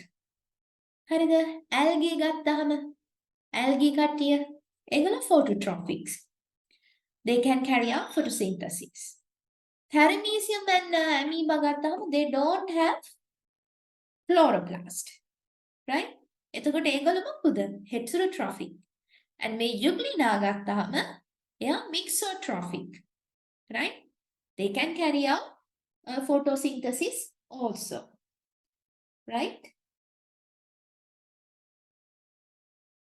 හරිද? algae ගත්තාම algae කට්ටිය ඒගොල්ලෝ phototrophics. They can carry out photosynthesis. Paramecium and amoeba ගත්තාම they don't have chloroplast, right? එතකොට ඒගොල්ලෝ මොකද? heterotrophic. And මේ euglena ගත්තාම එයා mixotrophic. Right? They can carry out photosynthesis also. Right?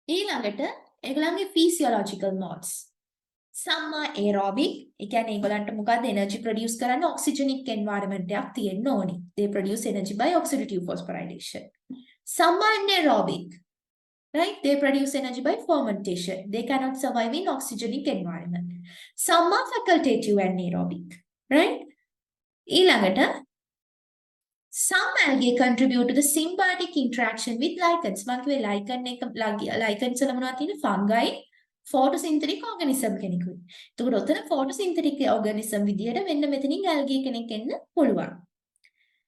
ඊළඟට ඒගොල්ලන්ගේ physiological modes. Some are aerobic. ඒ කියන්නේ ඒගොල්ලන්ට මොකද්ද energy produce කරන්න oxygenic environment එකක් තියෙන්න ඕනේ. They produce energy by oxidative phosphorylation. Some are anaerobic. Right? They produce energy by fermentation. They cannot survive in oxygenic environment. Some are facultative anaerobic. Right? ඊළඟට some algae contribute to the symbiotic interaction with lichens. මම කිව්වේ lichen එක lichens වල මොනවද තියෙන්නේ? fungi, photosynthetic organism කෙනෙකුයි. එතකොට ඔතන photosynthetic organism විදියට මෙන්න මෙතනින් algae කෙනෙක් එන්න පුළුවන්.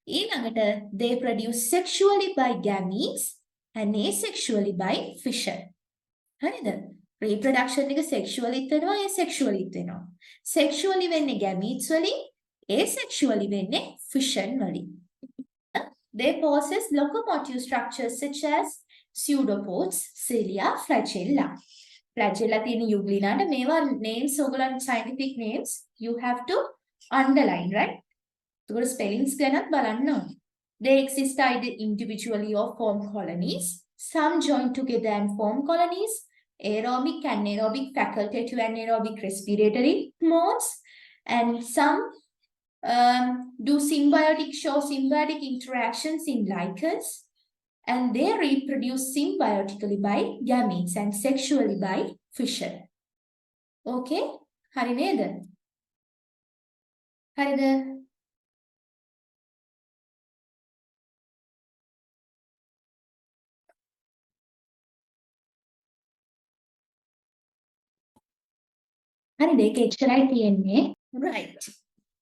ඊළඟට they produce sexually by gametes and asexually by fission. හරිද? reproduction එක sexually වෙනවා, asexually වෙනවා. sexually වෙන්නේ gametes වලින්, asexually වෙන්නේ fission වලින්. They possess locomotive structures such as pseudopods, cilia, flagella. Flagella තියෙන euglena-ට මේවා names ඔයගොල්ලන් scientific names you have to underline, right? ඒකට spellings ගැනත් බලන්න ඕනේ. They exist either individually or form colonies. Some join together and form colonies. Aerobic, anaerobic, facultative, anaerobic, respiratory modes. And some show symbiotic interactions in lichens. And they reproduce symbiotically by gametes and sexually by fission. Okay? හරි නේද? හරිද? හරිද? ඒක එච්චරයි තියෙන්නේ. Right.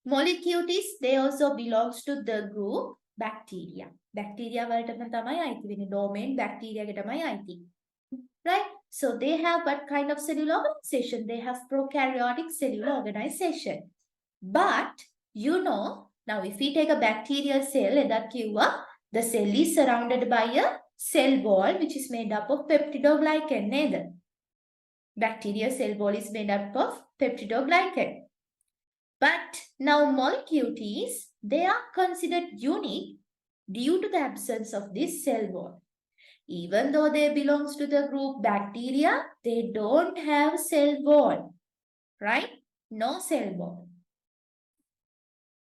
Molecules, they also belongs to the group bacteria. Bacteria වලටම තමයි අයිති වෙන්නේ. Domain bacteria ගේ තමයි අයිති. Right? So they have what kind of cellular organization? They have prokaryotic cellular organization. But you know, now if we take a bacterial cell, that the cell is surrounded by a cell wall which is made up of peptidoglycan. Neither. Bacterial cell wall is made up of peptidoglycan. But now molecules, they are considered unique due to the absence of this cell wall. Even though they belong to the group bacteria, they don't have cell wall, right? No cell wall.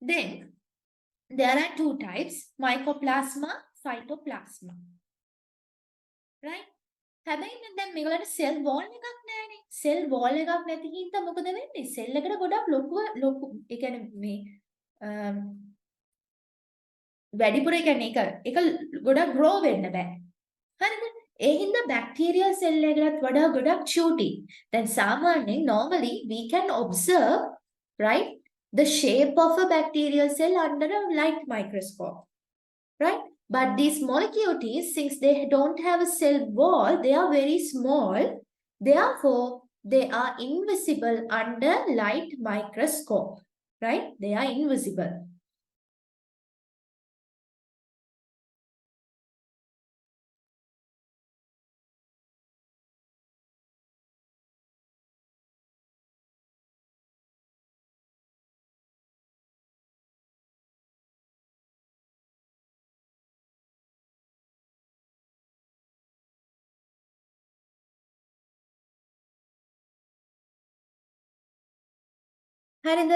Then there are two types, mycoplasma, phytoplasma, right? හැබැයි දැන් මේගොල්ලන්ට සෙල් wall එකක් නැහැනේ. සෙල් wall එකක් නැති හින්දා මොකද වෙන්නේ? සෙල් එකට ගොඩක් ලොකු ඒ කියන්නේ මේ වැඩිපුර ඒ කියන්නේ ඒක ගොඩක් grow වෙන්න බෑ. හරිද? ඒ හින්දා බැක්ටීරියල් සෙල් එකකට වඩා ගොඩක් චූටි. දැන් සාමාන්‍යයෙන් normally we can observe, right, the shape of a bacterial cell under a light microscope, right? But these molecules, since they don't have a cell wall, they are very small. Therefore, they are invisible under light microscope, right? They are invisible. හරිද?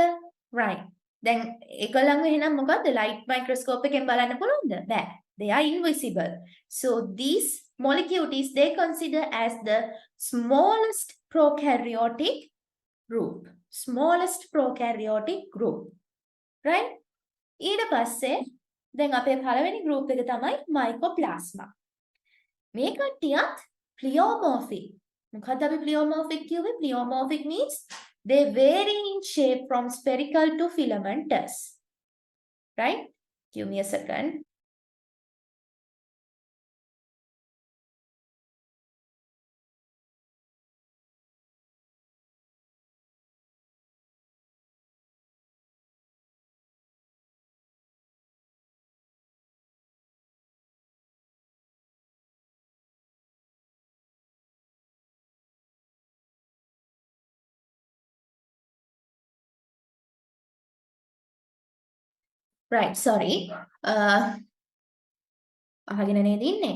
right. දැන් ඒගොල්ලන්ව එහෙනම් මොකද්ද? light microscope එකෙන් බලන්න පුළුවන්ද? බෑ. They are invisible. So these molecules they consider as the smallest prokaryotic group. Smallest prokaryotic group. Right? ඊට පස්සේ දැන් අපේ පළවෙනි group එක තමයි mycoplasma. මේ කට්ටියත් pleomorphic. මොකක්ද අපි pleomorphic කිව්වේ? Pleomorphic means they vary in shape from spherical to filamentous. Right? Give me a second. Right, sorry. අහගෙන නේද ඉන්නේ?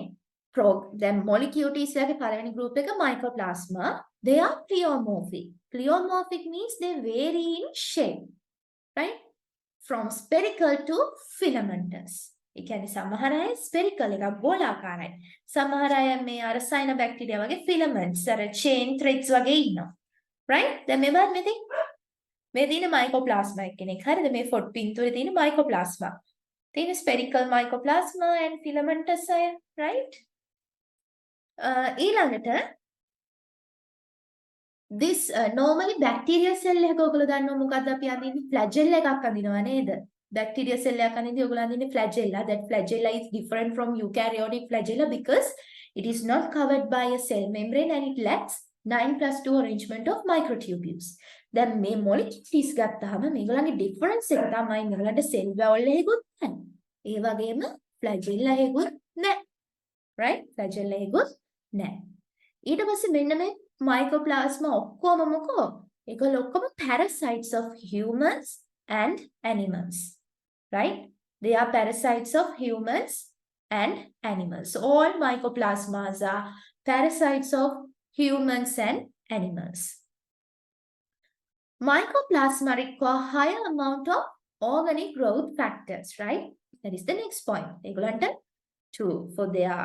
දැන් molecules ලගේ පළවෙනි group එක mycoplasma. They are pleomorphic. Pleomorphic means they vary in shape, right? From spherical to filamentous. ඒ කියන්නේ සමහර අය spherical එකක් ගෝලාකාරයි. සමහර අය මේ අර cyanobacteria වගේ filaments අර chain threads වගේ ඉන්නවා. right? දැන් මේ බලන්න මෙතන මේ තියෙන mycoplasma එක්කෙනෙක්. හරිද? මේ ෆොට් පින්තූරේ තියෙන mycoplasma. තියෙන spherical mycoplasma and filamentous අය, right? ඊළඟට this normally bacterial cell එකක ඔයගොල්ලෝ දන්නවා මොකද්ද අපි අඳින්නේ flagella එකක් අඳිනවා නේද? bacterial cell එකක් අඳින්දී ඔයගොල්ලෝ අඳින්නේ flagella. That flagella is different from eukaryotic flagella because it is not covered by a cell membrane and it lacks 9+2 arrangement of microtubules. දැන් මේ molecules ගත්තාම මේගොල්ලන්ගේ difference එක තමයි මේගොල්ලන්ට cell wall එකකුත් නැහැ. ඒ වගේම flagella එකකුත් නැහැ. right? flagella එකකුත් නැහැ. ඊට පස්සේ මෙන්න මේ mycoplasma ඔක්කොම මොකෝ? ඒගොල්ලෝ ඔක්කොම parasites of humans and animals. Right? They are parasites of humans and animals. All mycoplasmas are parasites of humans and animals. Mycoplasma require higher amount of organic growth factors, right? That is the next point. For their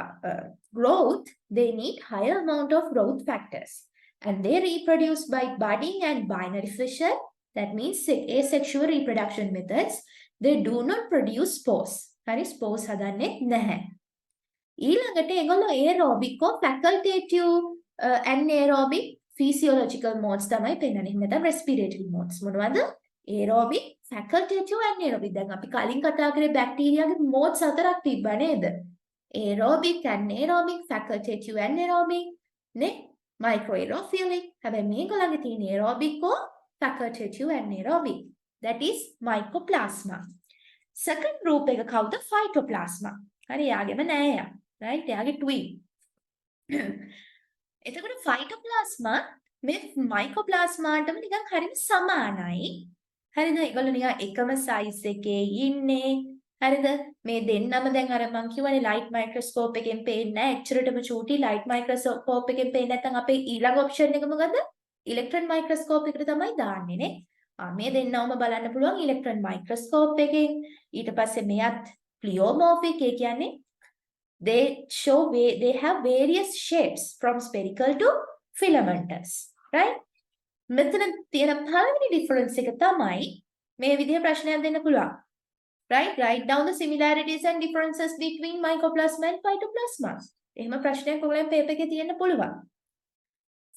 growth, they need higher amount of growth factors. And they reproduce by budding and binary fission. That means asexual reproduction methods. They do not produce spores. Hari spores hadanne naha. ඊළඟට ඒගොල්ලෝ aerobic facultative anaerobic physiological modes තමයි පෙන්වන්නේ. නැත්නම් respiratory modes. මොනවද? aerobic facultative anaerobic. දැන් අපි කලින් කතා කරේ බැක්ටීරියාගේ modes හතරක් තිබ්බා නේද? aerobic, anaerobic, facultative anaerobic, නේ? microaerophilic. හැබැයි මේගොල්ලන්ගේ තියෙන aerobic facultative anaerobic. That is mycoplasma. Second group එක කවුද? phytoplasma. හරි යාගෙම නෑ යා. right? යාගේ twin. එතකොට phytoplasma මේ mycoplasmaටම නිකන් හරියට සමානයි. හරිද? ඒගොල්ලෝ නිකන් එකම size එකේ ඉන්නේ. හරිද? මේ දෙන්නම දැන් අර මං කියවනේ light microscope එකෙන් පේන්නේ නැහැ. එච්චරටම චූටි light microscope එකෙන් පේන්නේ නැත්නම් අපේ ඊළඟ option එක මොකද? electron microscope එකට තමයි දාන්නේ නේ. මේ දෙන්නවම බලන්න පුළුවන් electron microscope එකෙන්. ඊට පස්සේ මෙයත් pleomorphic ඒ කියන්නේ they have various shapes from spherical to filamentous, right? මෙතන තියෙන පළවෙනි difference එක තමයි මේ විදිහේ ප්‍රශ්නයක් දෙන්න පුළුවන්. Right? Write down the similarities and differences between mycoplasma and phytoplasma. එහෙම ප්‍රශ්නයක් ඔයගොල්ලන් පේපර් එකේ තියෙන්න පුළුවන්.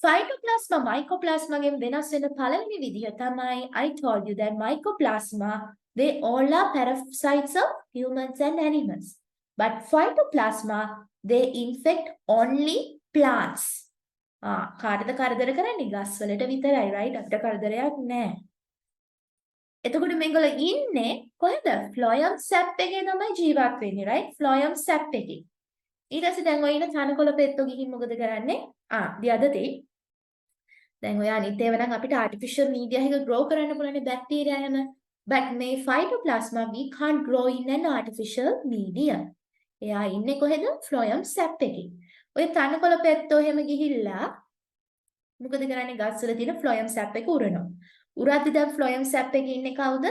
Phytoplasma mycoplasma ගෙන් වෙනස් වෙන පළවෙනි විදිහ තමයි I told you that mycoplasma they all are parasites of humans and animals. But phytoplasma they infect only plants. කාටද කරදර කරන්නේ? ගස් වලට විතරයි, right? අපිට කරදරයක් නැහැ. එතකොට මේගොල්ලෝ ඉන්නේ කොහෙද? ෆ්ලෝයම් සැප් එකේ තමයි ජීවත් වෙන්නේ, right? ෆ්ලෝයම් සැප් එකේ. ඊට පස්සේ දැන් ඔය ඉන්න තනකොළ පෙත්තෝ ගිහින් මොකද කරන්නේ? the other day දැන් ඔය අනිත් ඒවා නම් අපිට artificial media එකක grow කරන්න පුළුවන් බැක්ටීරියා හැම. But මේ phytoplasma we can't grow in an artificial media. එයා ඉන්නේ කොහෙද? ෆ්ලෝයම් සැප් එකේ. ඔය තනකොළ පෙත්තෝ එහෙම ගිහිල්ලා මොකද කරන්නේ? ගස් වල තියෙන ෆ්ලෝයම් සැප් එක උරනවා. උරද්දි දැන් ෆ්ලෝයම් සැප් එකේ ඉන්නේ කවුද?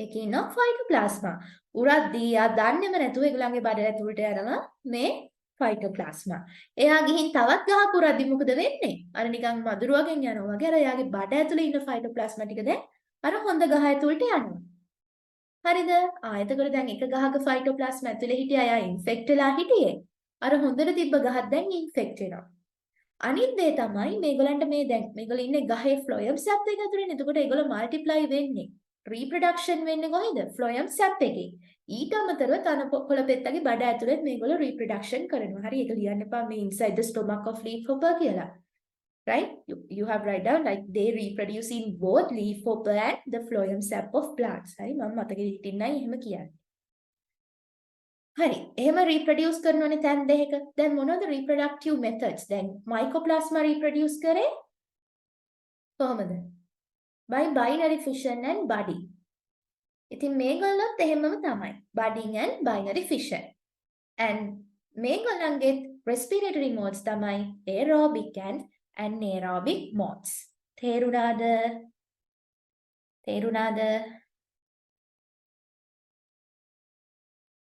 ඒකේ ඉන්නවා ෆයිටෝප්ලාස්මා. උරද්දි යා දන්නේම නැතුව ඒගොල්ලන්ගේ බඩ ඇතුළට යනවා මේ ෆයිටෝප්ලාස්මා. එයා ගිහින් තවත් ගහක් උරද්දි මොකද වෙන්නේ? අර නිකන් මදුරුවගෙන් යනවා වගේ අර එයාගේ බඩ ඇතුළේ ඉන්න ෆයිටෝප්ලාස්මා ටික දැන් අර හොඳ ගහ ඇතුළට යනවා. හරිද? එතකොට දැන් එක ගහක ෆයිටෝප්ලාස්මා ඇතුළේ හිටියා එයා ඉන්ෆෙක්ට් වෙලා හිටියේ. අර හොඳට තිබ්බ ගහක් දැන් ඉන්ෆෙක්ට් වෙනවා. අනිත් දේ තමයි මේගොල්ලන්ට මේ දැන් මේගොල්ලෝ ඉන්නේ ගහේ ෆ්ලෝයම් සැප් එක ඇතුළේනේ. එතකොට ඒගොල්ලෝ මල්ටිප්ලයි වෙන්නේ. රීප්‍රොඩක්ෂන් වෙන්නේ කොහෙද? ෆ්ලෝයම් සැප් එකේ. ඊට අමතරව තනකොළ පෙත්තගේ බඩ ඇතුළේ මේගොල්ලෝ රීප්‍රොඩක්ෂන් කරනවා. හරි ඒක ලියන්න එපා මේ inside the stomach of leafhopper කියලා. Right? You have write down like they reproduce in both leafhopper and the phloem sap of plants. හරි මම මතකෙ හිටින්නයි එහෙම කියන්නේ. හරි. එහෙම reproduce කරනෝනේ තැන් දෙකක. දැන් මොනවද reproductive methods? දැන් mycoplasma reproduce කරේ කොහොමද? By binary fission and budding. ඉතින් මේගොල්ලොත් එහෙමම තමයි. Budding and binary fission. And මේගොල්ලන්ගේ respiratory modes තමයි aerobic and anaerobic modes. තේරුණාද?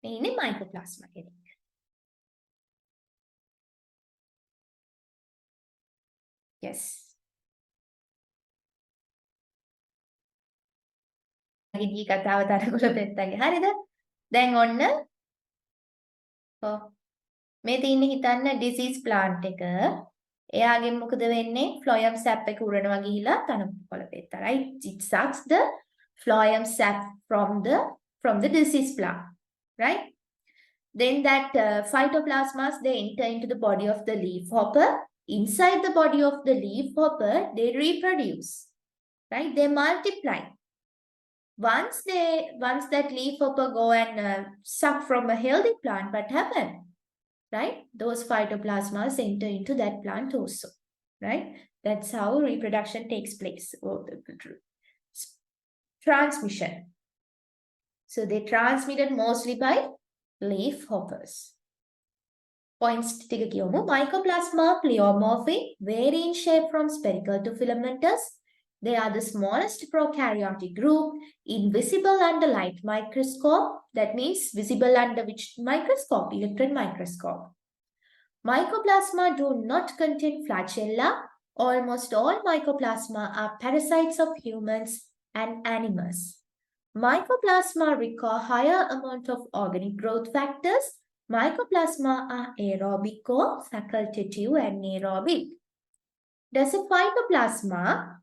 මේ ඉන්නේ mycoplasma කෙනෙක්. Yes. ඊ කතාව තරකොළ පෙත්තගේ. හරිද? දැන් ඔන්න මේ තින්නේ හිතන්න disease plant එක. එයාගෙන් මොකද වෙන්නේ? phloem sap එක උරනවා ගිහිලා තනකොළ පෙත්ත. Right? It sucks the phloem sap from the disease plant. Right? Then that phytoplasmas they enter into the body of the leafhopper. Inside the body of the leafhopper, they reproduce. Right? They multiply. Once that leafhopper go and suck from a healthy plant, what happen? Right? Those phytoplasmas enter into that plant also. Right? That's how reproduction takes place. Transmission. So they transmitted mostly by leafhoppers. Points ටික කියමු. Mycoplasma pleomorphic, vary in shape from spherical to filamentous. They are the smallest prokaryotic group, invisible under light microscope. That means visible under which microscope? Electron microscope. Mycoplasma do not contain flagella. Almost all mycoplasma are parasites of humans and animals. Mycoplasma require higher amount of organic growth factors. Mycoplasma are aerobic or facultative anaerobic. Does a phytoplasma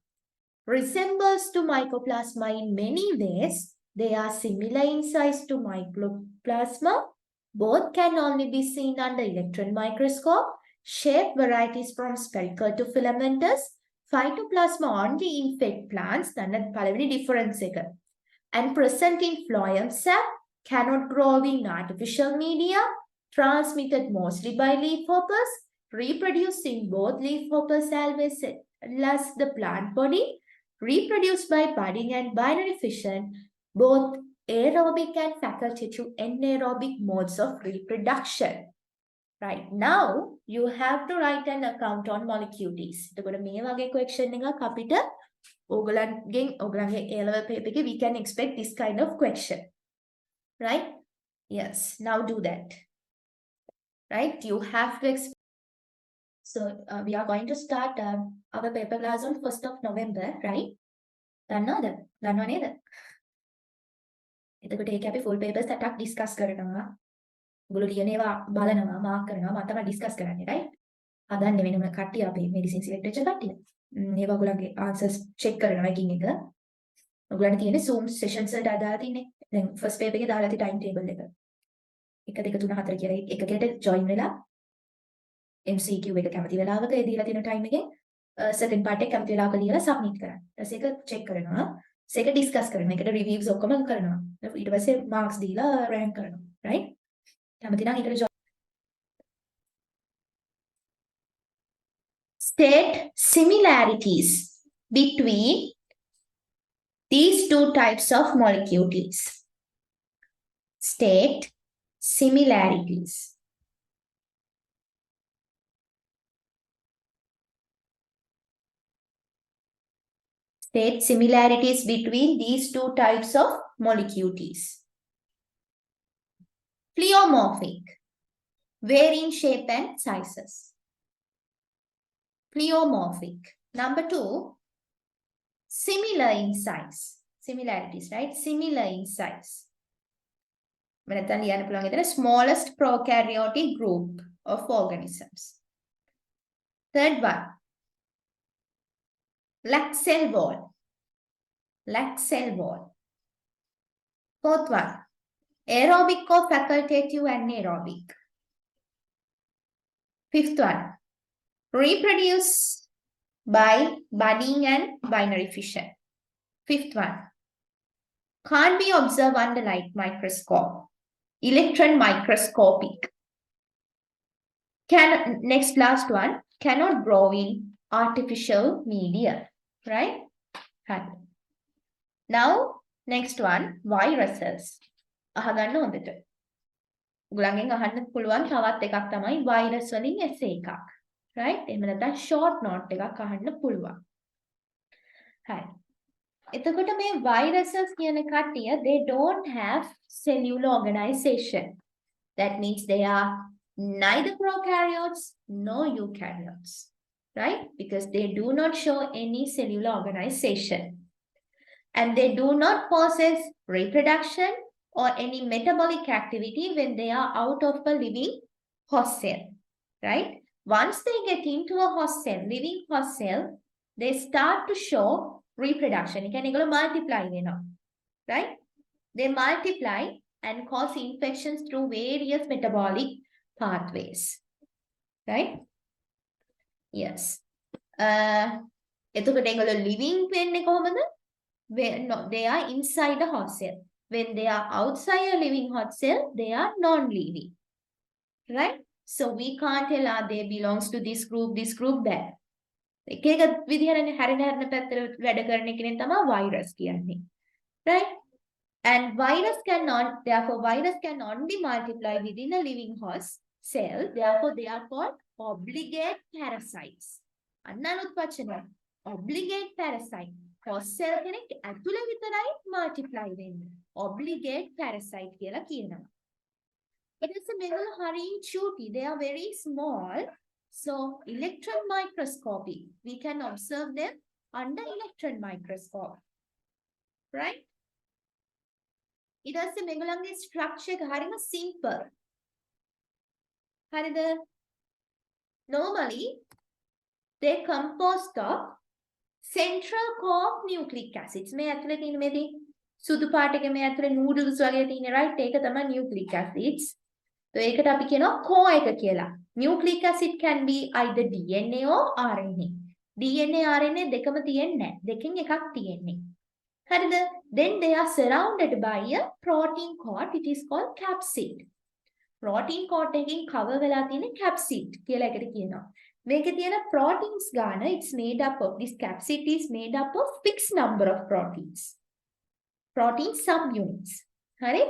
resembles to mycoplasma in many ways? They are similar in size to mycoplasma. Both can only be seen under electron microscope. Shape varieties from spherical to filamentous. Phytoplasma only infect plants. That's the difference. And present in phloem sap, cannot grow in artificial media, transmitted mostly by leafhoppers, reproduced in both leafhoppers as well as the plant body, reproduced by budding and binary fission, both aerobic and facultative anaerobic modes of reproduction. Right, now you have to write an account on molecules. එතකොට මේ වගේ question එකක් අපිට ඔයගලන්ගේ A level paper එකේ we can expect this kind of question. Right? Yes, now do that. Right? You have to expect. So we are going to start our paper class on 1st of November, right? දන්නවද? දන්නව නේද? එතකොට ඒක අපි full papers එකක් discuss කරනවා. ඔයගොල්ලෝ ලියනවා බලනවා මාක් කරනවා මම තමයි ඩිස්කස් කරන්නේ right? හදන්නේ වෙනම කට්ටිය අපේ මෙඩිසින් සිලෙක්ට් වෙච්ච කට්ටිය. ඒවා ඔයගොල්ලන්ගේ ආන්සර්ස් චෙක් කරනවා එකින් එක. ඔයගොල්ලන්ට තියෙන්නේ Zoom sessions වලට අදාළ තියෙන්නේ. දැන් ෆස්ට් පේපර් එකේ දාලා තියෙන ටයිම් ටේබල් එක. 1 2 3 4 කියලා එකකට ජොයින් වෙලා MCQ එක කැමති වෙලාවක ඒ දීලා තියෙන ටයිම් එකෙන් සෙකන්ඩ් පාර්ට් එක කැමති වෙලාවක ලියලා සබ්මිට් කරන්න. ඊට පස්සේ ඒක චෙක් කරනවා. ඒක ඩිස්කස් කරනවා. ඒකට රිවිව්ස් ඔක්කොම කරනවා. ඊට පස්සේ මාක්ස් දීලා රෑන්ක් කරනවා. right? කැමති නම් ඒකට state similarities between these two types of molecules. State similarities. State similarities between these two types of molecules. Pleomorphic, varying shape and sizes. Pleomorphic. Number 2, similar in size. Similarities, right? Similar in size. Smallest prokaryotic group of organisms. Third one, lack cell wall. Lack cell wall. Fourth one, aerobic or facultative anaerobic. Fifth one, reproduce by budding and binary fission. Fifth one, can't be observed under light microscope. Electron microscopic. Next last one, cannot grow in artificial media. Right? Now, next one, viruses. අහගන්න හොඳට. ඔයගලගෙන් අහන්න පුළුවන් තවත් එකක් තමයි virus වලින් essay එකක්. right? එහෙම නැත්නම් short note එකක් අහන්න පුළුවන්. හරි. එතකොට මේ viruses කියන කට්ටිය they don't have cellular organization. That means they are neither prokaryotes nor eukaryotes. Right? Because they do not show any cellular organization. And they do not possess reproduction or any metabolic activity when they are out of a living host cell. Right? Once they get into a host cell, living host cell, they start to show reproduction. You can multiply, right? They multiply and cause infections through various metabolic pathways. Right? Yes. එතකොට ඒගොල්ලෝ living වෙන්නේ කොහොමද? They are inside the host cell. When they are outside a living host cell, they are non-living. Right? So we can't tell they belongs to this group, that. එක එක විදිහට හැරෙන පැත්තට වැඩ කරන එකනේ තමයි virus කියන්නේ. Right? And virus can only multiply within a living host cell. Therefore, they are called obligate parasites. අන්නනුත් වචනය. Obligate parasite. Host cell කෙනෙක් ඇතුළේ විතරයි multiply වෙන්නේ. Obligate parasite කියලා කියනවා. It is a megalo හරිය චූටි. They are very small. So, electron microscopy. We can observe them under electron microscope. Right? It has a megalonge structure හරිම simple. හරිද? Normally, they composed of central core nucleic acids. මේ ඇතුලේ තියෙන මේදී සුදු පාට එකේ මේ ඇතුලේ noodles වගේ තියෙන right ඒක තමයි nucleic acids. So ඒකට අපි කියනවා core එක කියලා. Nucleic acid can be either DNA or RNA. DNA RNA දෙකම තියෙන්නේ නැහැ. දෙකෙන් එකක් තියෙන්නේ. හරිද? Then they are surrounded by a protein coat. It is called capsid. Protein coat එකකින් cover වෙලා තියෙන capsid කියලා එකට කියනවා. මේකේ තියෙන proteins ගාන it's made up of this capsid is made up of fixed number of proteins. Protein subunits. හරි?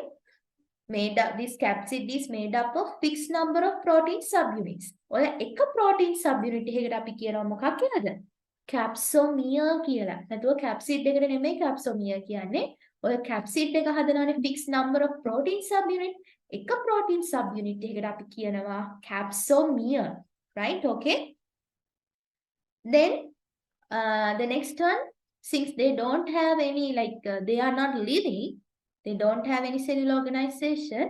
This capsid is made up of fixed number of protein subunits. ඔය එක protein subunit එකකට අපි කියනවා මොකක් කියලාද? Capsomere කියලා. නැතුව capsid එකට නෙමෙයි capsomere කියන්නේ. ඔය capsid එක හදනවානේ fixed number of protein subunit. එක protein subunit එකකට අපි කියනවා capsomere. Right? Okay. Then the next one, since they don't have any they are not living, they don't have any cellular organization.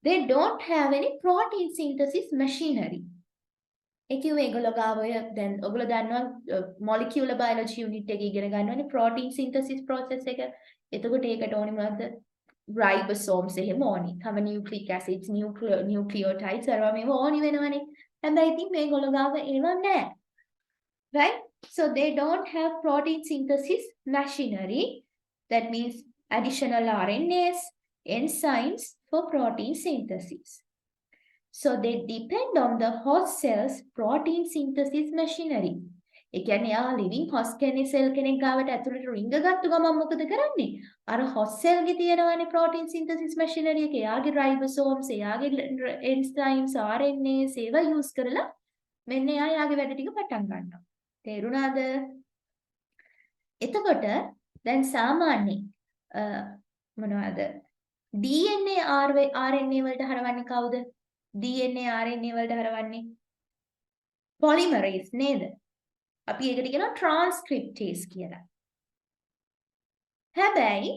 They don't have any protein synthesis machinery. ඒ කිව්වේ ඒගොල්ලෝ ගාව ඔය දැන් ඔයගොල්ලෝ දන්නවා molecular biology unit එකේ ඉගෙන ගන්නවනේ protein synthesis process එක. එතකොට ඒකට ඕනි මොනවද? ribosomes එහෙම ඕනි. තව nucleic acids, nucleotides අරවා මේව ඕනි වෙනවනේ. හැබැයි ඉතින් මේගොල්ලෝ ගාව ඒවා නැහැ. Right? So they don't have protein synthesis machinery. That means additional RNAs, enzymes for protein synthesis. So they depend on the host cell's protein synthesis machinery. ඒ කියන්නේ යා living host කෙනෙක් cell කෙනෙක් ගාවට ඇතුළට රිංග ගත්ත ගමන් මොකද කරන්නේ? අර host cell ගේ තියෙනවානේ protein synthesis machinery එක. එයාගේ ribosomes, එයාගේ enzymes, RNAs ඒවා use කරලා මෙන්න එයා යාගේ වැඩ ටික පටන් ගන්නවා. තේරුණාද? එතකොට දැන් සාමාන්‍යයෙන් මොනවද? DNA RNA වලට හරවන්නේ කවුද? DNA RNA වලට හරවන්නේ polymerase නේද? අපි ඒකට කියනවා transcriptase කියලා. හැබැයි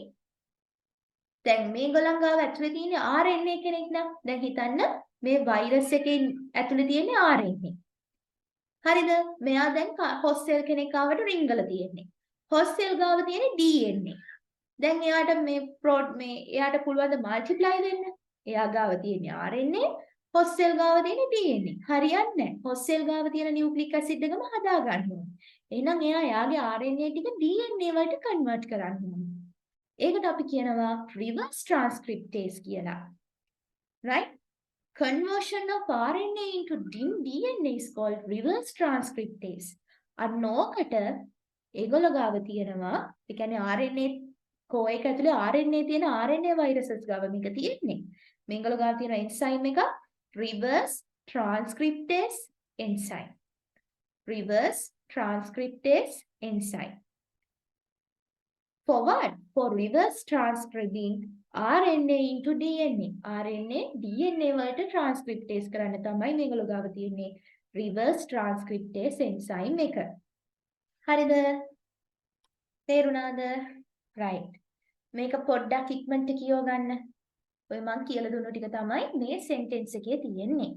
දැන් මේගොල්ලන් ගාව ඇතුලේ තියෙන RNA කෙනෙක් නම් දැන් හිතන්න මේ වෛරස් එකේ ඇතුලේ තියෙන RNA. හරිද? මෙයා දැන් host cell කෙනෙක් ගාවට රිංගලා තියෙන්නේ. host cell ගාව තියෙන DNA. දැන් එයාට එයාට පුළුවන් ද multiply වෙන්න? එයා ගාව තියෙන RNA host cell ගාව තියෙන DNA. හරියන්නේ නැහැ. host cell ගාව තියෙන nucleic acid එකම හදා ගන්න ඕනේ. එහෙනම් එයා යාගේ RNA ටික DNA වලට convert කරන්න ඕනේ. ඒකට අපි කියනවා reverse transcriptase කියලා. Right? Conversion of RNA into DNA is called reverse transcriptase. අන්නෝකට ඒගොල්ලෝ ගාව තියෙනවා ඒ කියන්නේ RNA කෝ එක ඇතුලේ RNA තියෙන RNA viruses ගාව මේක තියෙන්නේ. මේගොල්ලෝ ගාව තියෙන enzyme එක reverse transcriptase enzyme. Reverse transcriptase enzyme. For what? For reverse transcribing RNA into DNA. RNA DNA වලට transcriptase කරන්න තමයි මේගොල්ලෝ ගාව තියෙන්නේ reverse transcriptase enzyme එක. හරිද? තේරුණාද? Right. මේක පොඩ්ඩක් ඉක්මනට කියව ගන්න. ඔය මං කියලා දුන්නු ටික තමයි මේ sentence එකේ තියෙන්නේ.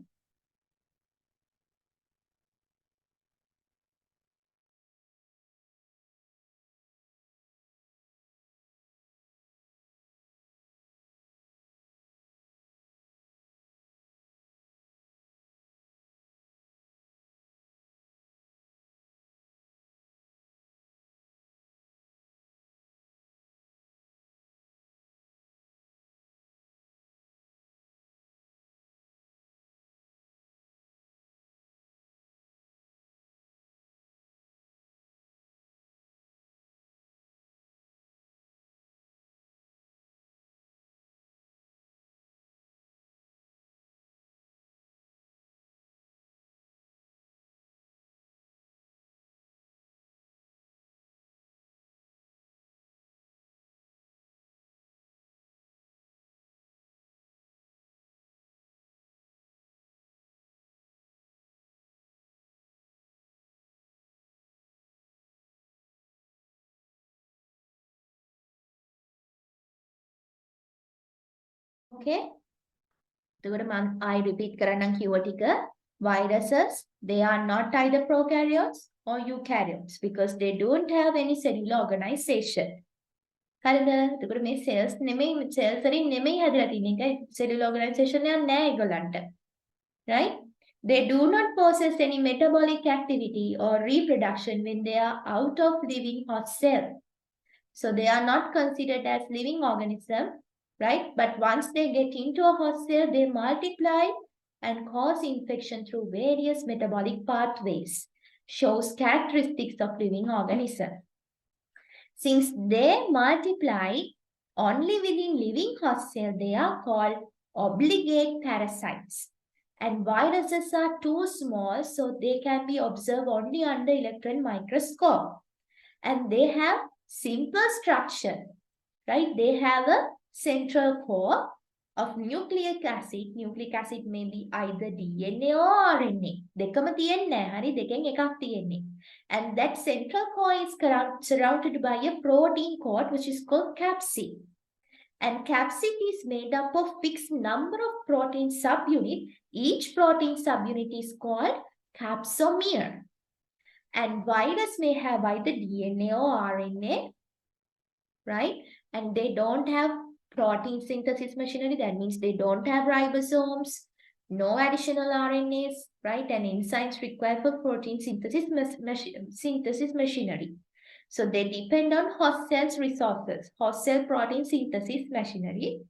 Okay? I repeat කරන්නම් කිව්ව ටික. Viruses, they are not either prokaryotes or eukaryotes because they don't have any cellular organization. හරිද? එතකොට මේ cells නෙමෙයි cells වලින් නෙමෙයි හැදලා තියෙන එක. cellular organization එකක් නැහැ ඒගොල්ලන්ට. Right? They do not possess any metabolic activity or reproduction when they are out of living host cell. So they are not considered as living organism. Right? But once they get into a host cell, they multiply and cause infection through various metabolic pathways. Shows characteristics of living organism. Since they multiply only within living host cell, they are called obligate parasites. And viruses are too small, so they can be observed only under electron microscope. And they have simple structure. Right? They have a central core of nucleic acid. Nucleic acid may be either DNA or RNA. දෙකම තියෙන්නේ හරි දෙකෙන් එකක් තියෙන්නේ. And that central core is surrounded by a protein coat which is called capsid. And capsid is made up of fixed number of protein subunit. Each protein subunit is called capsomere. And virus may have either DNA or RNA, right? And they don't have protein synthesis machinery. That means they don't have ribosomes, no additional RNAs, right? And enzymes required for protein synthesis machinery. So they depend on host cells resources, host cell protein synthesis machinery,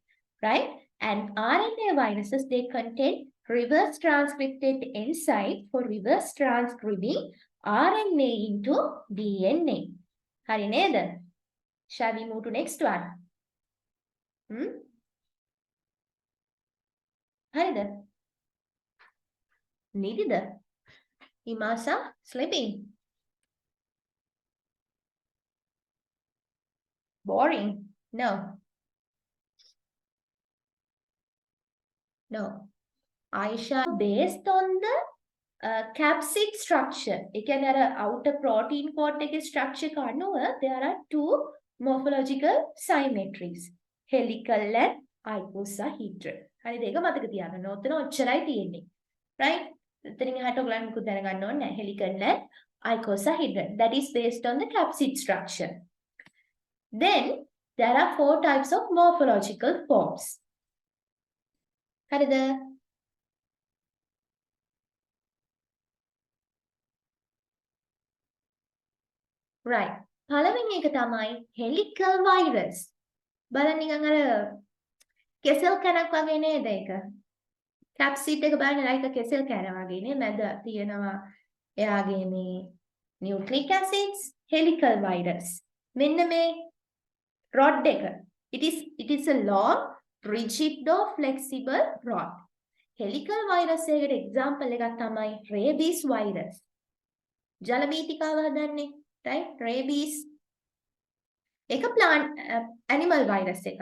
right? And RNA viruses, they contain reverse transcripted enzyme for reverse transcribing RNA into DNA. Hari neda? Shall we move to next one? Harida? Nidida? Imasa? Sleeping? Boring? No. No. Aisha, based on the capsid structure. It can have a outer protein coat structure. There are two morphological symmetries. Helical and icosahedral. Hari deka mataka tiyaganna. Ottana ochcharai tiyenne. Right? Etherin ehata ogalanne mukuth danaganna ඕනේ නැහැ. Helical and icosahedral. That is based on the capsid structure. Then there are 4 types of morphological forms. හරිද? Right. පළවෙනි එක තමයි helical virus. බලන්න නිකන් අර කෙසෙල් කැනක් වගේ නේද ඒක? capsid එක බලන්න like කෙසෙල් කැන වගේ නේ. මැද තියෙනවා එයාගේ මේ nucleic acids, helical virus. මෙන්න මේ rod එක. It is a long, rigid or flexible rod. Helical virus එකකට example එකක් තමයි rabies virus. ජලබීතිකාව හදන්නේ. Right? Rabies. එක plant animal virus එකක්.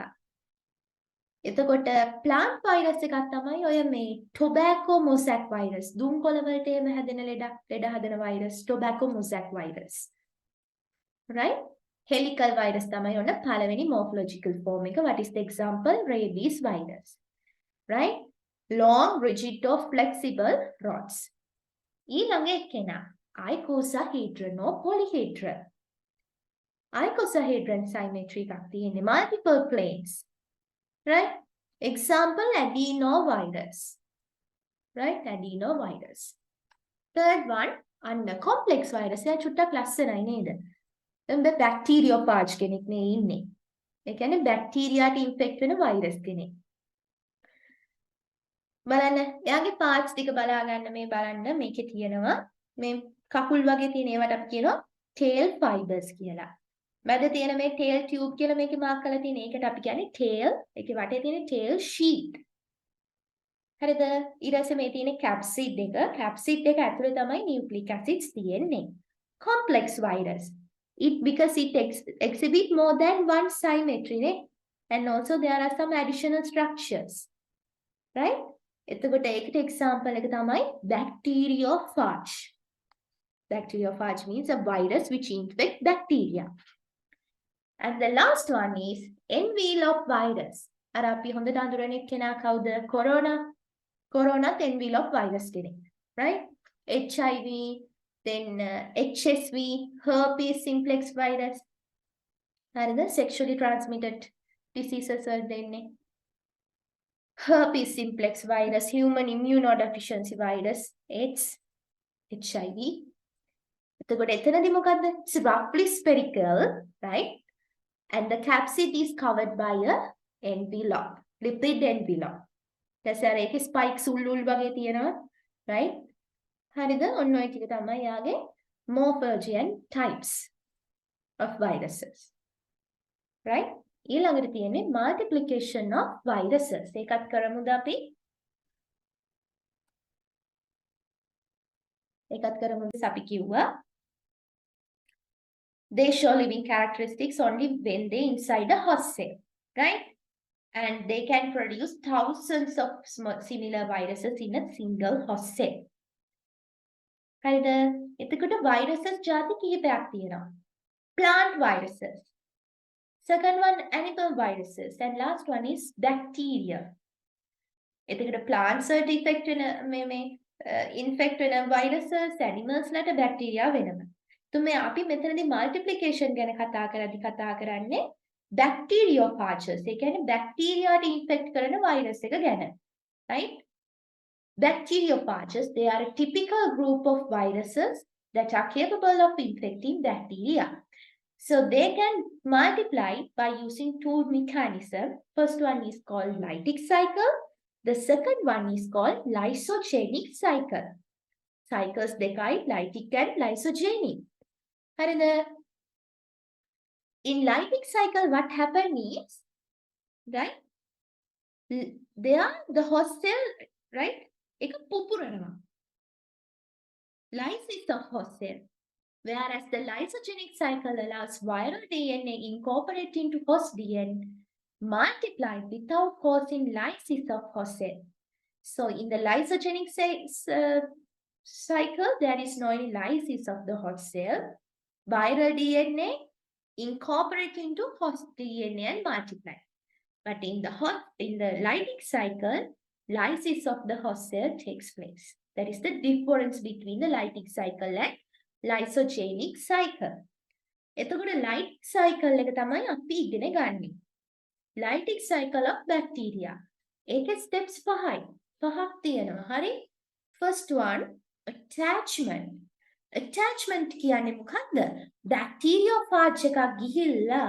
එතකොට plant virus එකක් තමයි ඔය මේ tobacco mosaic virus. දුම් කොළ වලට එහෙම හැදෙන ලෙඩ හදන virus tobacco mosaic virus. Right? Helical virus තමයි ඔන්න පළවෙනි morphological form එක. What is the example? Rabies virus. Right? Long, rigid or flexible rods. ඊළඟ එක්කෙනා icosahedron or polyhedron. Icosahedron symmetry එකක් තියෙන්නේ multiple planes. Right? Example adenovirus. Right? Adenovirus. Third one, under complex virus. එයා චුට්ටක් ලස්සනයි නේද? දැන් bacteriophage කෙනෙක් නේ ඉන්නේ. ඒ කියන්නේ බැක්ටීරියාට ඉන්ෆෙක්ට් වෙන වෛරස් කෙනෙක්. බලන්න එයාගේ parts ටික බලා ගන්න මේ බලන්න මේකේ තියෙනවා මේ කකුල් වගේ තියෙන ඒවට අපි කියනවා tail fibers කියලා. මැද තියෙන මේ tail tube කියලා මේකේ මාක් කරලා තියෙන ඒකට අපි කියන්නේ tail. ඒකේ වටේ තියෙන tail sheath. හරිද? ඊට පස්සේ මේ තියෙන capsid එක. capsid එක ඇතුලේ තමයි nucleic acids තියෙන්නේ. Complex virus. Because it exhibit more than one symmetry, né? And also there are some additional structures. Right? එතකොට ඒකට example එක තමයි bacteriophage. Bacteriophage means a virus which infects bacteria. And the last one is envelope virus. අර අපි හොඳට අඳුරන කෙනා කවුද? Corona envelope virus කෙනෙක්. Right? HIV, then HSV, herpes simplex virus. හරිද? Sexually transmitted diseases වල දෙන්නේ. Herpes simplex virus, human immunodeficiency virus, AIDS, HIV. එතකොට එතනදී මොකද්ද? It's roughly spherical, right? And the capsid is covered by a envelope, lipid envelope. දැන් අර ඒකේ spikes උල් වගේ තියෙනවා, right? හරිද? ඔන්න ඔය ටික තමයි යාගේ morphology and types of viruses. Right? ඊළඟට තියෙන්නේ multiplication of viruses. ඒකත් කරමුද අපි? අපි කිව්වා they show living characteristics only when they inside a host cell, right? And they can produce thousands of similar viruses in a single host cell. හරිද? එතකොට viruses ಜಾති කිහිපයක් තියෙනවා. Plant viruses. Second one, animal viruses. And last one is bacteria. එතකොට plants වලට effect වෙන මේ infect වෙන viruses animals ලට bacteria වෙනවා. තුමේ අපි මෙතනදී multiplication ගැන කතා කරන්නේ bacteriophages. ඒ කියන්නේ bacteriaට infect කරන virus එක ගැන. Right? Bacteriophages, they are a typical group of viruses that are capable of infecting bacteria. So they can multiply by using two mechanisms. First one is called lytic cycle. The second one is called lysogenic cycle. Cycles දෙකයි lytic and lysogenic. හරිද? In lytic cycle, what happens is, right? There the host cell, right? එක පුපුරනවා. Lysis of host cell. Whereas the lysogenic cycle allows viral DNA incorporate into host DNA, multiply without causing lysis of host cell. So in the lysogenic cycle, there is no lysis of the host cell. Viral DNA incorporate into host DNA and multiply. But in the lytic cycle, lysis of the host cell takes place. That is the difference between the lytic cycle and lysogenic cycle. එතකොට lytic cycle එක තමයි අපි ඉගෙන ගන්නේ. Lytic cycle of bacteria. ඒකේ steps පහක් තියෙනවා. හරි? First one, attachment. Attachment කියන්නේ මොකක්ද? Bacteriophage එකක් ගිහිල්ලා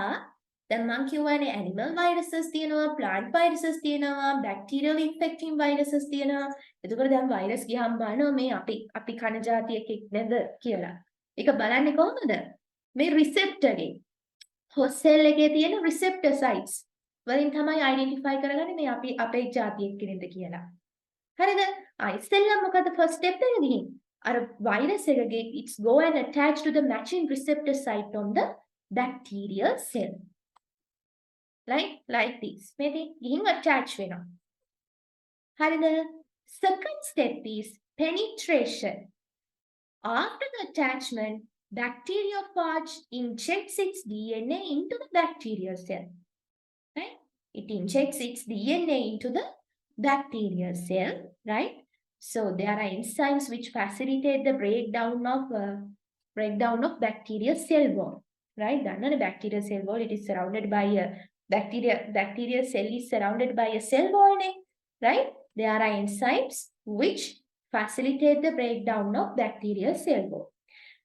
දැන් මං කියවනේ animal viruses තියෙනවා, plant viruses තියෙනවා, bacterial infecting viruses තියෙනවා. එතකොට දැන් virus ගියාම බලනවා මේ අපි කන જાතියක් නේද කියලා. ඒක බලන්නේ කොහොමද? මේ receptor එකේ host cell එකේ තියෙන receptor sites වලින් තමයි identify කරගන්නේ මේ අපේ જાතියක් කෙනෙක්ද කියලා. හරිද? ඉස්සෙල්ලා මොකද first step එක ගිහින් අර virus එකගේ it's go and attach to the matching receptor site on the bacterial cell. Like this. මේක ගිහින් attach වෙනවා. හරිද? Second step is penetration. After the attachment, bacteriophage injects its DNA into the bacterial cell. Right? It injects its DNA into the bacterial cell, right? So there are enzymes which facilitate the breakdown of bacterial cell wall, right? The bacterial cell wall, it is surrounded by a bacterial cell is surrounded by a cell wall, right? There are enzymes which facilitate the breakdown of bacterial cell wall.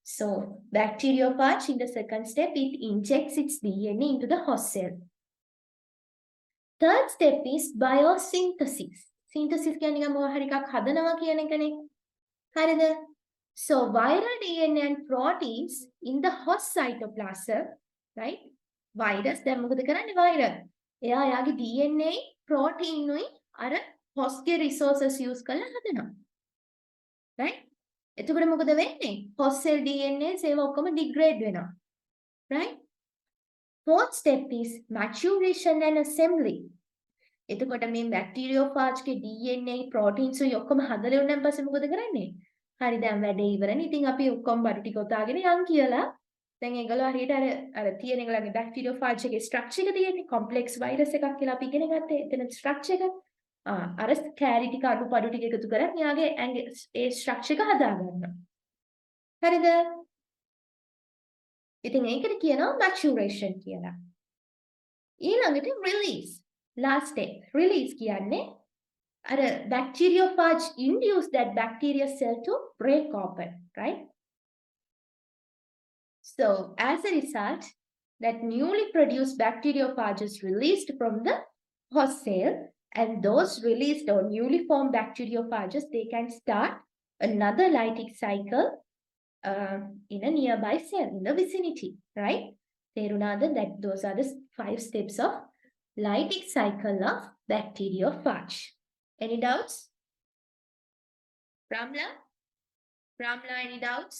So bacteriophage in the second step, it injects its DNA into the host cell. Third step is biosynthesis. Synthesis කියන්නේ මොකක් හරි එකක් හදනවා කියන එකනේ. හරිද? So viral DNA and proteins in the host cytoplasm, right? Virus දැන් මොකද කරන්නේ virus? එයා යාගේ DNA protein උයි අර host ගේ resources use කරලා හදනවා. Right? එතකොට මොකද වෙන්නේ? host cell DNA ඒවා ඔක්කොම degrade වෙනවා. Right? Fourth step is maturation and assembly. එතකොට මේ bacteriophage ගේ DNA proteins උයි ඔක්කොම හදලා උනන් පස්සේ මොකද කරන්නේ? හරි දැන් වැඩේ ඉවරනේ. ඉතින් අපි ඔක්කොම බඩු ටික උතාගෙන යන් කියලා. දැන් ඒගොල්ලෝ හරියට අර තියෙන ඒගොල්ලන්ගේ bacteriophage එකේ structure එක තියෙන්නේ complex virus එකක් කියලා අපි ඉගෙන ගත්තේ. එතන structure එක අර කැරි ටික අඩුපාඩු ටික එකතු කරලා න්යාගේ ඒ structure එක හදා ගන්නවා. හරිද? ඉතින් ඒකට කියනවා maturation කියලා. ඊළඟට release. Last step. Release කියන්නේ අර bacteriophage induce that bacteria cell to break open, right? So as a result, that newly produced bacteriophage is released from the host cell, and those released or newly formed bacteriophages, they can start another lytic cycle in a nearby cell, in the vicinity, right? That those are the 5 steps of lytic cycle of bacteriophage. Any doubts? Ramla, any doubts?